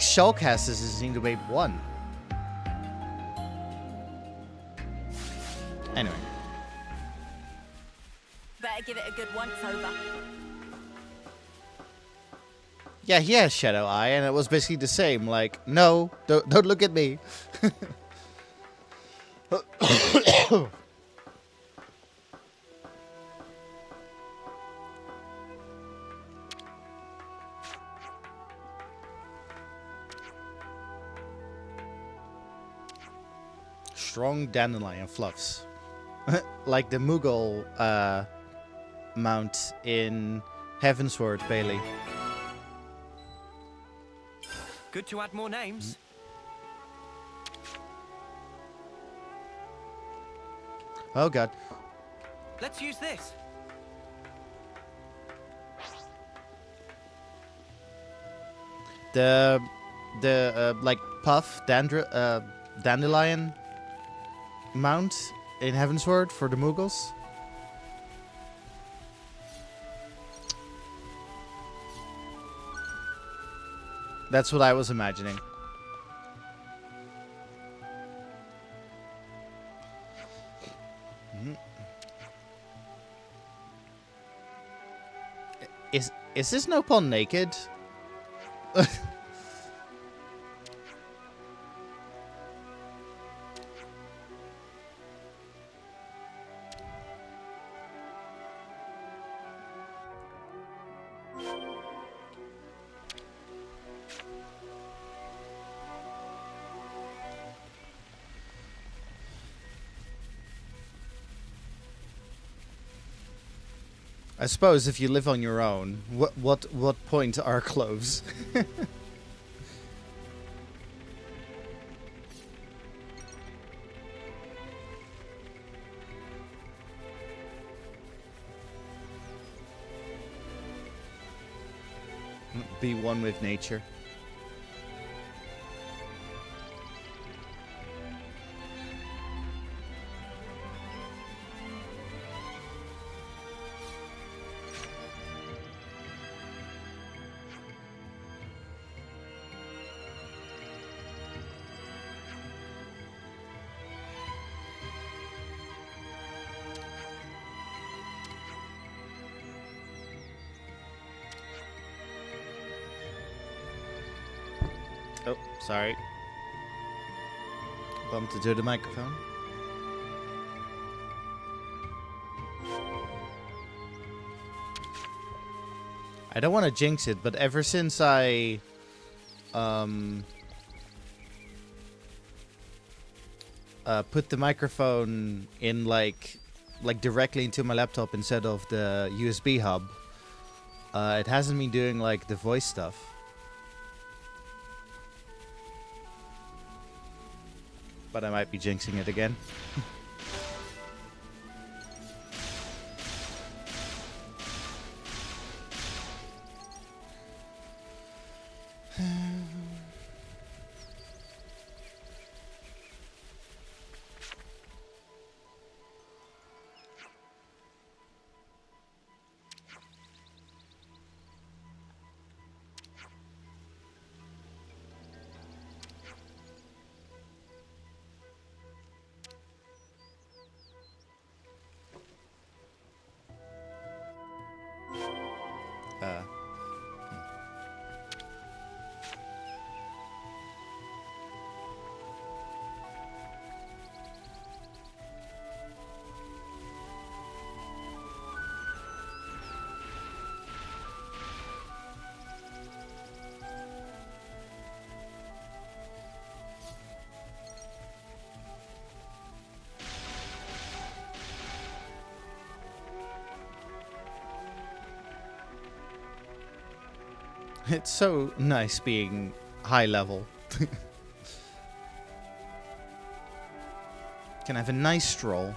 Shulk has this as Xenoblade 1. Anyway. Better give it a good once over. Yeah, he has Shadow Eye, and it was basically the same. Like, no, don't look at me. Strong dandelion fluffs. Like the Moogle mount in Heavensward, Bailey. Good to add more names. Oh god. Let's use this. The like puff dandelion mount in Heavensward for the Moogles. That's what I was imagining. Is this Nopon naked? I suppose if you live on your own, what point are cloves? Be one with nature. Oh, sorry. Bumped into the microphone. I don't want to jinx it, but ever since I put the microphone in like directly into my laptop instead of the USB hub, it hasn't been doing like the voice stuff. But I might be jinxing it again. It's so nice being high level. Can have a nice stroll.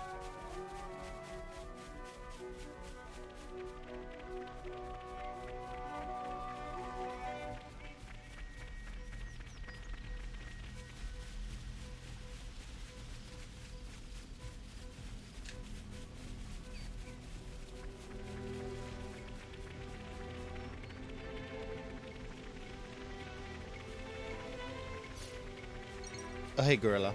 Oh, hey, gorilla.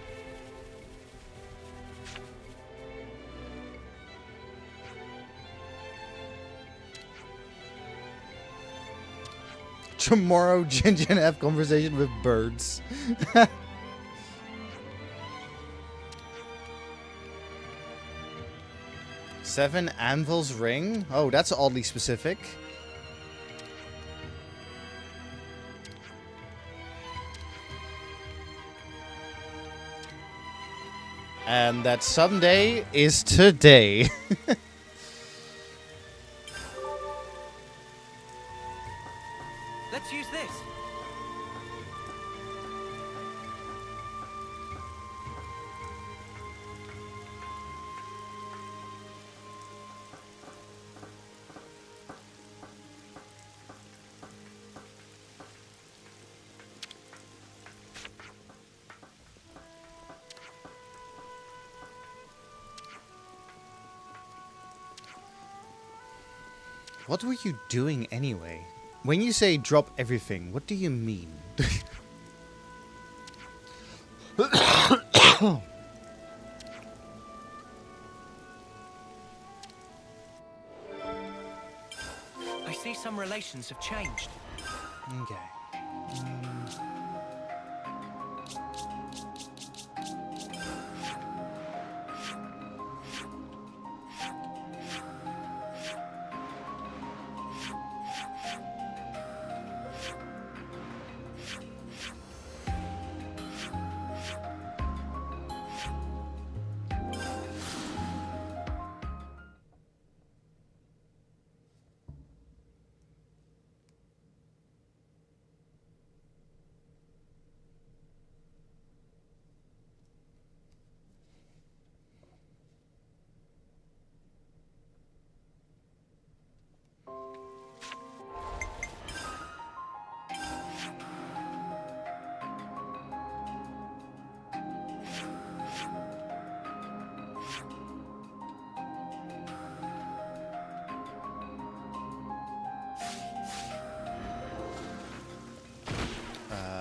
Tomorrow, Jinjin have conversation with birds. Seven anvils ring? Oh, that's oddly specific. And that someday is today. Let's use this. What were you doing anyway? When you say drop everything, what do you mean? I see some relations have changed. Okay.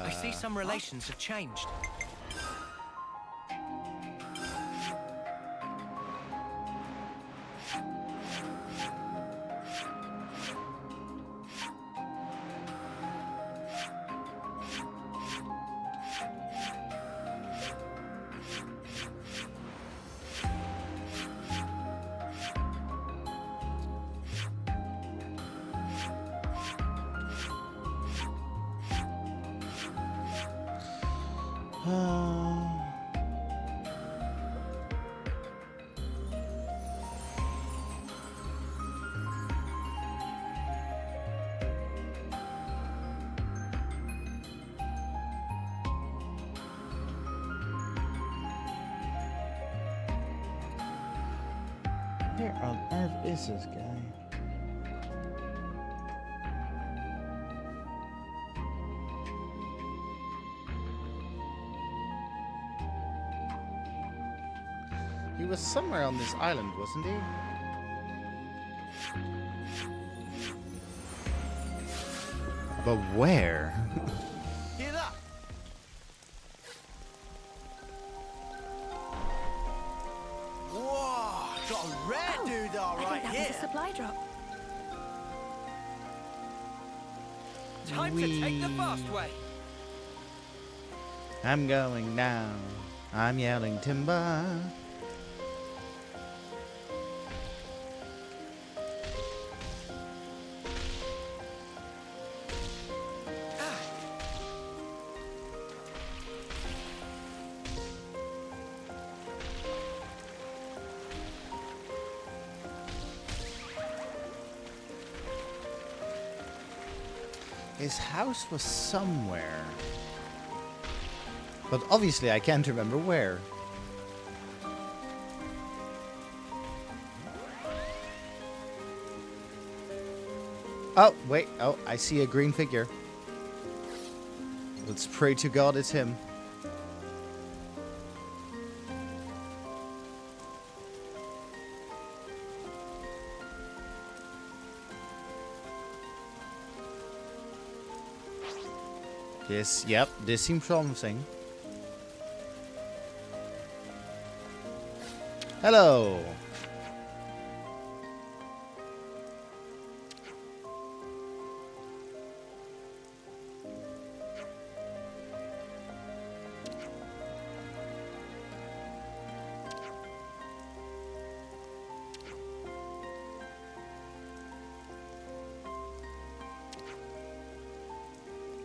I see some relations have changed. Where on earth is this guy? He was somewhere on this island, wasn't he? But where? Hear that? Whoa! Got a rare doodah right that here. was a supply drop. Time to take the fast way. I'm going down. I'm yelling timber. His house was somewhere. But obviously I can't remember where. Oh, wait. Oh, I see a green figure. Let's pray to God it's him. Yes, yep, this seems promising. Hello.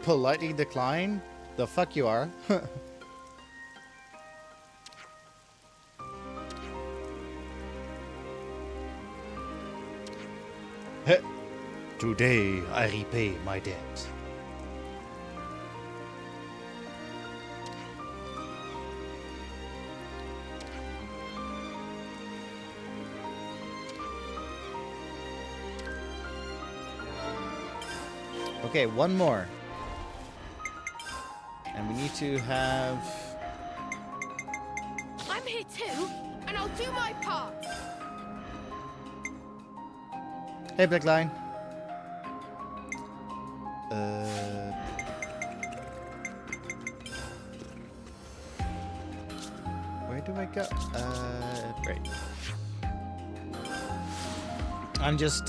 Politely decline? The fuck you are. Today I repay my debt. Okay, one more. And we need to have... I'm here too, and I'll do my part. Hey, Blackline. Where do I go? Right. I'm just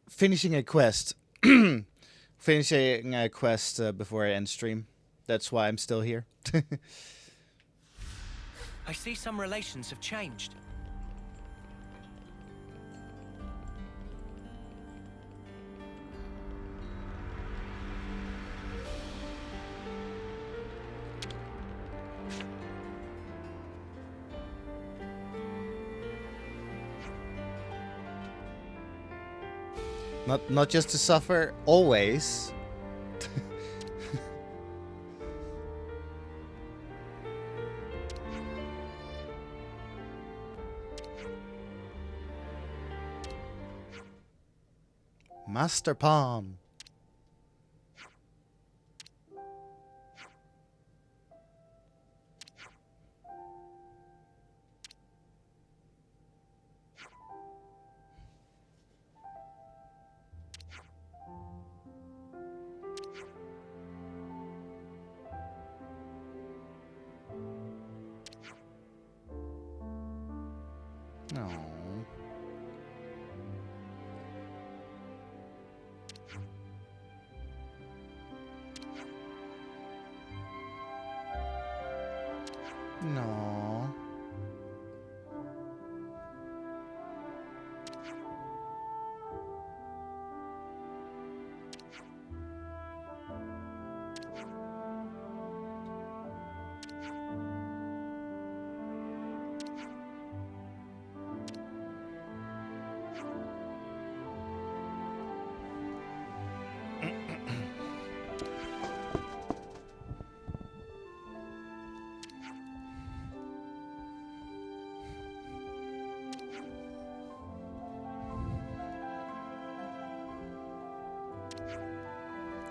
finishing a quest. Finishing a quest before I end stream. That's why I'm still here. I see some relations have changed. Not just to suffer, always. Master Palm. No. No.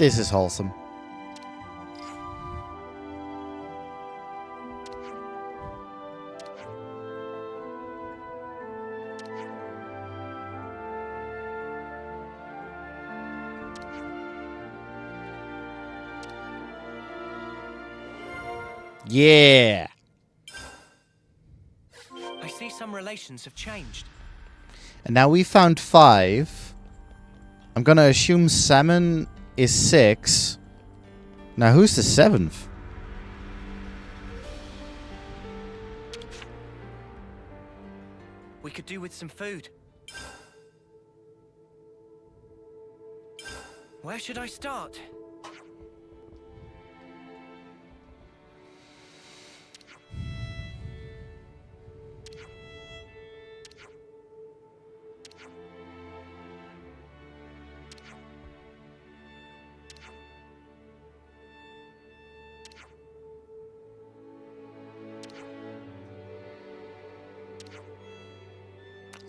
This is wholesome. Yeah. I see some relations have changed. And now we found 5. I'm gonna assume Salmon is 6. Now who's the 7th? We could do with some food. Where should I start?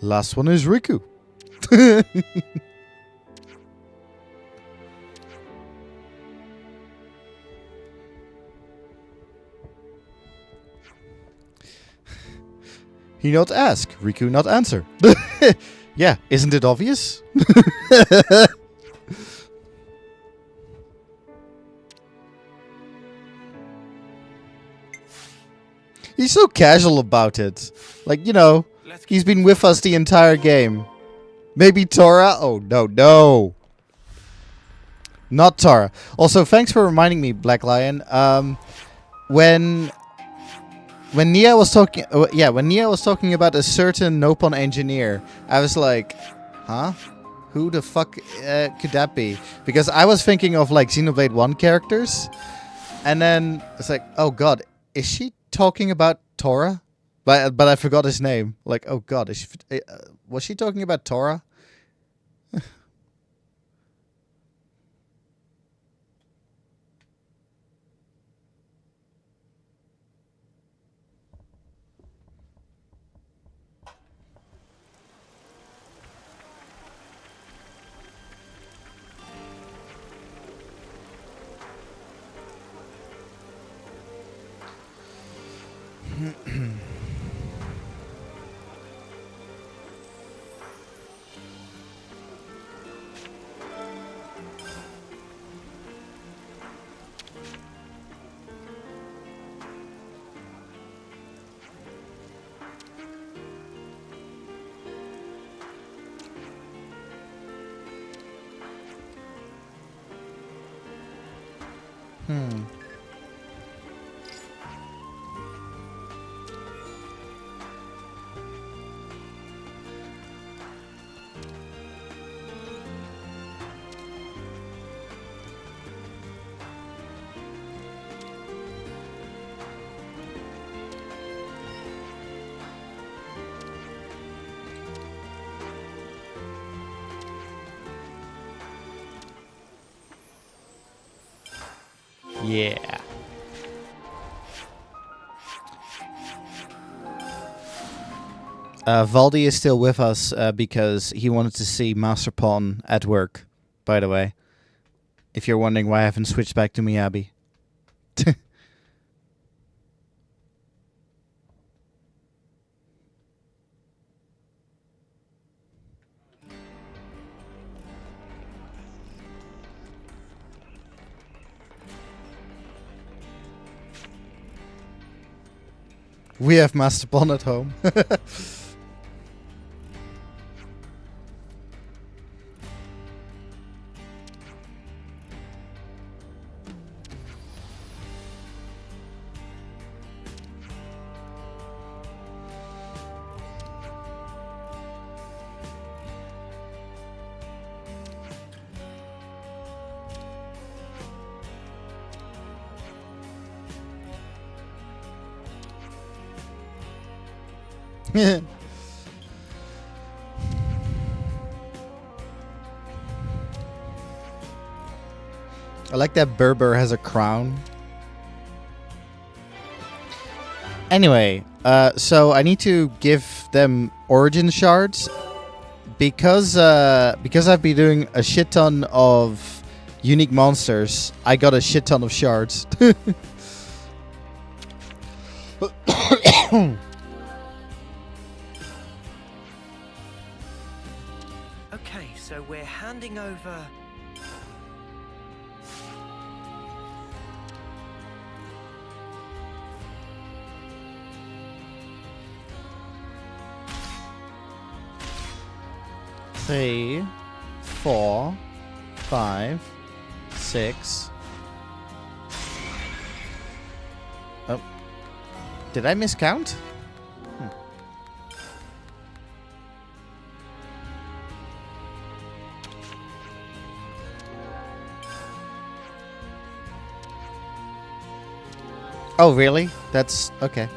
Last one is Riku. He not ask, Riku not answer. Yeah, isn't it obvious? He's so casual about it. Like, you know, he's been with us the entire game. Maybe Tora? Oh, no. Not Tora. Also, thanks for reminding me, Black Lion. When Nia was talking, when Nia was talking about a certain Nopon engineer, I was like, huh? Who the fuck could that be? Because I was thinking of like Xenoblade 1 characters, and then it's like, oh god, is she talking about Tora? But I forgot his name. Like, oh god, was she talking about Tora? Yeah. Valdi is still with us because he wanted to see Master Pawn at work, by the way. If you're wondering why I haven't switched back to Miyabi. We have Master Pawn at home. I like that Berber has a crown. Anyway, so I need to give them origin shards because I've been doing a shit ton of unique monsters, I got a shit ton of shards. Okay, so we're handing over... Three, 4, 5, 6. Oh. Did I miscount? Oh, really? That's okay.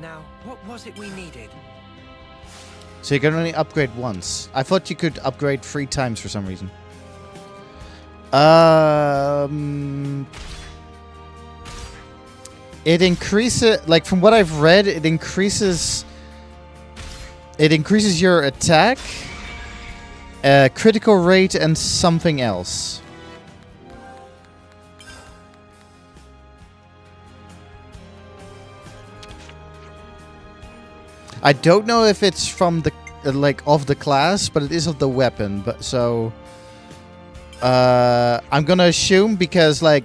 Now, what was it we needed? So you can only upgrade once. I thought you could upgrade 3 times for some reason. It increases, like from what I've read, it increases your attack, critical rate, and something else. I don't know if it's from the of the class, but it is of the weapon. But so I'm gonna assume because like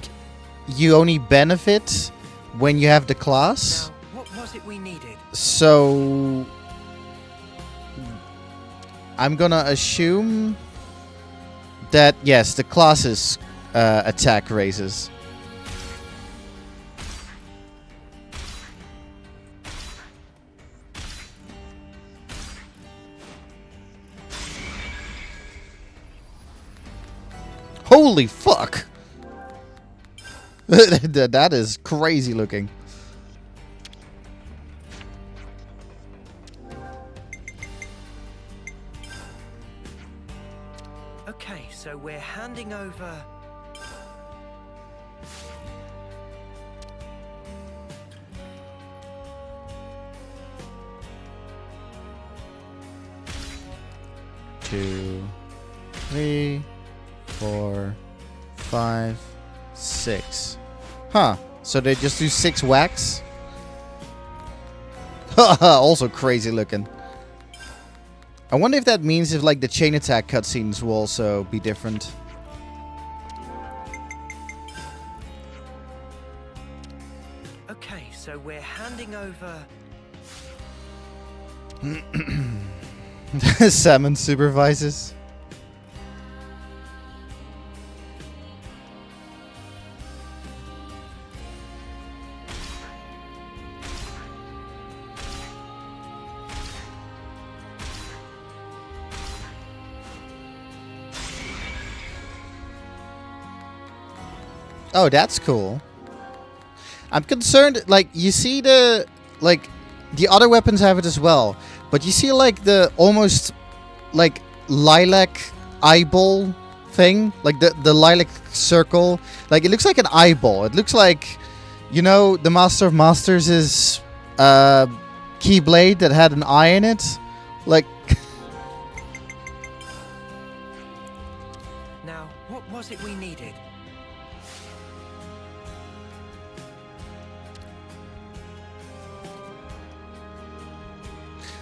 you only benefit when you have the class. Now, what was it we needed? So I'm gonna assume that yes, the class's attack raises. Holy fuck! That is crazy looking. Okay, so we're handing over... Two, 3, 4, 5, 6. Huh. So they just do 6 whacks? Also crazy looking. I wonder if that means if like the chain attack cutscenes will also be different. Okay, so we're handing over... Salmon supervises. Oh, that's cool. I'm concerned, like, you see the, like, the other weapons have it as well. But you see, like, the almost, like, lilac eyeball thing? Like, the lilac circle. Like, it looks like an eyeball. It looks like, you know, the Master of Masters' Keyblade that had an eye in it? Like... Now, what was it we needed?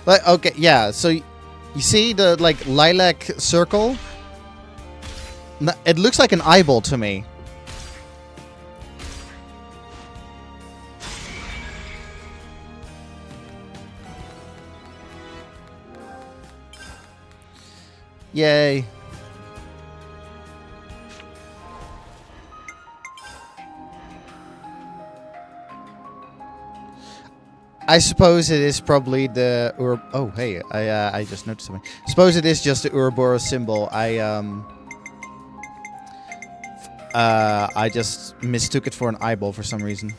Like, okay, yeah, so you see the, like, lilac circle? It looks like an eyeball to me. Yay. I suppose it is probably the oh hey, I just noticed something. Suppose it is just the Ouroboros symbol. I just mistook it for an eyeball for some reason.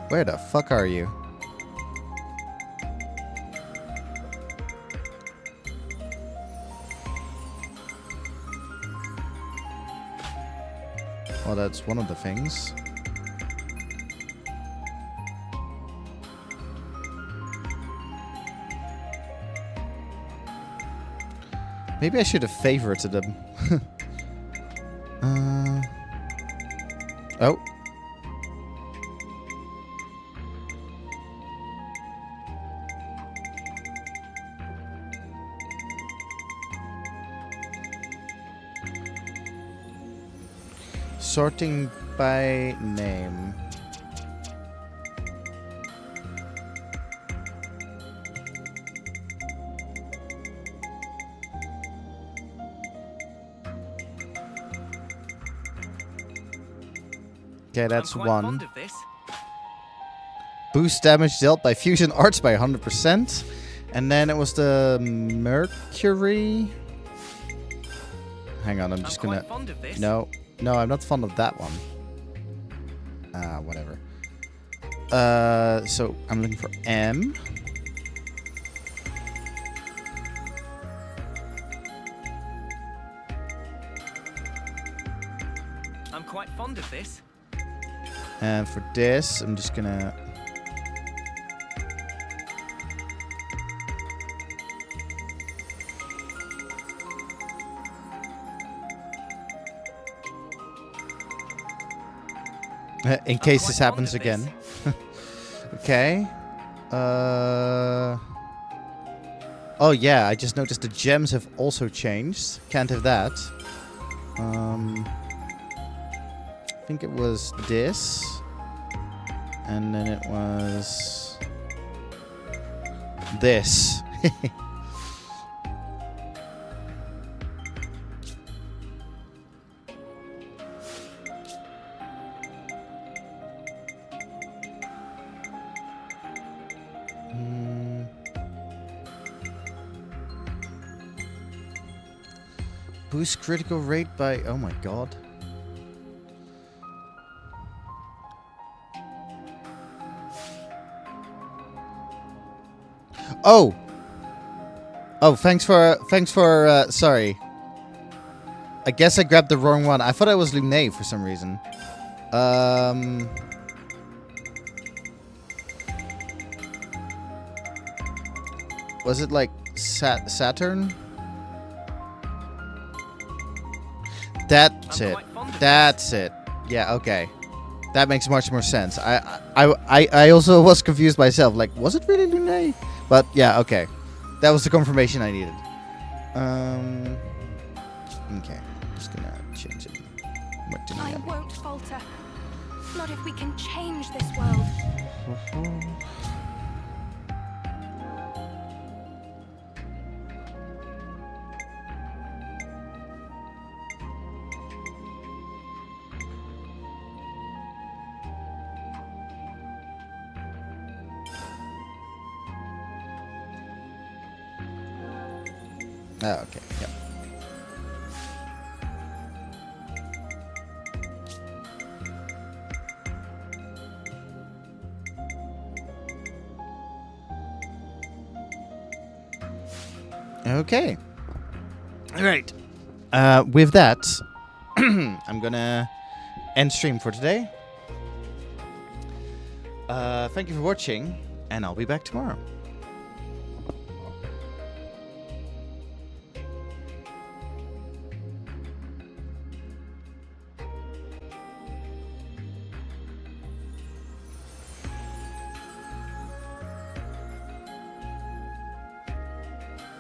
Where the fuck are you? Well, that's one of the things. Maybe I should have favorited them. Oh. Sorting by name. Okay, that's one. Boost damage dealt by fusion arts by 100%. And then it was the Mercury. Hang on, I'm just gonna... No, I'm not fond of that one. Whatever. So I'm looking for M. I'm quite fond of this. And for this, I'm just gonna... in case this happens again. Okay. Oh yeah, I just noticed the gems have also changed. Can't have that. I think it was this. And then it was this. Boost critical rate by... Oh my god. Oh! Oh, thanks for... sorry. I guess I grabbed the wrong one. I thought it was Lunae for some reason. Was it like Saturn? That's it. That's it. Yeah, okay. That makes much more sense. I also was confused myself. Like, was it really Lunae? But yeah, okay. That was the confirmation I needed. Okay. I'm just gonna change it. I won't falter. Not if we can change this world. Oh, okay. Yep. Okay. All right. With that, I'm gonna end stream for today. Thank you for watching, and I'll be back tomorrow.